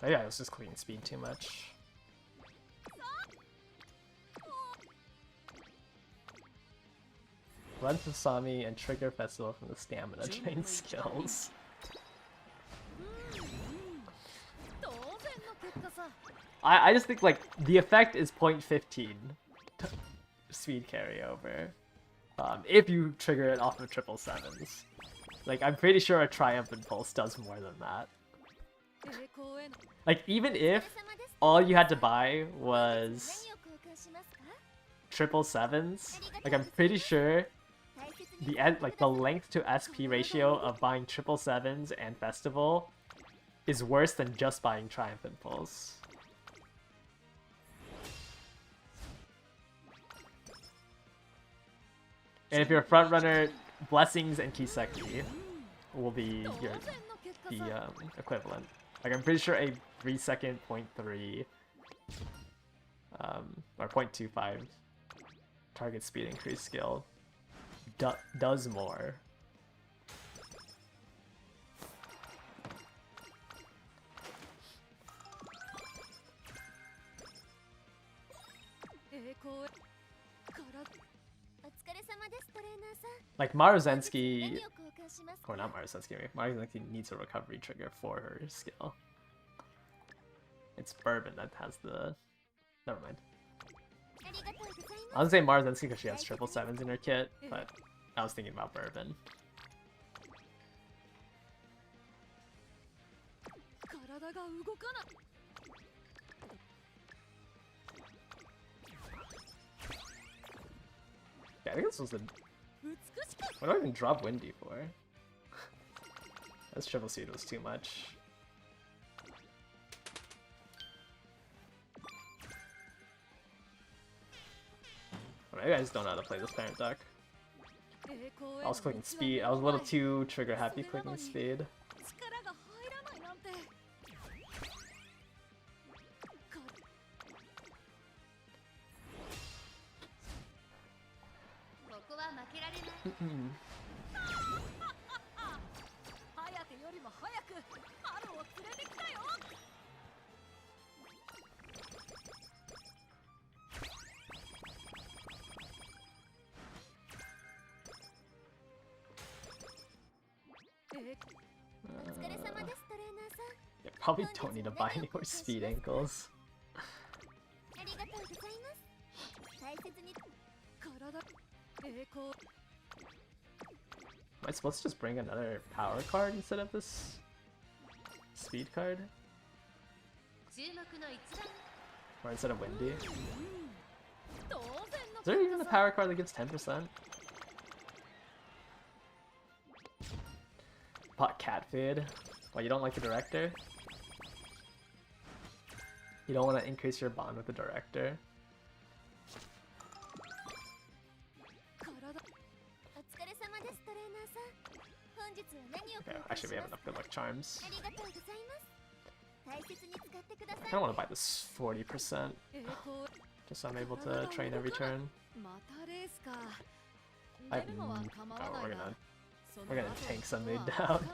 Oh yeah, I was just clicking speed too much. Run to Sami and trigger Festival from the stamina drain skills. I just think like the effect is 0.15 speed carryover. If you trigger it off of 777s. Like, I'm pretty sure a Triumphant Pulse does more than that. Like, even if all you had to buy was 777s, like, I'm pretty sure the length to SP ratio of buying 777s and Festival is worse than just buying Triumph Impulse. And if you're a front runner, Blessings and Kiseki will be the equivalent. Like I'm pretty sure a 3-second 0.3 or 0.25 target speed increase skill does more. Like Maruzensky, or not Maruzensky, Maruzensky needs a recovery trigger for her skill. It's Bourbon that has the... Never mind. I was gonna say Maruzensky because she has 777s in her kit, but I was thinking about Bourbon. Yeah, I think this was the... What do I even drop Windy for? This triple seed was too much. Maybe I just don't know how to play this parent deck. I was clicking speed. I was a little too trigger happy clicking speed. Yeah, probably don't need to buy any more speed ankles. Am I supposed to just bring another power card instead of this speed card? Or instead of Windy? Is there even a power card that gives 10%? Pot cat feed. Why, you don't like the director? You don't want to increase your bond with the director? Okay, actually we have enough good luck charms. I kinda wanna buy this 40%. Just so I'm able to train every turn. We're gonna tank some mid down.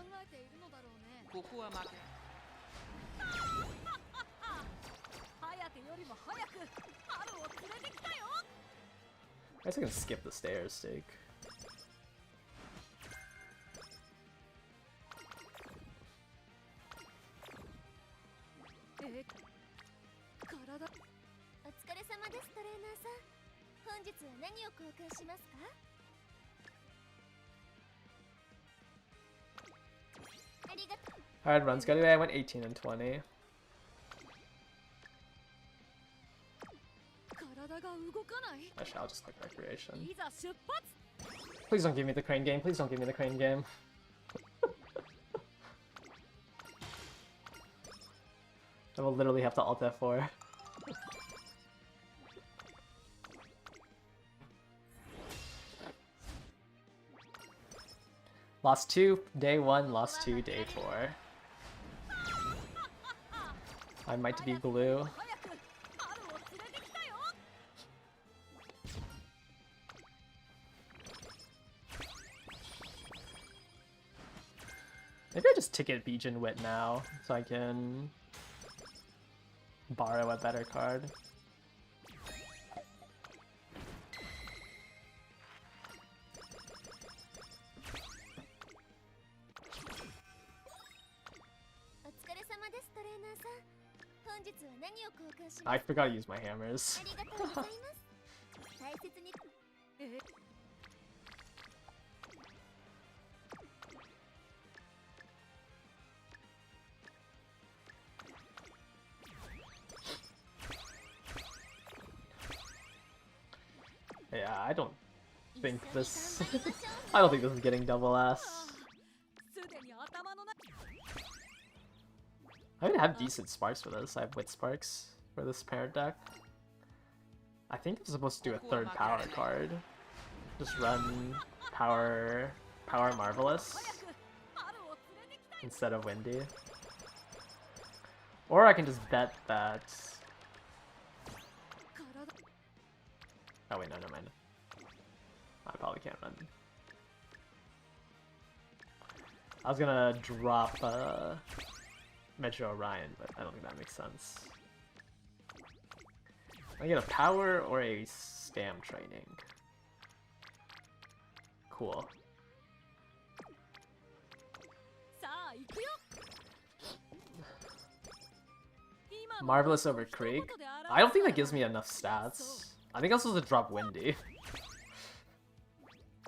I guess I can skip the stairs stake. Alright, runs good today. I went 18 and 20. Actually, I'll just click recreation. Please don't give me the crane game. Please don't give me the crane game. I will literally have to alt F4. Lost 2, day 1, lost 2, day 4. I might be glue. Maybe I just ticket Bijin Wit now, so I can borrow a better card. I forgot to use my hammers. Yeah, I don't think this... I don't think this is getting double S. I even have decent sparks for this. I have wit sparks for this parent deck. I think I'm supposed to do a third power card. Just run power marvelous instead of windy. Or I can just bet that. Oh wait, no, never mind. I probably can't run. I was gonna drop Metro Orion, but I don't think that makes sense. I get a power or a stam training. Cool. Marvelous over Creek. I don't think that gives me enough stats. I think I'm supposed to drop Windy.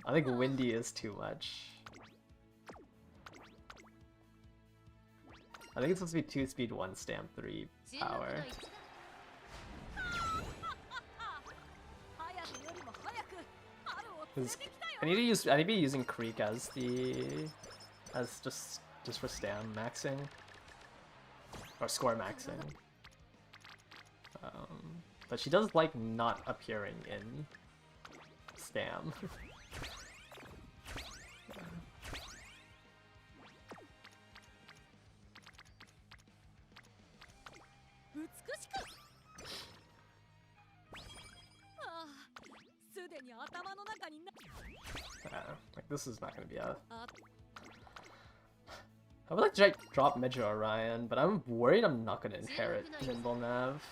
I think Windy is too much. I think it's supposed to be 2 speed, 1 stamp, 3 power. I need to be using Creek as just for stam maxing. Or score maxing. But she does like not appearing in stam. Like this is not gonna be a. I would like to drop Medjo Orion, but I'm worried I'm not gonna inherit Nimble Nav.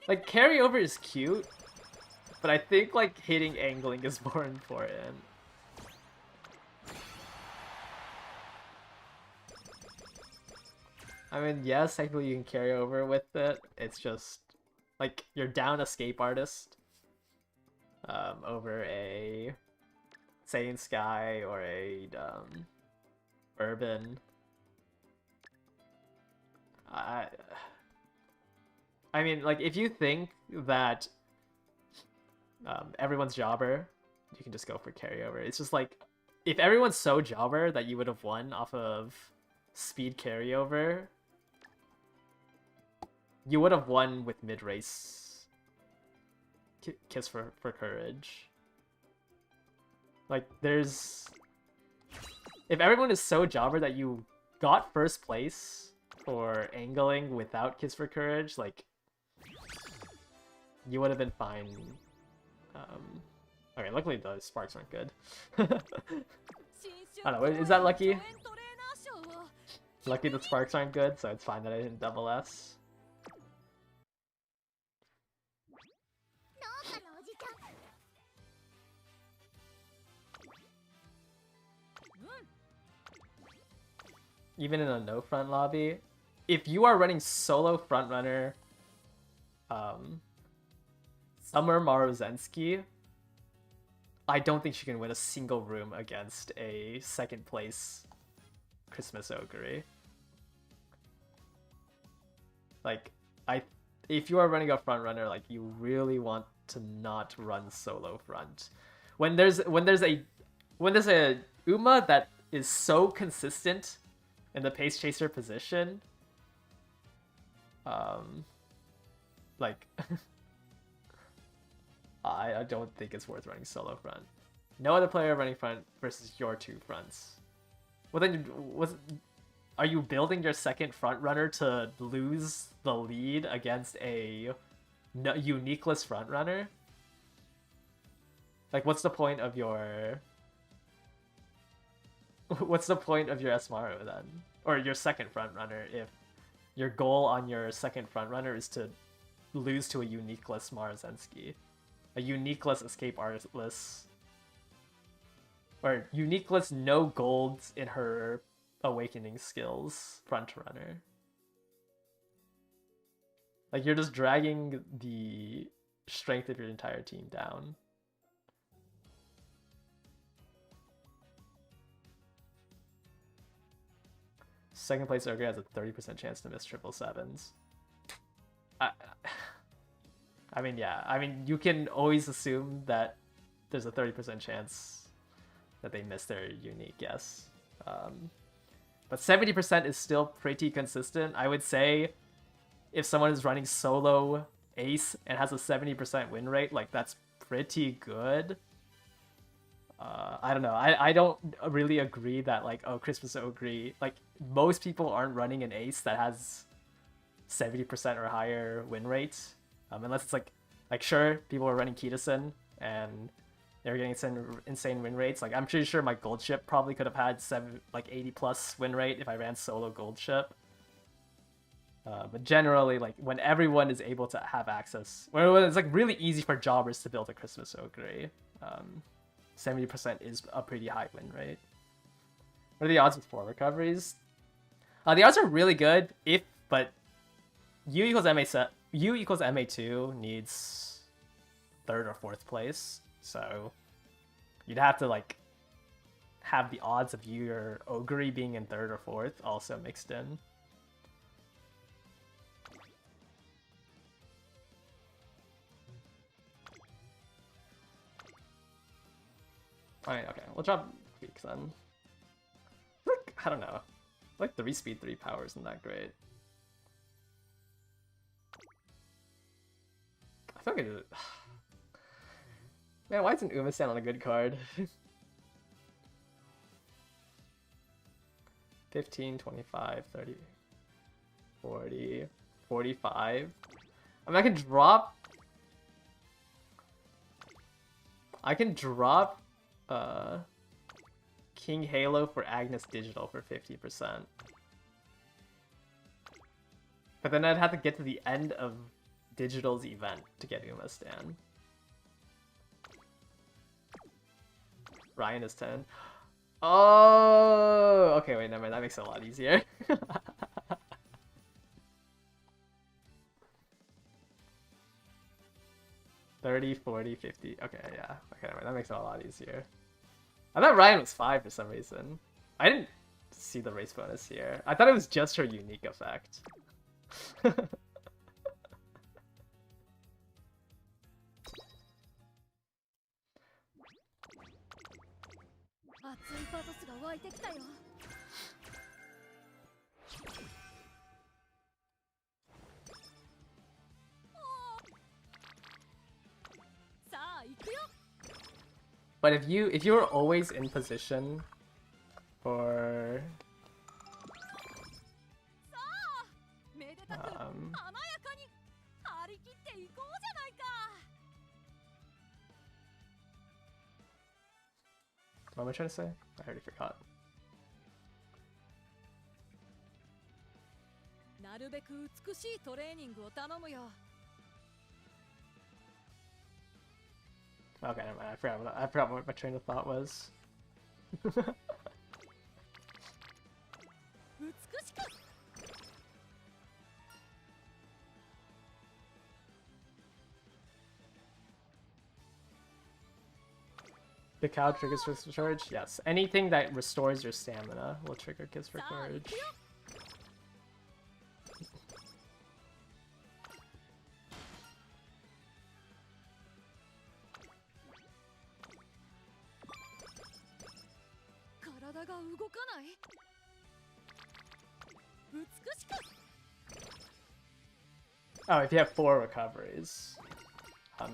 Like carryover is cute, but I think like hitting angling is more important. I mean, yes, technically you can carry over with it. It's just like you're down Escape Artist over a Saiyan Sky or a Urban. I mean, like if you think that everyone's jobber, you can just go for carryover. It's just like if everyone's so jobber that you would have won off of speed carryover, you would have won with mid-race Kiss for Courage. Like, there's... If everyone is so jobber that you got first place for angling without Kiss for Courage, like, you would have been fine. Okay, luckily the sparks aren't good. I don't know, is that lucky? Lucky the sparks aren't good, so it's fine that I didn't double S. Even in a no front lobby, if you are running solo frontrunner, Summer Marozensky, I don't think she can win a single room against a second place Christmas Ogre. Like, if you are running a frontrunner, like you really want to not run solo front. When there's a Uma that is so consistent in the pace chaser position, like I don't think it's worth running solo front. No other player running front versus your 2 fronts. Well then, are you building your second front runner to lose the lead against a uniqueless front runner? Like, what's the point of your Esmaru then? Or your second front runner if your goal on your second front runner is to lose to a uniqueless Marozensky. A uniqueless Escape Artless. Or uniqueless no golds in her awakening skills front runner. Like, you're just dragging the strength of your entire team down. Second place Ogre has a 30% chance to miss 777s. I mean, yeah. I mean, you can always assume that there's a 30% chance that they missed their unique, yes. But 70% is still pretty consistent. I would say if someone is running solo ace and has a 70% win rate, like that's pretty good. I don't know. I don't really agree that like, oh, Christmas Ogre, like most people aren't running an ace that has 70% or higher win rate. Unless it's like sure, people are running Kitasen and they're getting insane win rates. Like I'm pretty sure my gold ship probably could have had 80 plus win rate if I ran solo gold ship. But generally, like when everyone is able to have access, when it's like really easy for jobbers to build a Christmas Ogre, 70% is a pretty high win rate. What are the odds with 4 recoveries? The odds are really good but U equals MA2 needs 3rd or 4th place, so you'd have to like have the odds of your Ogre being in 3rd or 4th also mixed in. Alright, okay, we'll drop Tweaks then. Like, I don't know. Like 3 speed, 3 power isn't that great. I feel like it... Man, why isn't Uma-san on a good card? 15, 25, 30, 40, 45. I mean, I can drop King Halo for Agnes Digital for 50%. But then I'd have to get to the end of Digital's event to get Uma-stan. Ryan is 10. Oh, okay, wait, never mind. That makes it a lot easier. $30, $40, $50. Okay, yeah. Okay, never mind. That makes it a lot easier. I thought Ryan was 5 for some reason. I didn't see the race bonus here. I thought it was just her unique effect. But if you were always in position for what am I trying to say? I already forgot. Okay, never mind. I forgot what my train of thought was. The cow triggers Kiss for Courage? Yes. Anything that restores your stamina will trigger Kiss for Courage. Oh, if you have 4 recoveries.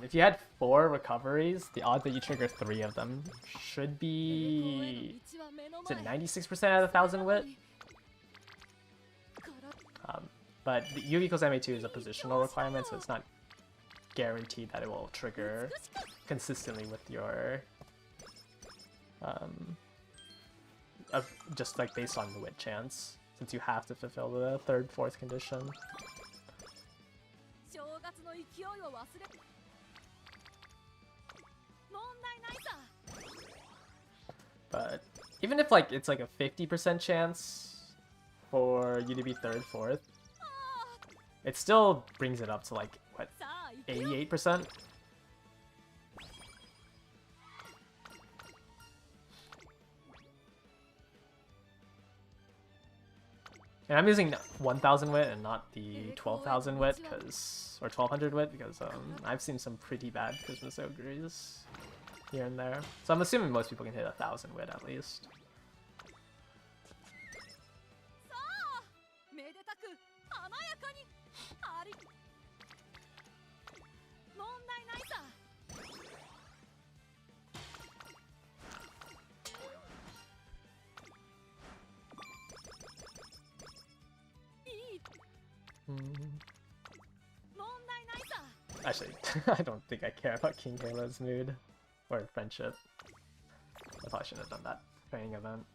If you had 4 recoveries, the odds that you trigger 3 of them should be... Is it 96% out of 1000 wit? But the U equals MA2 is a positional requirement, so it's not guaranteed that it will trigger consistently with your... just like based on the wit chance, since you have to fulfill the 3rd, 4th condition. But even if like it's like a 50% chance for you to be 3rd, 4th, it still brings it up to like what, 88%? And I'm using 1000 wit and not the 12,000 wit because, or 1200 wit because I've seen some pretty bad Christmas Ogres. here and there. So I'm assuming most people can hit 1,000 wit at least.
さあめでたく華やかにあり問題ないさいい 問題ないさ
Actually, I don't think I care about King Halo's mood or friendship. I probably shouldn't have done that training event.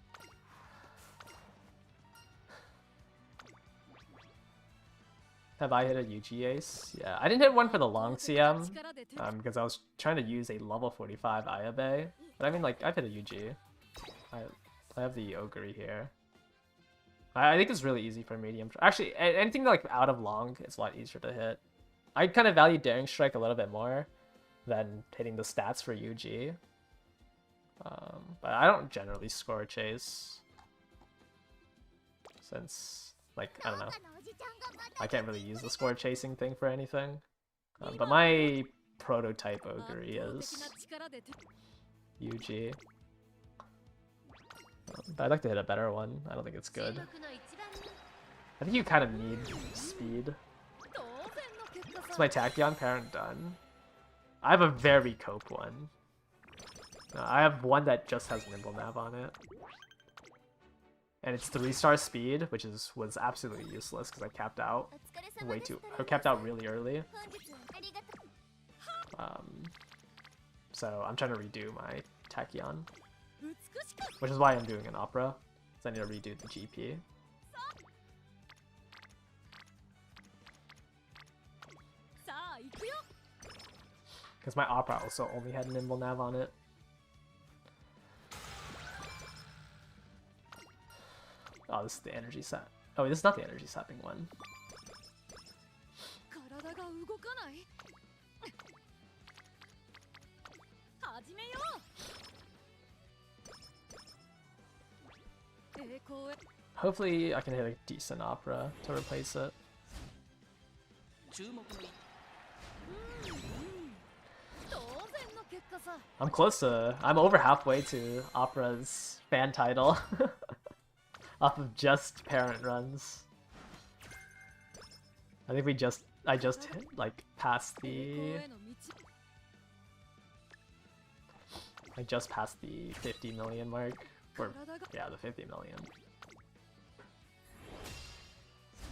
Have I hit a UG ace? Yeah, I didn't hit one for the long CM because I was trying to use a level 45 Ayabe. But I mean, like, I've hit a UG. I have the Ogre here. I think it's really easy for medium. Actually, anything like out of long is a lot easier to hit. I kind of value Daring Strike a little bit more than hitting the stats for UG. But I don't generally score chase. Since, like, I don't know. I can't really use the score chasing thing for anything. But my prototype Ogre is UG. But I'd like to hit a better one. I don't think it's good. I think you kind of need speed. Is my Tachyon parent done? I have a very cope one. I have one that just has Nimble Nav on it. And it's 3-star speed, which was absolutely useless because I capped out capped out really early. So I'm trying to redo my Tachyon. Which is why I'm doing an opera. So I need to redo the GP. Because my opera also only had Nimble Nav on it. Oh, this is the energy sap. Oh, this is not the energy sapping one. Hopefully I can hit a decent opera to replace it. I'm over halfway to opera's fan title. Off of just parent runs. I think I just hit, like, past the... I just passed the 50 million mark. Or, yeah, the 50 million.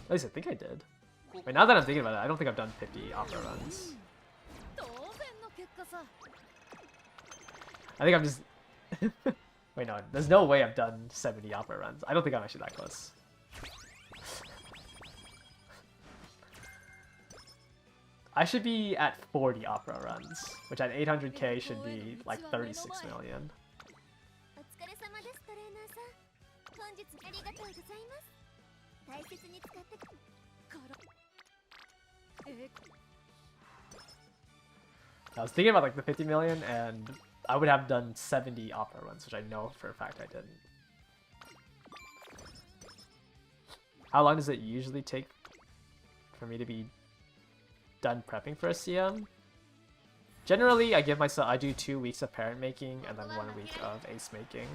At least I think I did. Wait, now that I'm thinking about it, I don't think I've done 50 opera runs. I think I'm just... Wait, no, there's no way I've done 70 opera runs. I don't think I'm actually that close. I should be at 40 opera runs, which at 800k should be like 36 million. I was thinking about like the 50 million, and I would have done 70 opera runs, which I know for a fact I didn't. How long does it usually take for me to be done prepping for a CM? Generally, I do 2 weeks of parent making and then 1 week of ace making.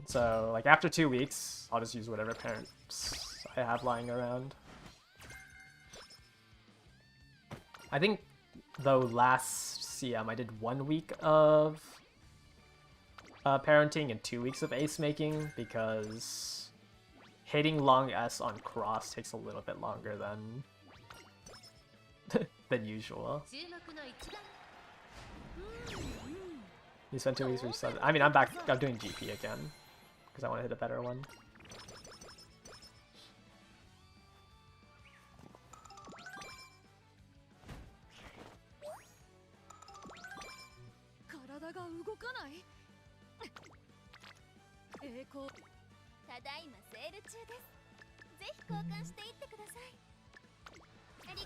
So, like, after 2 weeks, I'll just use whatever parents I have lying around. I think, though, last CM I did 1 week of parenting and 2 weeks of ace making because hitting long S on cross takes a little bit longer than than usual. You spent 2 weeks for 7. I mean, I'm back. I'm doing GP again because I want to hit a better one.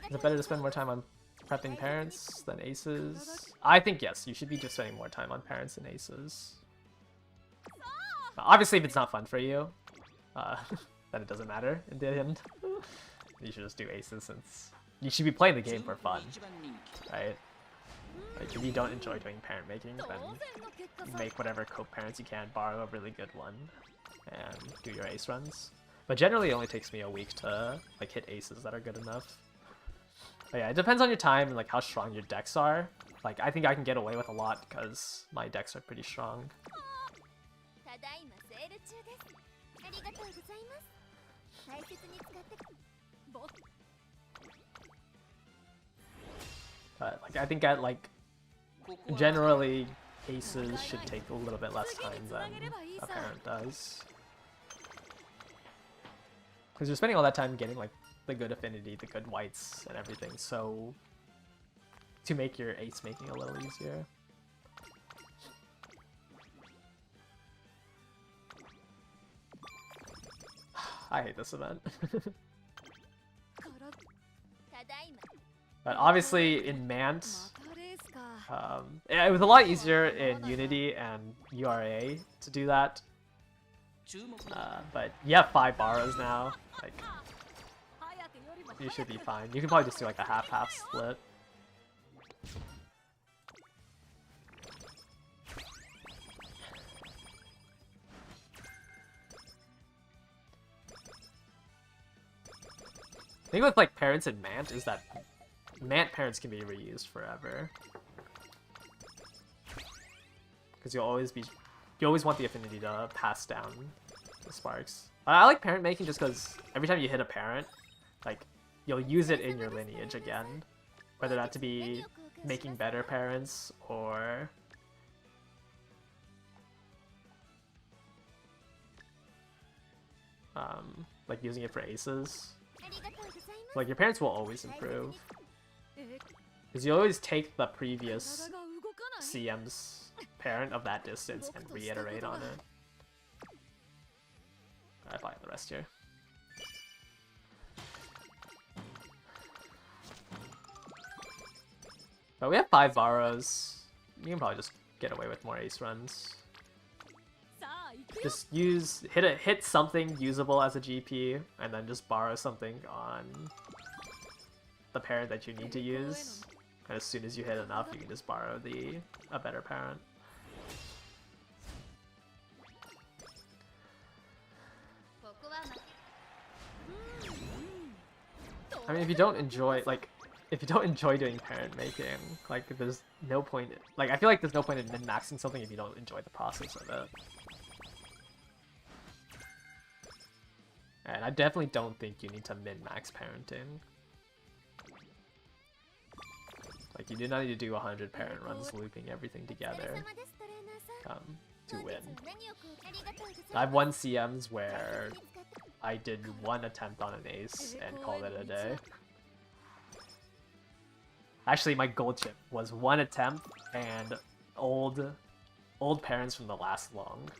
Is it better to spend more time on prepping parents than aces? I think yes, you should be just spending more time on parents than aces. Obviously, if it's not fun for you, then it doesn't matter in the end. you should just do aces since you should be playing the game for fun,
1番人気
right? Like if you don't enjoy doing parent making, then make whatever co-parents you can, borrow a really good one, and do your ace runs. But generally it only takes me a week to like hit aces that are good enough. But yeah, it depends on your time and like how strong your decks are. Like I think I can get away with a lot because my decks are pretty strong.
ただいまセール中です。ありがとうございます。大切に使って。
But like I think at like generally aces should take a little bit less time than a parent does. Because you're spending all that time getting like the good affinity, the good whites and everything, so to make your ace making a little easier. I hate this event. But obviously in Mant, it was a lot easier in Unity and URA to do that. But you have 5 borrows now. Like, you should be fine. You can probably just do like a half-half split. The thing with like parents and Mant is that Mant parents can be reused forever. Because you always want the affinity to pass down the sparks. I like parent making just because every time you hit a parent, like you'll use it in your lineage again. Whether that to be making better parents or like using it for aces. Like your parents will always improve. Because you always take the previous CM's parent of that distance and reiterate on it. I buy the rest here. But we have 5 borrows. You can probably just get away with more ace runs. Just hit something usable as a GP, and then just borrow something on the parent that you need to use. And as soon as you hit enough, you can just borrow a better parent. I mean, if you don't enjoy doing parent making, like there's no point. Like I feel like there's no point in min-maxing something if you don't enjoy the process of it. And I definitely don't think you need to min-max parenting. Like you do not need to do 100 parent runs looping everything together to win. I've won CMs where I did 1 attempt on an ace and called it a day. Actually, my gold chip was 1 attempt and old parents from the last long.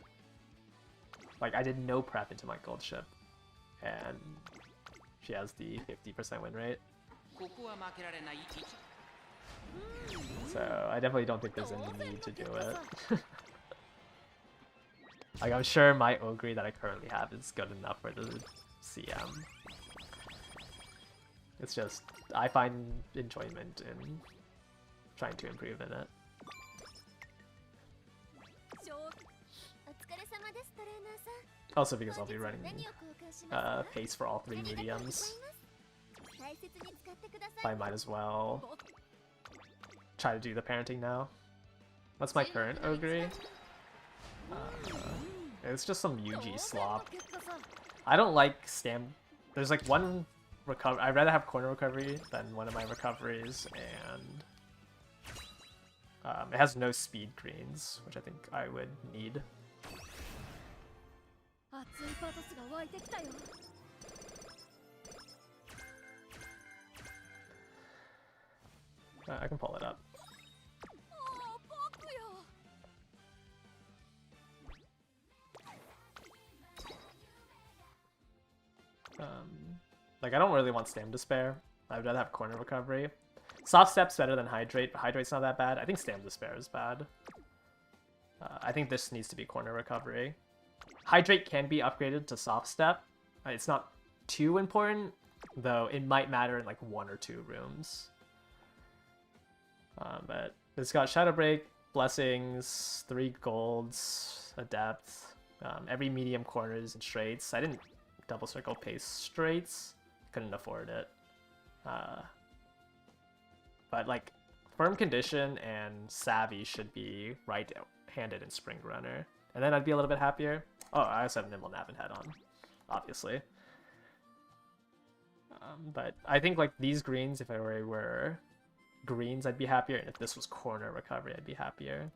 Like I did no prep into my gold chip, and she has the 50% win rate. So I definitely don't think there's any need to do it. Like I'm sure my Ogre that I currently have is good enough for the CM. It's just I find enjoyment in trying to improve in it. Also because I'll be running pace for all 3 mediums. I might as well try to do the parenting now. What's my current Ogre? It's just some UG slop. I don't like stam. There's like one recover. I'd rather have corner recovery than one of my recoveries, and it has no speed greens, which I think I would need. I can pull it up. Like I don't really want Stam to spare. I'd rather have corner recovery. Soft Step's better than Hydrate, but Hydrate's not that bad. I think Stam to spare is bad. I think this needs to be corner recovery. Hydrate can be upgraded to Soft Step. It's not too important, though it might matter in like 1 or 2 rooms. But it's got Shadow Break, Blessings, 3 golds, a depth, every medium corners and straights. I didn't double circle pace straights, couldn't afford it. But like Firm Condition and Savvy should be right-handed in Spring Runner, and then I'd be a little bit happier. Oh, I also have Nimble Nap and Head on, obviously. But I think like these greens, if I were greens, I'd be happier, and if this was corner recovery, I'd be happier.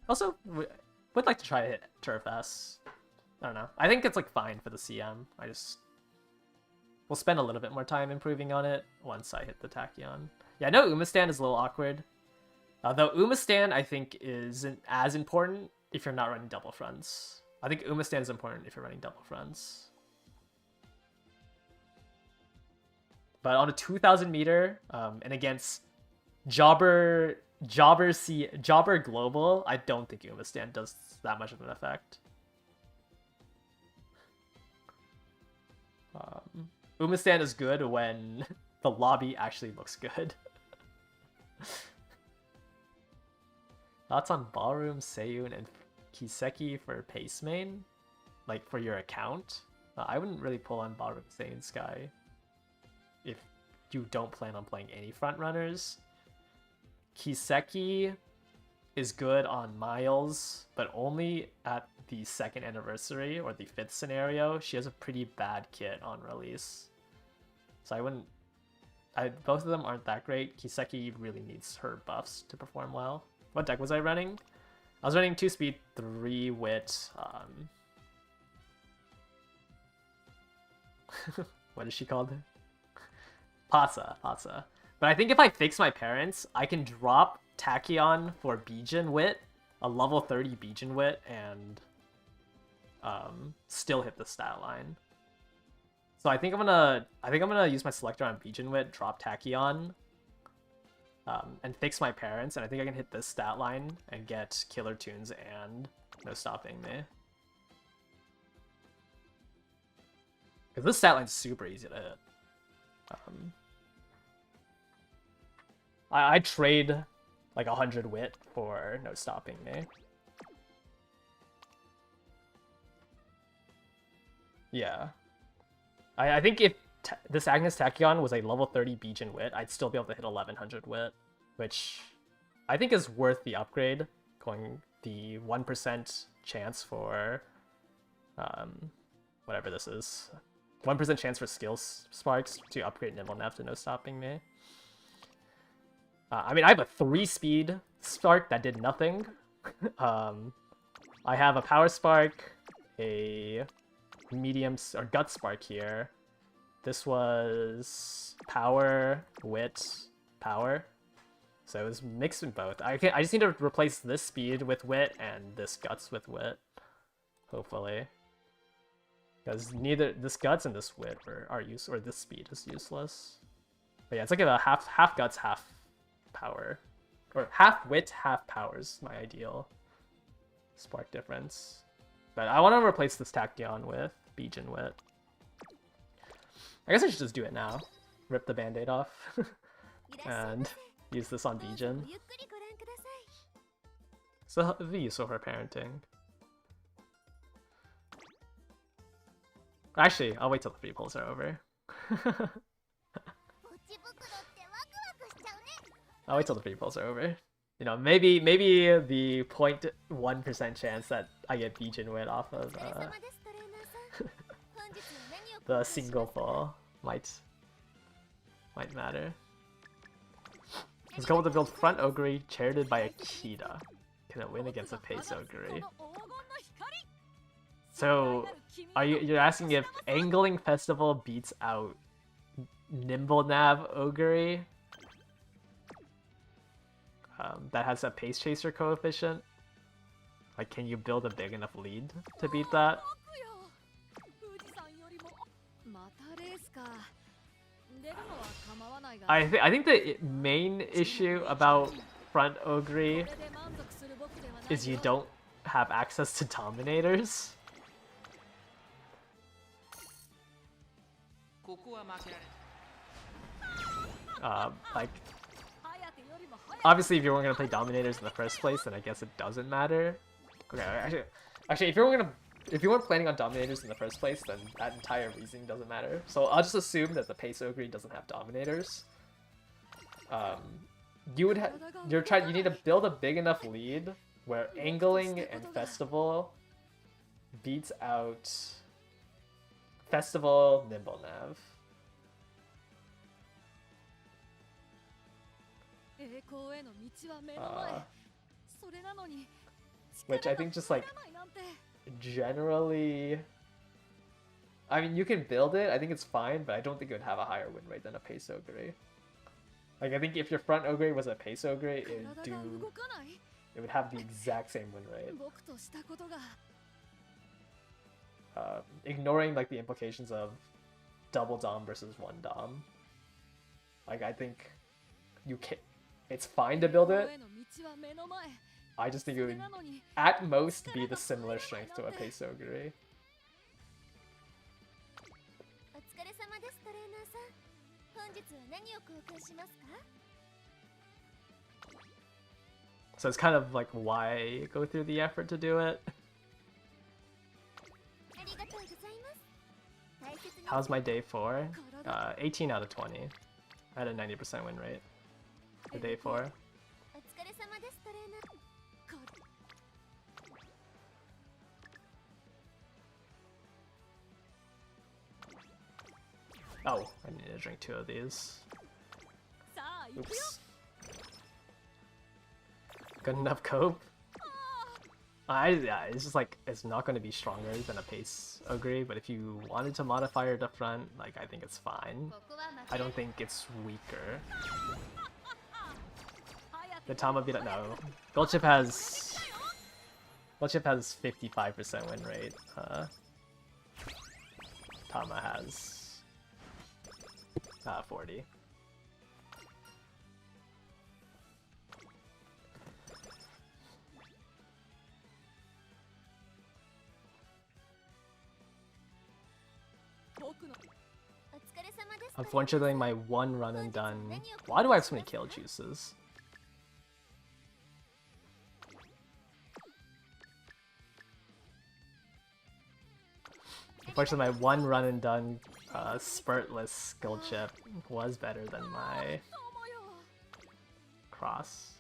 Also, would like to try to hit Turf S. I don't know. I think it's like fine for the CM. We'll spend a little bit more time improving on it once I hit the Tachyon. Yeah, I know Umastan is a little awkward. Though Umastan, I think, isn't as important if you're not running double fronts. I think Umastan is important if you're running double fronts. But on a 2,000 meter, and against Jobber Global, I don't think Umastan does that much of an effect. Umastan is good when the lobby actually looks good. Thoughts on Ballroom, Seiyun, and Kiseki for pace main? Like for your account? I wouldn't really pull on Ballroom, Seiyun, Sky if you don't plan on playing any front runners. Kiseki is good on Miles, but only at the 2nd anniversary or the 5th scenario. She has a pretty bad kit on release, so I wouldn't. Both of them aren't that great. Kiseki really needs her buffs to perform well. What deck was I running? I was running 2 speed, 3 wit. What is she called? Pasa. But I think if I fix my parents, I can drop Tachyon for Bijin Wit, a level 30 Bijin Wit, and still hit the stat line. So I think I'm gonna use my selector on Bijin Wit, drop Tachyon, and fix my parents, and I think I can hit this stat line and get killer tunes and no stopping me. Because this stat line's super easy to hit. I trade like 100 wit for no stopping me. Yeah. I think if this Agnes Tachyon was a level 30 Bijin wit, I'd still be able to hit 1100 wit, which I think is worth the upgrade, going the 1% chance for whatever this is. 1% chance for skill sparks to upgrade Nimble Nap to no stopping me. I mean, I have a 3-speed spark that did nothing. I have a power spark, a medium or gut spark here. This was power, wit, power. So it was mixed in both. I just need to replace this speed with wit and this guts with wit, hopefully. Because neither this guts and this wit are use, or this speed is useless. But yeah, it's like a half guts, half power, or half wit, half power is my ideal spark difference. But I want to replace this Tachyon with Bijin Wit. I guess I should just do it now. Rip the band-aid off and use this on Bijin. So it'll be useful for parenting. Actually, I'll wait till the free pulls are over. I'll wait till the free pulls are over. You know, maybe the 0.1% chance that I get Bijin Wit off of the single pull might matter. Let's go with the build Front Ogre, charited by Akita. Can it win against a Pace Ogre? So, you're asking if Angling Festival beats out Nimble Nav Ogre? That has a Pace Chaser coefficient? Like, can you build a big enough lead to beat that? I think the main issue about Front Ogre is you don't have access to dominators.
ここは負けられない
Like,
ハヤテよりも早く
obviously, if you weren't gonna play dominators in the first place, then I guess it doesn't matter. Okay, actually, if you weren't planning on dominators in the first place, then that entire reasoning doesn't matter. So I'll just assume that the Pace Ogre doesn't have dominators. You would you need to build a big enough lead where angling and festival beats out festival nimble nav.
栄光への道は目の前それなのに
Which I think just like
力が入らないなんて
generally, I mean, you can build it. I think it's fine, but I don't think it would have a higher win rate than a Pace Ogre. Like, I think if your front Ogre was a Pace Ogre, it
体
would
が
do,
動かない
it would have the exact same win rate.
僕としたことが
Ignoring like the implications of double dom versus one dom. Like, I think you can. It's fine to build
栄
it.
光への道は目の前
I just think
そ
it
れ
would
なのに
at most be the similar strength to a Pace Ogre.
お疲れ様ですトレーナーさん。本日は何を交換しますか？
So it's kind of like why go through the effort to do it.
ありがとうございます。大切に
How's my day 4? 18 out of 20. I had a 90% win rate for day 4.
お疲れ様ですトレーナー。
Oh, I need to drink 2 of these.
さあ行くよ
Oops. Good enough cope? Yeah, it's just like, it's not going to be stronger than a Pace Ogre, but if you wanted to modify your front, like, I think it's fine.
ここは負
I
け
don't think it's weaker.
ハヤ
The Tama beat no. Goldchip has 55% win rate. Tama has 40. Unfortunately, my one run and done. Why do I have so many kill juices? Unfortunately, my one run and done spurtless skill chip was better than my cross.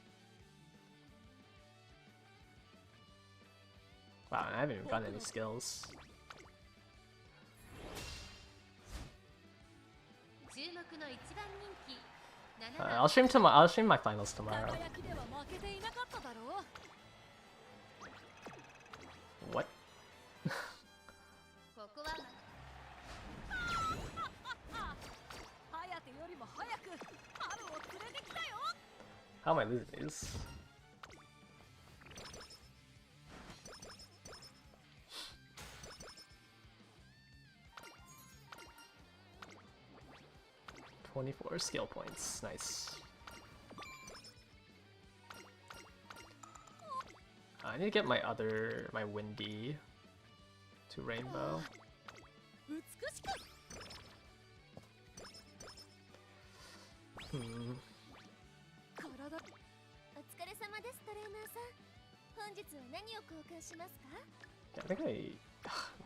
Wow, I haven't even gotten any skills.
注目の一番人気
I'll stream tomorrow. I'll stream my finals tomorrow.
輝きでは負けていなかっただろう
What?
ここは
ハヤテよりも早く春を連れてきたよ
How am I losing these? $24 skill points. Nice. I need to get my windy to rainbow.
美しく
Hmm.
体
お疲れ様ですトレーナーさん本日は何を交換しますか
Yeah, I think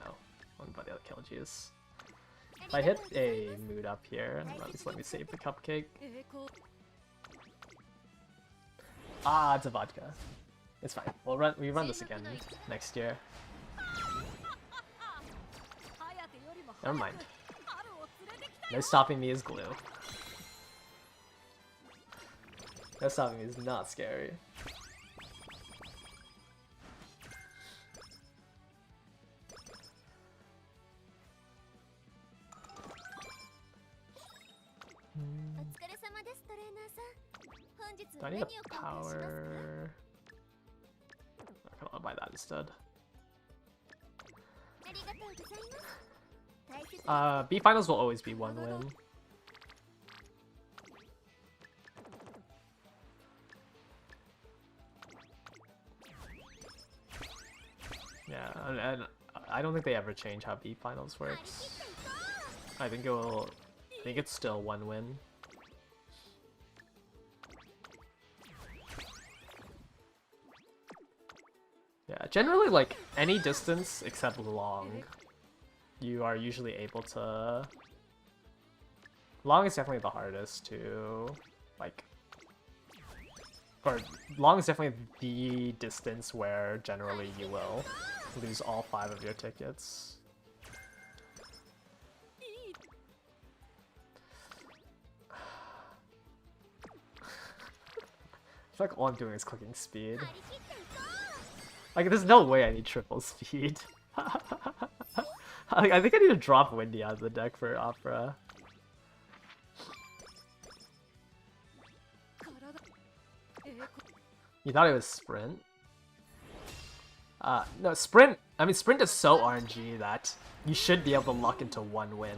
no. One by the other kill juice. If I hit a mood up here, at least let me save the cupcake.
栄光
Ah, it's a vodka. It's fine. We run this again next year.
ハヤテよりも
Never
早く
mind.
春を連れてきた
No
よ
stopping me is glue. No stopping me is not scary. Hmm,
お疲れ様ですトレーナーさん本日
do
は
I
何
need
を
a
交換しますか
power? I'll buy that instead.
ありがとうございます大切に
B finals will always be one win. And I don't think they ever change how B finals works. I think it's still 1 win. Yeah, generally like any distance except long, you are usually able to. Long is definitely the hardest to like, or long is definitely the distance where generally you will lose all 5 of your tickets. I feel like all I'm doing is clicking speed. Like, there's no way I need triple speed. I think I need to drop Windy out of the deck for Opera. You thought it was Sprint? No, Sprint... I mean, Sprint is so RNG that you should be able to luck into 1 win.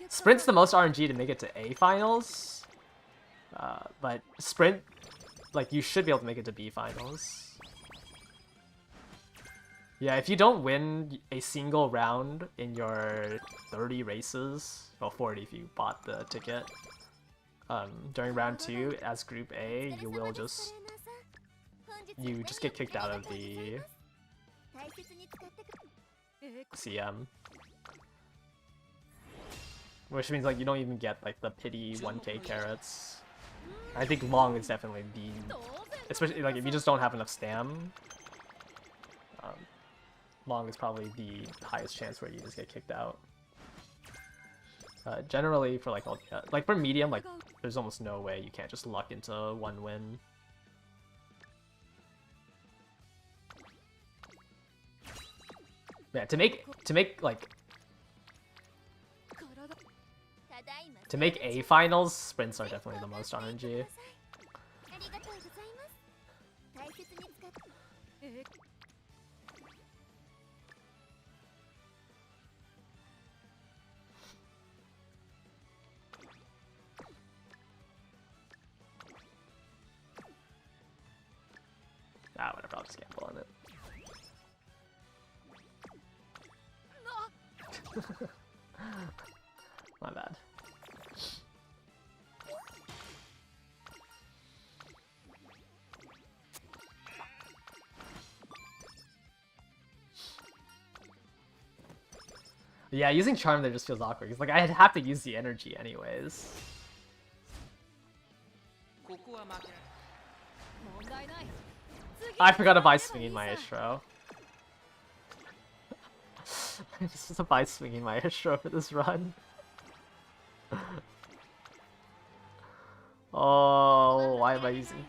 Sprint's the most RNG to make it to A finals. But Sprint... Like, you should be able to make it to B finals. Yeah, if you don't win a single round in your 30 races, well 40 if you bought the ticket, during round 2 as Group A, you just get kicked out of the CM. Which means like you don't even get like the pity 1k carrots. I think long is definitely the, especially like if you just don't have enough stam. Long is probably the highest chance where you just get kicked out. Generally for like for medium, like there's almost no way you can't just luck into 1 win. Yeah, to make A finals, sprints are definitely the most RNG. Ah, whatever, I'll just gamble on it. My bad. Yeah, using Charm there just feels awkward, because like I'd have to use the energy anyways. I forgot to buy Swinging Maestro. I just have to buy Swinging Maestro for this run. Oh, why am I using...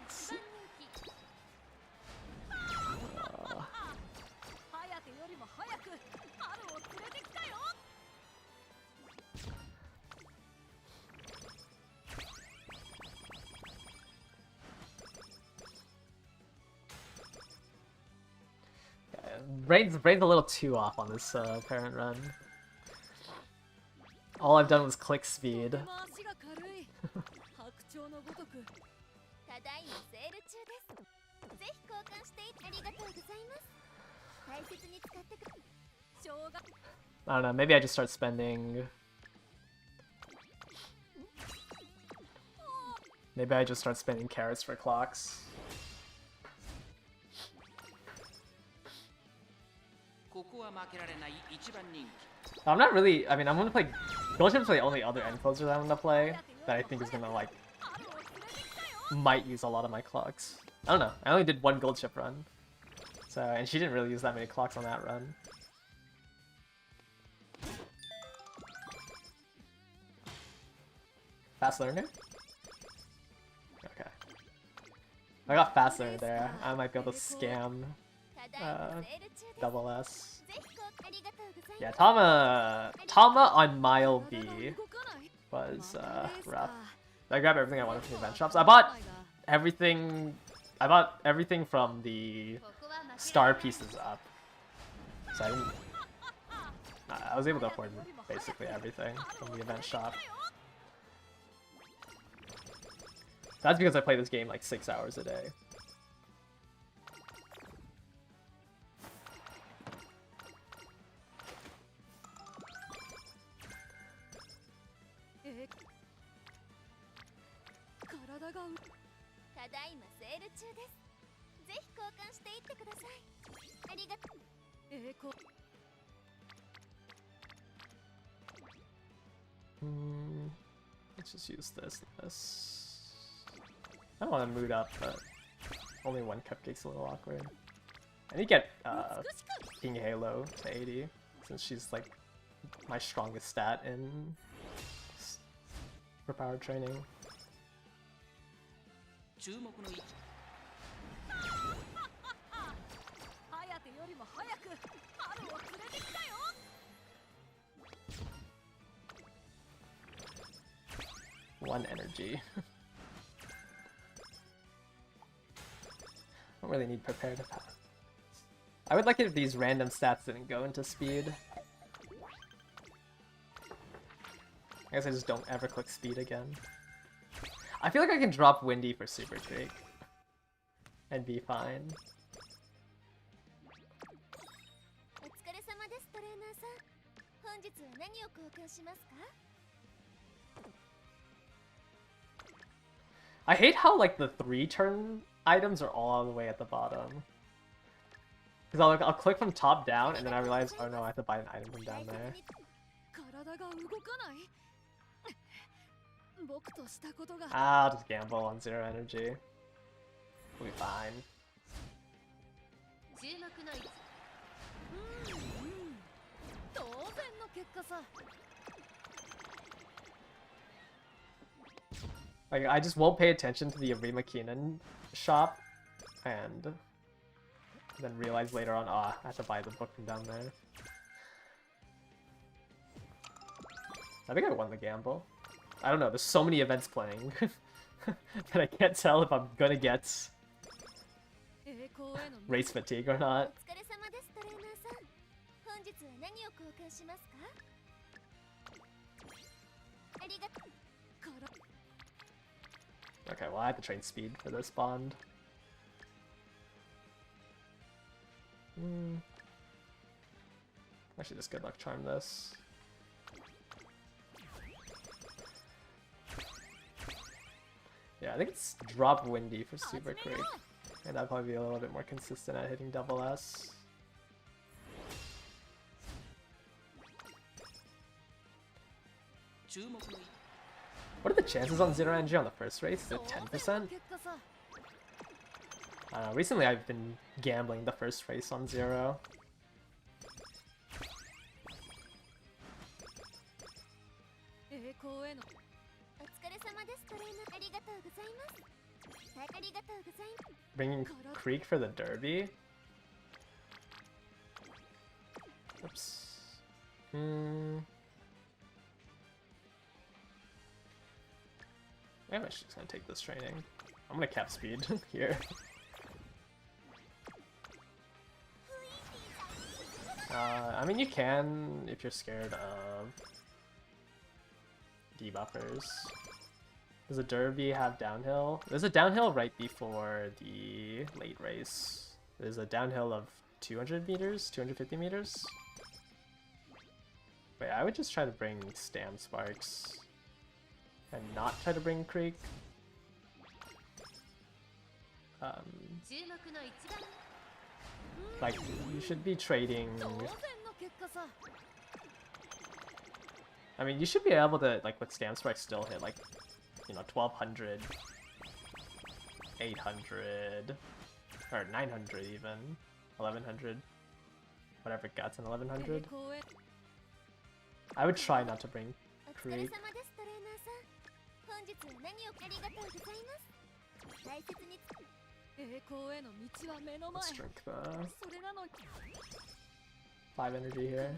Brain's a little too off on this parent run. All I've done was click speed. I don't know, maybe I just start spending... Maybe I just start spending carrots for clocks. I'm not really... I mean, I'm gonna play... Gold Chip's the only other end closer that I'm gonna play that I think is gonna, like... might use a lot of my clocks. I don't know. I only did 1 gold chip run. So, and she didn't really use that many clocks on that run. Fast learner? Okay. I got fast learner there. I might be able to scam double S. Yeah, Tama on Mile B was rough. I grabbed everything I wanted from the event shops. I bought everything from the star pieces up. So I was able to afford basically everything from the event shop. That's because I play this game like 6 hours a day.
体が
ただいまセール中です。ぜひ交換していってください。ありがとう。
栄光
Let's just use this. I don't want to mood up, but only one cupcake's a little awkward. I need to get King Halo to 80, since she's like my strongest stat in for power training.
注目の位置
ハヤテよりも早く春を連れてきたよ
One energy. Don't really need prepare to pass. I would like it if these random stats didn't go into speed. I guess I just don't ever click speed again. I feel like I can drop Windy for Super Creek and be fine.
お疲れ様ですトレーナーさん。本日は何を交換しますか？
I hate how like the 3-turn items are all the way at the bottom. Because I'll click from top down and then I realize, oh no, I have to buy an item from down there.
体が動かない 僕としたことが
I'll just gamble on 0 energy. We'll be fine.
注目の位置。
当然の結果さ
Like, I just won't pay attention to the Arima Keenan shop and then realize later on, I have to buy the book from down there. I think I won the gamble. I don't know, there's so many events playing that I can't tell if I'm gonna get race fatigue or
お
not.
疲れ様ですトレーナーさん。本日は何を交換しますか？ありがとう。
Okay, well I have to train speed for this bond. I should just good luck charm this. Yeah, I think it's drop Windy for Super Creek. And that'll probably be a little bit more consistent at hitting double S. What are the chances on 0 energy on the first race? Is it 10%? Recently I've been gambling the first race on 0.
お疲れ様ですトレーナー。ありがとうございます。ありがとうございます。
Bringing Creek for the Derby? Oops. I'm actually just gonna take this training. I'm gonna cap speed here. I mean, you can if you're scared of debuffers. Does a Derby have downhill? There's a downhill right before the late race. There's a downhill of 200 meters, 250 meters. Wait, I would just try to bring Stam Sparks and not try to bring Creek. Like, you should be trading. I mean, you should be able to, like, with Stam Sparks still hit, like, you know, 1200, 800, or 900 even, 1100, whatever it got in 1100. I would try not to bring
お疲れ
Creek.
様ですトレーナーさん。本日は何をありがとうございます。大切に。
栄光への道は目の前
Let's drink the
それなのに
5 energy here.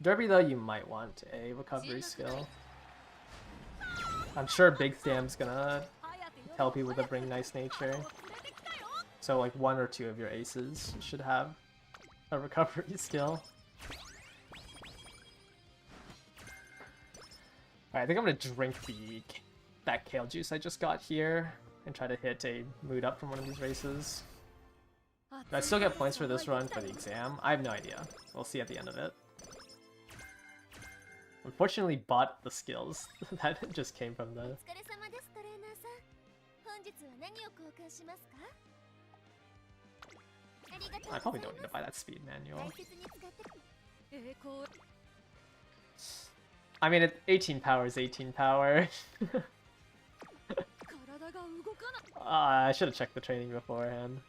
Derby though, you might want a recovery skill. I'm sure Big Stam's gonna tell people to bring Nice Nature. So like 1 or 2 of your aces should have a recovery skill. Alright, I think I'm gonna drink that kale juice I just got here and try to hit a mood up from one of these races.
明
Do I still get points for this run for the exam? I have no idea. We'll see at the end of it. Unfortunately, bought the skills. That just came from
お
the...
疲れ様ですトレーナーさん。本日は何を交換しますか？ありがとう
I
ご
probably
ざい
don't need
ま
to
す。
buy that speed manual.
大切に使って。
栄光
I mean, 18 power is 18 power.
体が動かない
I should have checked the training beforehand.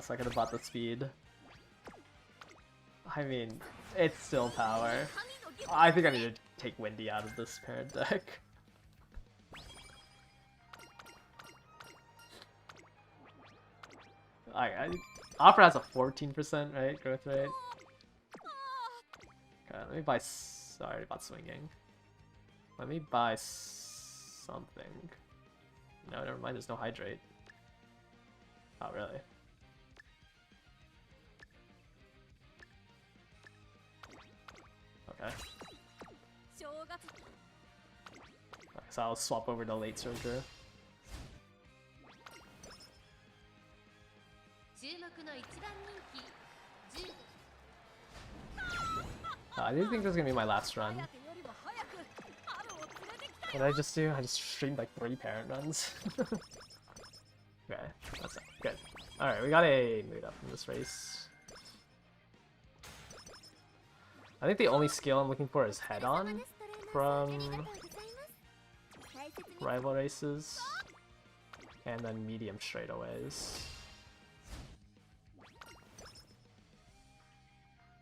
So I could have bought the speed. I mean, it's still power. I think I need to take Windy out of this parent deck. Opera has a 14%, right, growth rate? Okay, let me buy... Sorry, I already bought swinging. Let me buy something. No, never mind, there's no hydrate. Oh, really? Okay.
正月
So I'll swap over to late surger.
注目の一番人気10
I didn't think this was gonna be my last run.
颯よりも早く春を連れてきた
What did I just do? I just streamed like 3 parent runs. Okay, that's it. Good. Alright, we got a mood up in this race. I think the only skill I'm looking for is head on from rival races. And then medium straightaways.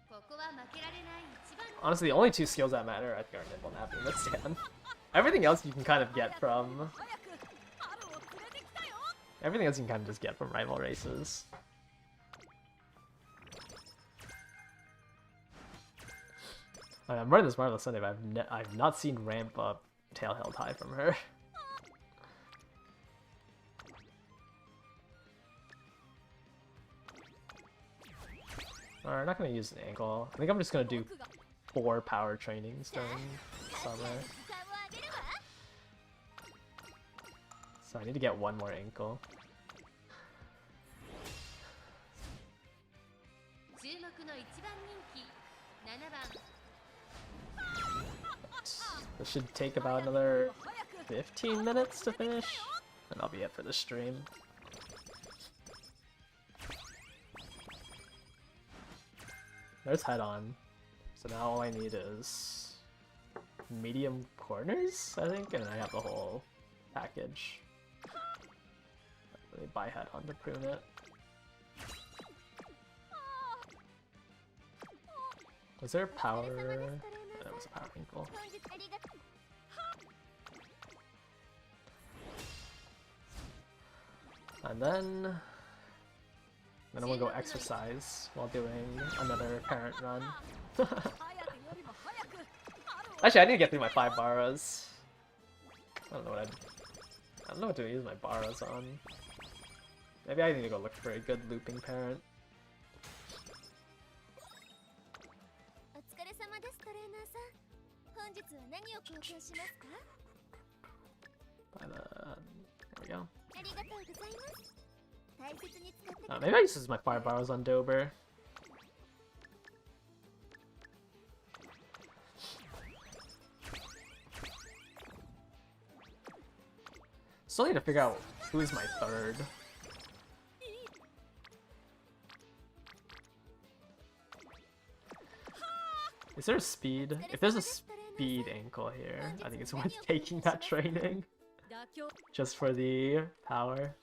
ここは負けられない一番
Honestly, the only 2 skills that matter I think are nimble and happy. Let's stand. Everything else you can kind of get from...
早く春を連れてきたよ
Everything else you can kind of just get from rival races. I'm running this Marvelous Sunday, but I've not seen ramp up tail held high from her. Alright, I'm not gonna use an ankle. I think I'm just gonna do 4 power trainings during summer.
時間をあげるわ。
So I need to get 1 more ankle.
注目の一番人気7番
This should take about another 15 minutes to finish, and that'll be it for the stream. There's head on, so now all I need is medium corners, I think, and I have the whole package. Let me buy head on to prune it. Was there a power? That was a power ankle.
本日ありがとう。
And then I'm gonna go exercise while doing another parent run.
颯よりも早く春を
Actually, I need to get through my 5 borrows. I don't know what to use my borrows on. Maybe I need to go look for a good looping parent.
お疲れ様ですトレーナーさん。本日は何を交換しますか？
By the there we go.
ありがとうございます。大切に使ってください。
Maybe I use my 5 borrows on Dober. Still need to figure out who is my 3rd. Is there a speed? If there's a speed ankle here, I think it's worth taking that training
妥協
just for the power.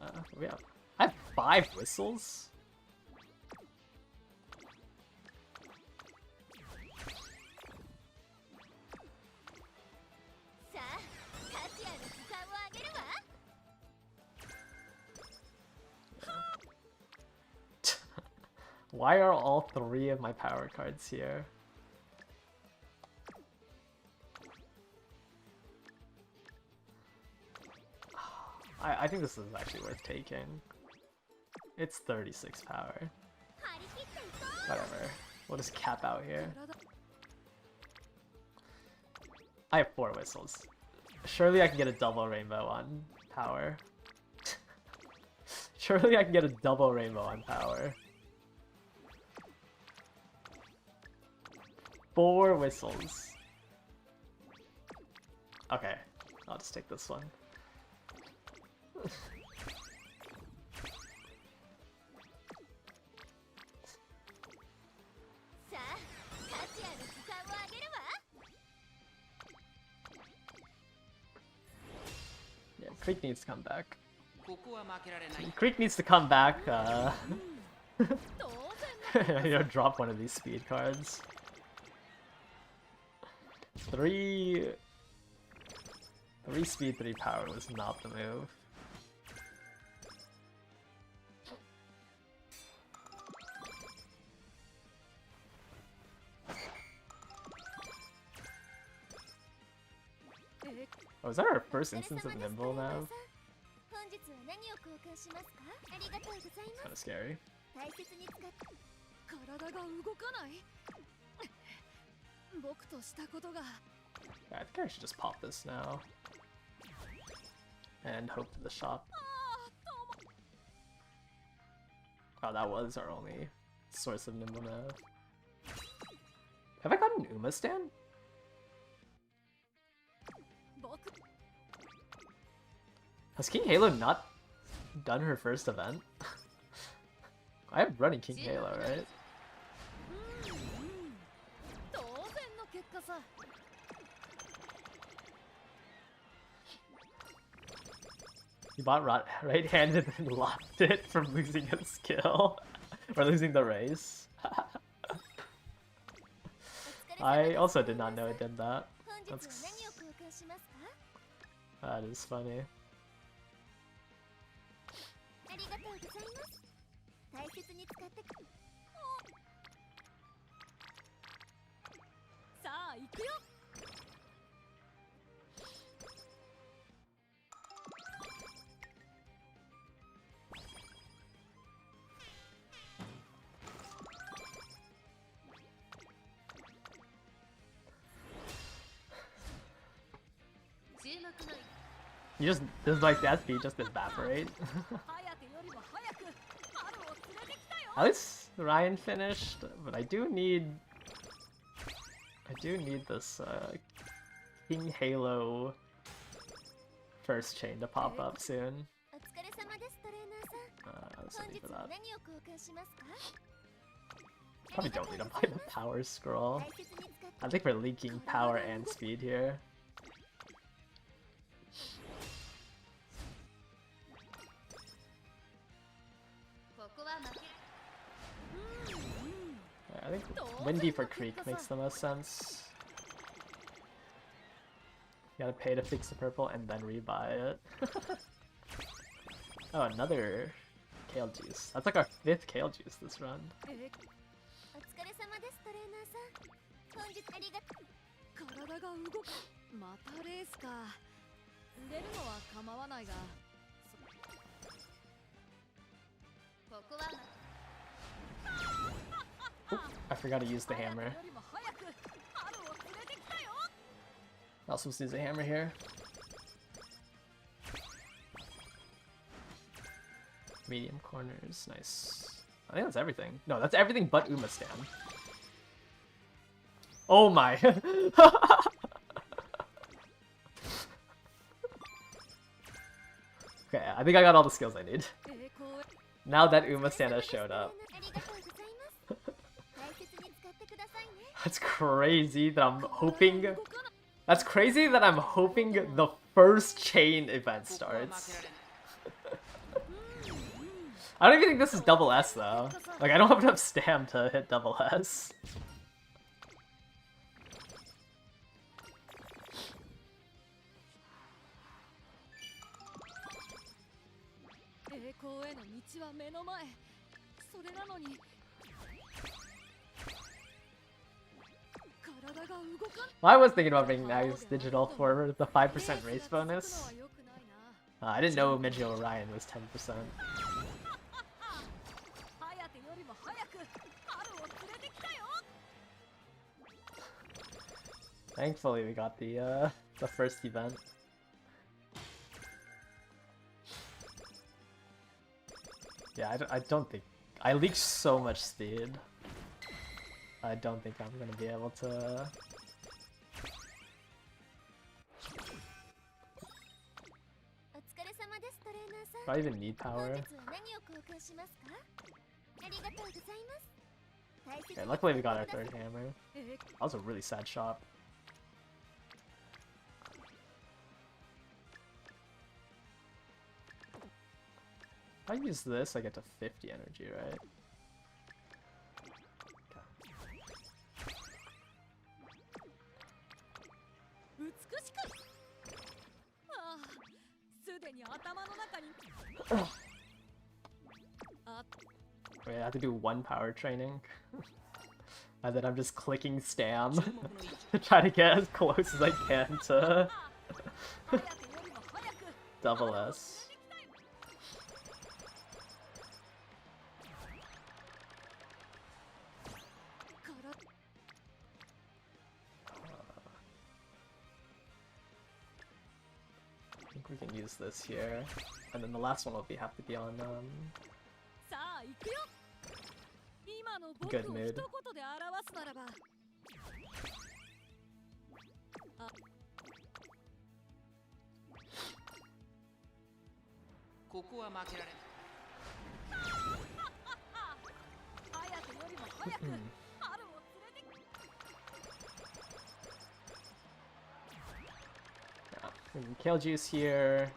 I have 5 whistles?
さあ、達也の時間をあげるわ。
Why are all 3 of my power cards here? I think this is actually worth taking. It's 36 power.
張り切っていこう。
Whatever. We'll just cap out here.
体
I have 4 whistles. Surely I can get a double rainbow on power. Surely I can get a double rainbow on power. 4 whistles. Okay, I'll just take this one.
さあ価値ある時間をあげるわ
Yeah, Creek needs to come back.
ここは負けられない
Creek needs to come back,
当然
you know, drop one of these speed cards. 3 speed, 3 power was not the move. Oh, is that our first instance of Nimble now?
本日は何を交換しますかありがとうござい
Kind
ます
of scary.
大切に使って
体が動かない僕としたことが
Yeah, I think I should just pop this now. And hope for the shop. Oh, that was our only source of Nimble Nav. Have I gotten Uma Stan?
僕
Has King Halo not done her first event? I am running King Halo, right?
当然の結果さ
He bought right-handed and lost it from losing a skill. Or losing the race. I also did not know it did that.
本日は何を交換しますか
That is funny.
ありがとうございます大切に使ってく
さあ行くよ
注目の
You just, does like that speed just evaporate?
颯よりも早く春を連れてきたよ
At least Ryan finished, but I do need this King Halo first chain to pop up soon.
お疲れ様ですトレーナーさん
I was
本
waiting
日
for
は
that.
何を交換しますか
Probably don't need to buy the power scroll.
大切に使って
I think we're leaking power and speed here.
ここは負け
Yeah, I think Windy for Creek makes the most sense. You gotta pay to fix the purple and then rebuy it. Oh, another Kale Juice. That's like our 5th Kale Juice this run.
お疲れ様ですトレーナーさん本日ありがとう
体が動くまたレースか出るのは構わないが
ここは
Oop, I forgot to use the hammer.
よりも早く春を連れてきたよ
I was supposed to use a hammer here. Medium corners, nice. I think that's everything. No, that's everything but Uma Stan. Oh my! Okay, I think I got all the skills I need.
栄光へ
Now that Uma Stan has showed up.
ありがとうございます大切に使ってくださいね
That's crazy that I'm hoping... That's crazy that I'm hoping the first chain event
ここは負けられ
starts.
ない
I don't even think this is double S though. Like, I don't have enough stam to hit double S.
栄光への道は目の前それなのに体が動かん
Well, I was thinking about bringing Magus Digital for the 5% race bonus.
良くないな
I didn't know Midgeo Orion was 10%.
颯よりも早く春を連れてきたよ
Thankfully, we got the first event. Yeah, I don't think... I leaked so much speed. I don't think I'm gonna be able to... Do I even need power? Okay, luckily we got our third hammer. That was a really sad shot. If I use this, I get to 50 energy, right? Wait, I have to do one power training. And then I'm just clicking stam to try to get as close as I can to double S. I think we can use this here. And then the last one will have to be on good mood.
ここは負けられない。
Yeah, we can Kale Juice here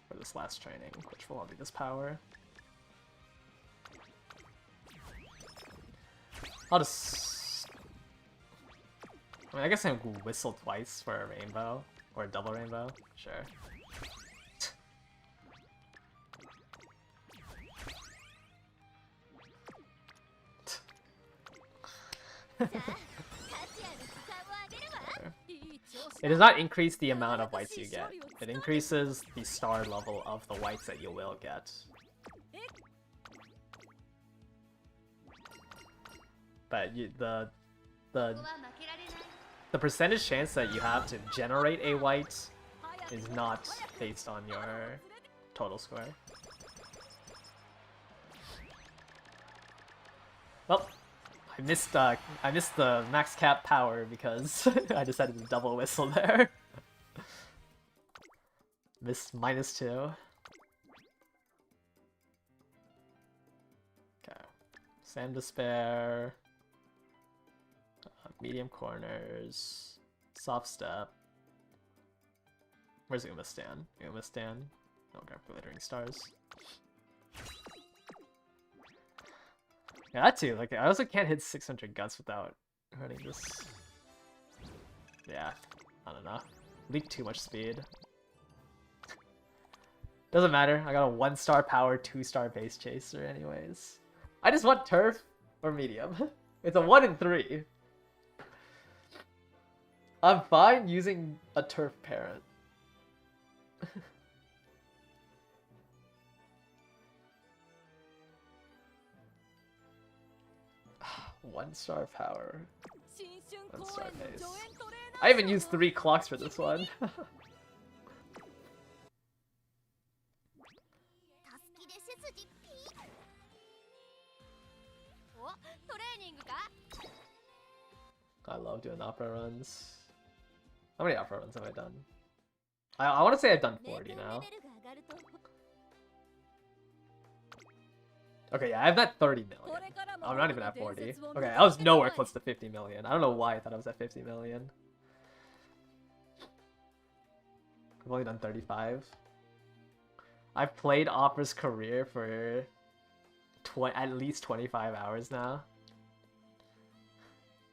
for this last training, which will all be this power. I'll just... I mean, I guess I can whistle twice for a rainbow, or a double rainbow, sure. It does not increase the amount of whites you get. It increases the star level of the whites that you will get. But the percentage chance that you have to generate a white is not based on your total score. Well, I missed the max cap power because I decided to double whistle there. Missed -2. Okay, Sam Despair. Medium corners, soft step. Where's Uma stand? Uma stand. Oh, grab glittering stars. Yeah, that too. Like, I also can't hit 600 guts without running this. Yeah, I don't know. Leak too much speed. Doesn't matter. I got a 1-star power, 2-star base chaser, anyways. I just want turf or medium. It's a 1 in 3. I'm fine using a turf parent. One-star power. 1-star base. I even used 3 clocks for this one. I love doing opera runs. How many opera runs have I done? I want to say I've done 40 now. Okay, yeah, I've at 30 million. I'm not even at 40. Okay, I was nowhere close to 50 million. I don't know why I thought I was at 50 million. I've only done 35. I've played Opera's career for at least 25 hours now.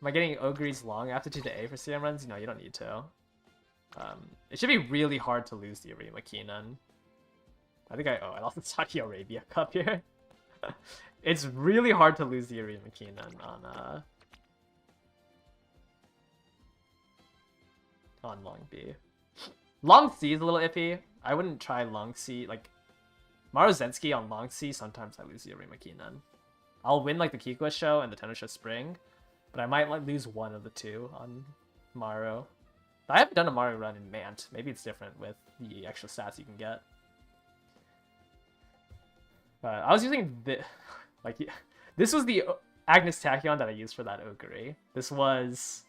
Am I getting Ogre's long aptitude to A for CM runs? No, you don't need to. It should be really hard to lose the Arima Keenan. I think I lost the Saudi Arabia Cup here. It's really hard to lose the Arima Keenan on Long B. Long C is a little iffy. I wouldn't try Long C. Like, Marozensky on Long C, sometimes I lose the Arima Keenan. I'll win like the Kikwa show and the Tennis show spring, but I might like lose one of the two on Maro. I haven't done a Mario run in Mant. Maybe it's different with the extra stats you can get. I was using like this was the Agnes Tachyon that I used for that Ogre. This was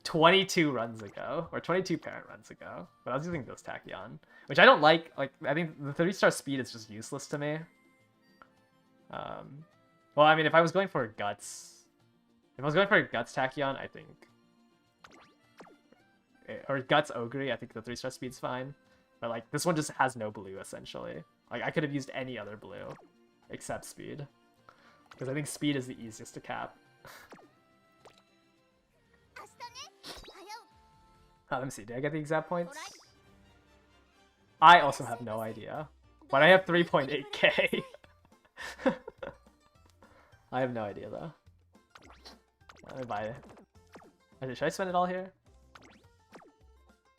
22 runs ago, or 22 parent runs ago. But I was using this Tachyon, which I don't like. Like, I think the 3-star speed is just useless to me. Well, I mean, if I was going for Guts, Tachyon, I think, or Guts Ogre, I think the 3-star speed's fine. But like, this one just has no blue essentially. Like, I could have used any other blue except speed, because I think speed is the easiest to cap. Let me see. Did I get the exact points? I also have no idea. But I have 3.8k. I have no idea though. Let me buy it. Actually, should I spend it all here?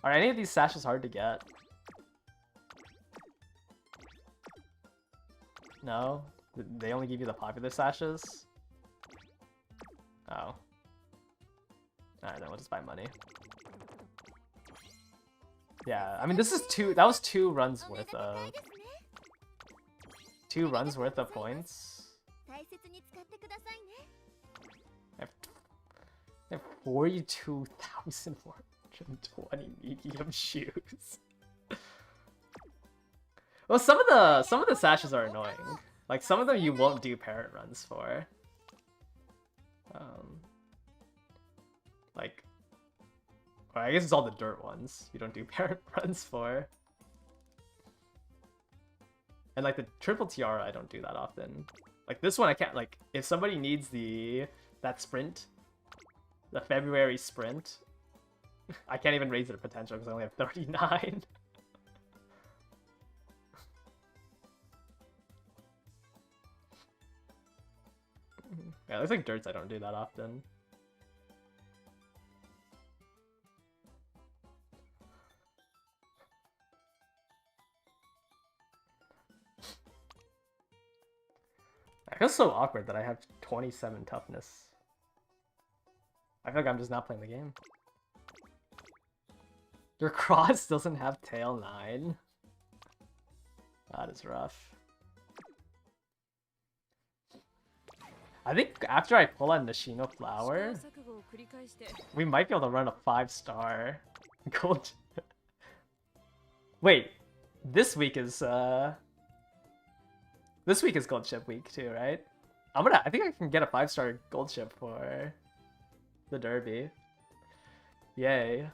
Are any of these sashes hard to get? No? They only give you the popular sashes? Oh. Alright, then we'll just buy money. Yeah, I mean, this is that was 2 runs worth of... 2 runs worth of points. I have 42,420 medium shoes. Well, some of the sashes are annoying. Like, some of them you won't do parrot runs for. Like, well, I guess it's all the dirt ones you don't do parrot runs for. And like the triple tiara, I don't do that often. Like this one, I can't, like, if somebody needs that sprint, the February sprint, I can't even raise their potential because I only have 39. Yeah, it looks like dirts I don't do that often. I feel so awkward that I have 27 toughness. I feel like I'm just not playing the game. Your cross doesn't have tail 9. That is rough. I think after I pull on Nishino Flower, we might be able to run a 5-star gold. Wait, this week is gold ship week too, right? I think I can get a 5-star gold ship for the Derby. Yay.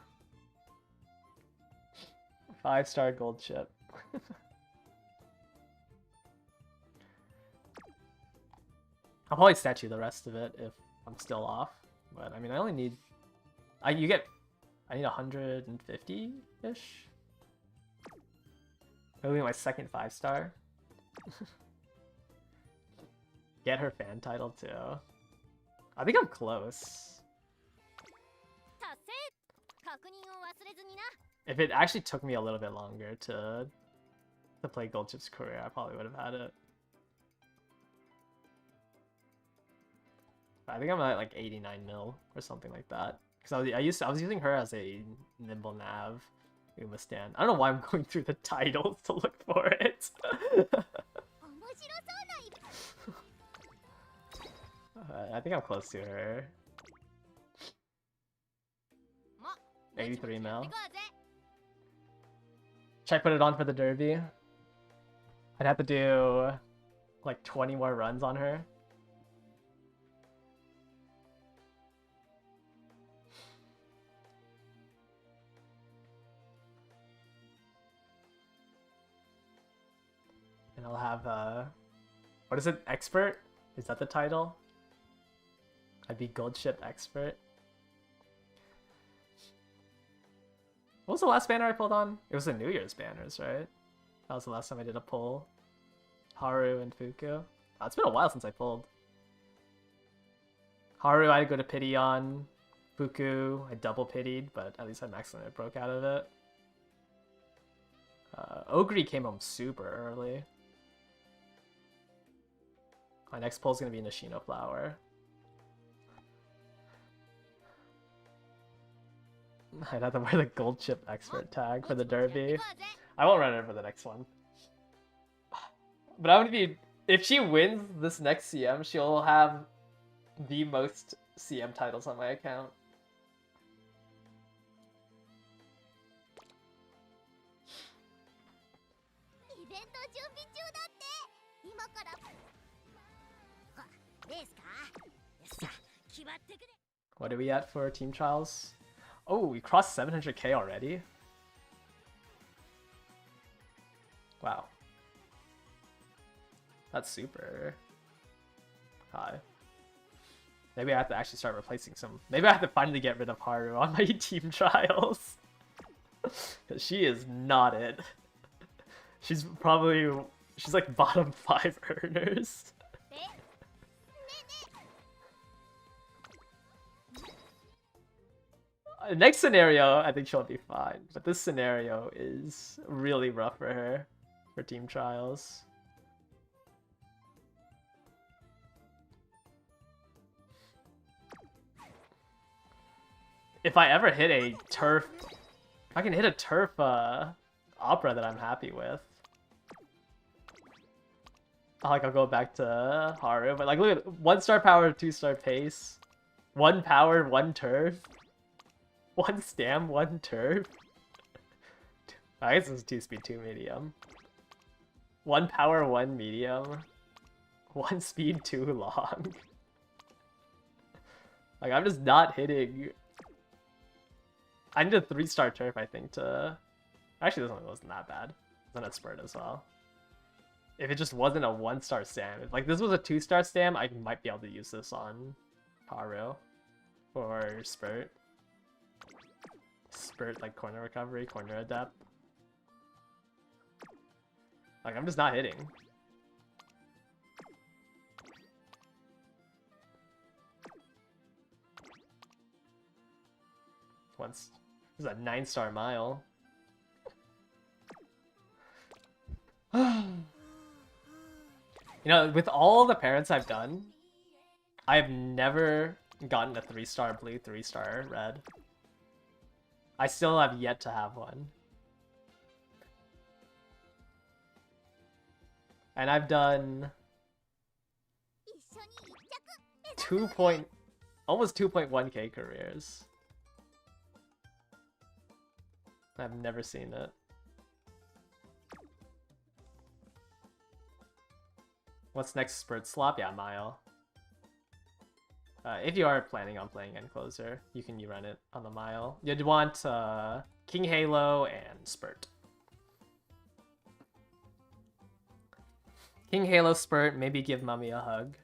5-star gold ship. I'll probably statue the rest of it if I'm still off. But I mean, I only need... I need 150-ish? That'll be my second 5-star. Get her fan title too. I think I'm close. If it actually took me a little bit longer to play Gold Chip's career, I probably would have had it. I think I'm at like 89 mil or something like that. Because I was using her as a nimble nav Uma stand. I don't know why I'm going through the titles to look for it. I think I'm close to her. 83 mil. Should I put it on for the Derby? I'd have to do like 20 more runs on her. And I'll have, what is it? Expert? Is that the title? I'd be Gold Ship Expert. What was the last banner I pulled on? It was the New Year's banners, right? That was the last time I did a pull. Haru and Fuku. Oh, it's been a while since I pulled. Haru, I had to go to pity on. Fuku, I double pitied, but at least I maxed limit broke out of it. Ogre came home super early. My next pull is going to be Nishino Flower. I'd have to wear the Gold Chip Expert tag for the Derby. I won't run it for the next one. But I'm going to be If she wins this next CM, she'll have the most CM titles on my account.
イベント準備中だって今からレースかよっしゃ決まってくれ
What are we at for team trials? Oh, we crossed 700k already? Wow. That's super high. Maybe I have to actually start replacing some. Maybe I have to finally get rid of Haru on my team trials. Because she is not it. She's like bottom 5 earners. Next scenario, I think she'll be fine. But this scenario is really rough for her for team trials. If I ever hit a turf, if I can hit a turf opera that I'm happy with, I'll go back to Haru. But like, look at 1-star power, 2-star pace, 1 power, 1 turf, 1 stam, 1 turf. I guess it's 2 speed, 2 medium. 1 power, 1 medium, 1 speed, 2 long. Like, I'm just not hitting. I need a 3-star turf, I think, to... Actually, this one wasn't that bad. It's on a spurt as well. If it just wasn't a 1-star stam. If like this was a 2-star stam, I might be able to use this on Haru for spurt. Spurt, like corner recovery, corner adept. Like, I'm just not hitting. Once. This is a 9-star mile. You know, with all the parents I've done, I've never gotten a 3-star blue, 3-star red. I still have yet to have one. And I've done almost 2.1k careers. I've never seen it. What's next spurt slop? Yeah, mile. If you are planning on playing End Closer, you can run it on the mile. You'd want King Halo and Spurt. King Halo, Spurt, maybe give Mummy a hug.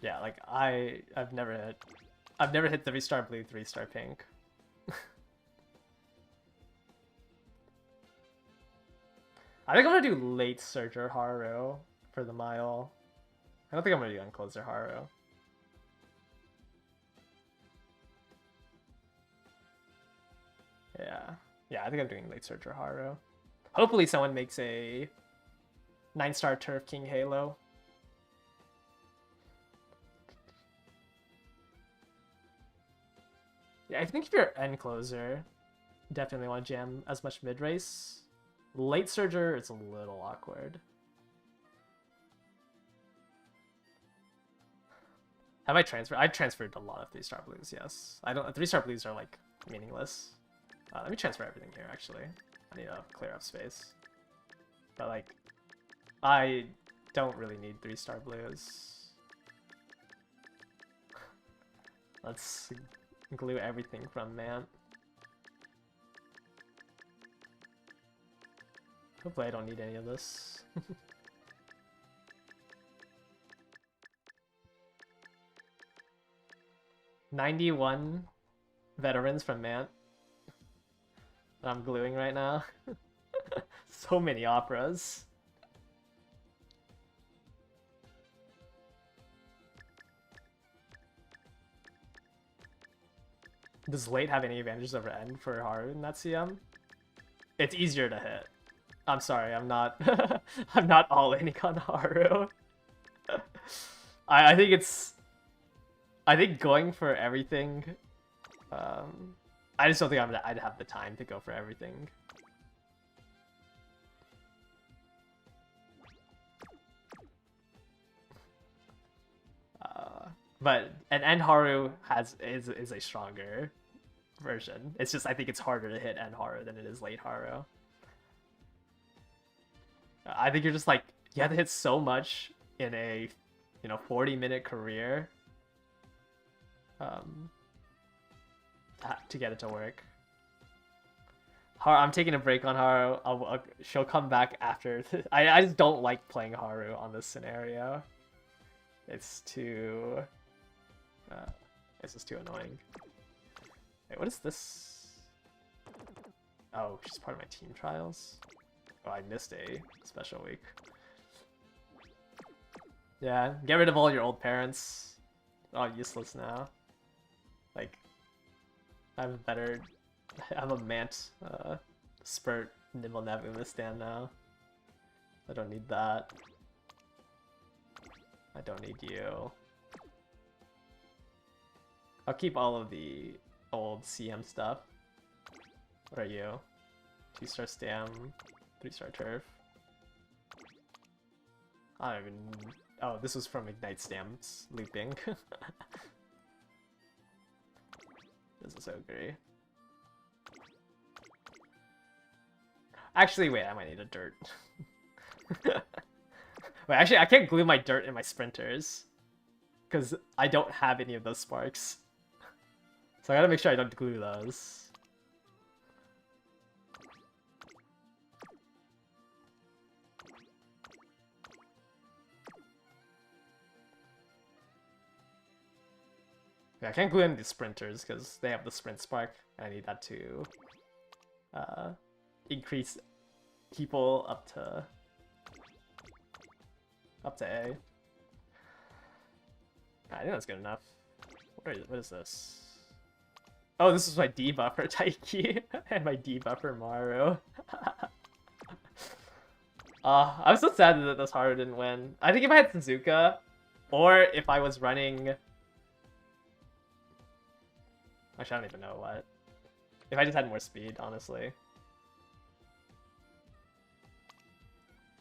Yeah, like I've never hit 3-star blue, 3-star pink. I think I'm gonna do late Surger Haru for the mile. I don't think I'm gonna do Uncloser Haru. Yeah, I think I'm doing late Surger Haru. Hopefully someone makes a 9-star Turf King Halo. Yeah, I think if you're End Closer, definitely want to jam as much mid race. Late Surger, it's a little awkward. Have I transferred? I've transferred a lot of 3-star blues, yes. I don't. 3-star blues are like meaningless. Let me transfer everything here, actually. I need to clear up space. But like, I don't really need 3-star blues. Let's glue everything from Mant. Hopefully I don't need any of this. 91 veterans from Mant that I'm gluing right now. So many operas. Does late have any advantages over end for Haru in that CM? It's easier to hit. I'm sorry, I'm not I'm not all in on Haru. I think going for everything, I I just don't think I'd have the time to go for everything. But Haru is a stronger version. It's just I think it's harder to hit Haru than it is late Haru. I think you're just like you have to hit so much in a 40-minute career to get it to work. I'm taking a break on Haru. She'll come back after. I just don't like playing Haru on this scenario. It's too. It's just too annoying. Wait, what is this? Oh, she's part of my team trials. Oh, I missed a special week. Yeah, get rid of all your old parents. Oh, useless now. Like, I have a Mant Spurt Nimble Nav in this stand now. I don't need that. I don't need you. I'll keep all of the old CM stuff. What are you? 2-star Stam, 3-star Turf. I don't even... Oh, this was from Ignite Stam's looping. This is so great. Actually, wait, I might need a dirt. Wait, actually, I can't glue my dirt in my sprinters. Because I don't have any of those sparks. So I gotta make sure I don't glue those. Yeah, I can't glue in the sprinters because they have the sprint spark. And I need that to increase people up to A. I think that's good enough. What is this? Oh, this is my debuffer Taiki and my debuffer Maru. I'm so sad that this Haru didn't win. I think if I had Suzuka, or if I was running... Actually, I don't even know what. If I just had more speed, honestly.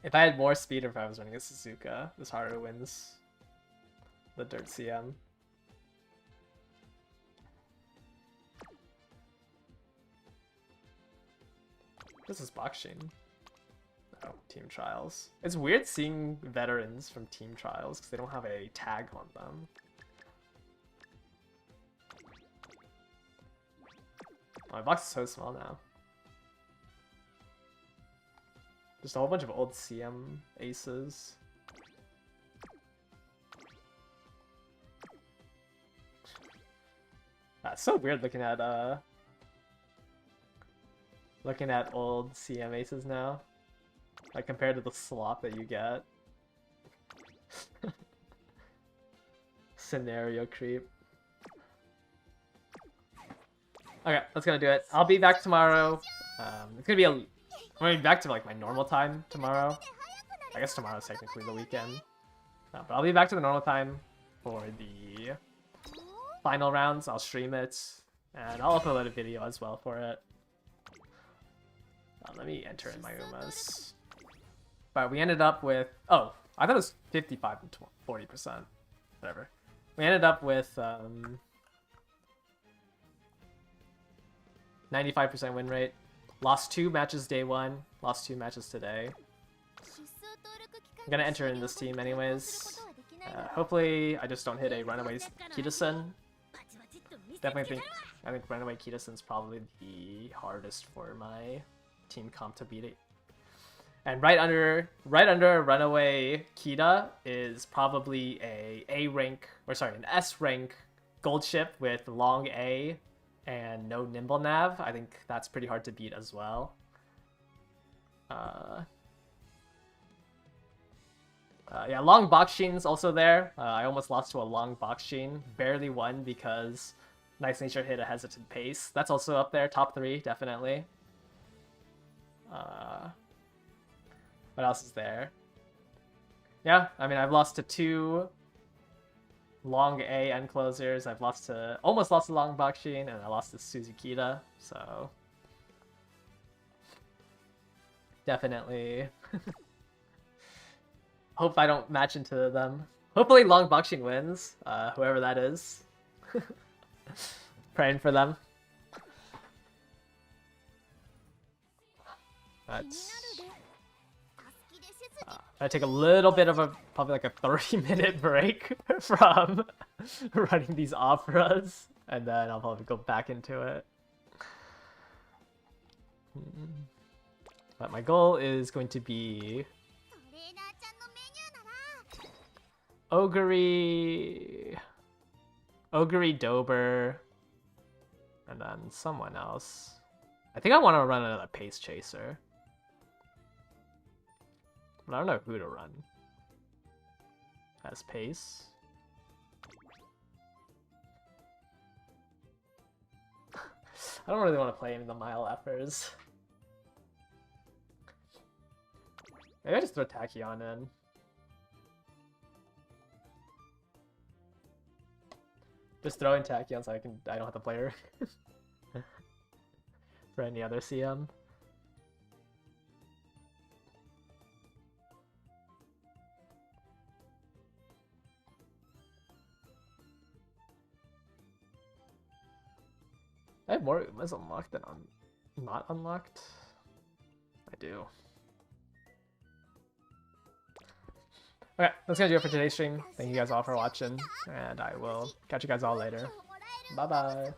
If I had more speed or if I was running a Suzuka, this Haru wins the Dirt CM. This is Boxing. Oh, Team Trials. It's weird seeing veterans from Team Trials because they don't have a tag on them. Oh, my box is so small now. Just a whole bunch of old CM aces. It's so weird looking at old CM aces now. Like compared to the slop that you get. Scenario creep. Okay, that's gonna do it. I'll be back tomorrow. It's gonna be I'm gonna be back to like my normal time tomorrow. I guess tomorrow's technically the weekend. But I'll be back to the normal time for the final rounds. I'll stream it, and I'll upload a video as well for it. Let me enter in my Umas. But we ended up with... Oh, I thought it was 55 and 40%. Whatever. We ended up with 95% win rate. Lost 2 matches day 1. Lost 2 matches today. I'm gonna enter in this team anyways. Hopefully I just don't hit a runaway Kitasen. I think runaway Kitasen's probably the hardest for my team comp to beat it. And right under runaway Kita is probably an S rank gold ship with long A and no nimble nav. I think that's pretty hard to beat as well. Yeah, long Boxshin's also there. I almost lost to a long Boxshin. Barely won because Nice Nature hit a hesitant pace. That's also up there, top 3, definitely. What else is there? Yeah, I mean, I've lost to 2 long A end closers. I've almost lost to Long Bakshin, and I lost to Suzukita, so definitely hope I don't match into them. Hopefully Long Bakshin wins, whoever that is. Praying for them. That's I take a little bit of probably like a 30-minute break from running these operas, and then I'll probably go back into it. But my goal is going to be Ogre Dober, and then someone else. I think I want to run another Pace Chaser. But I don't know who to run as Pace. I don't really want to play any of the Mile Effers. Maybe I just throw Tachyon in. Just throw in Tachyon so I don't have to play her for any other CM. I have more Umas unlocked than not unlocked. I do. Okay, that's gonna do it for today's stream. Thank you guys all for watching, and I will catch you guys all later. Bye bye.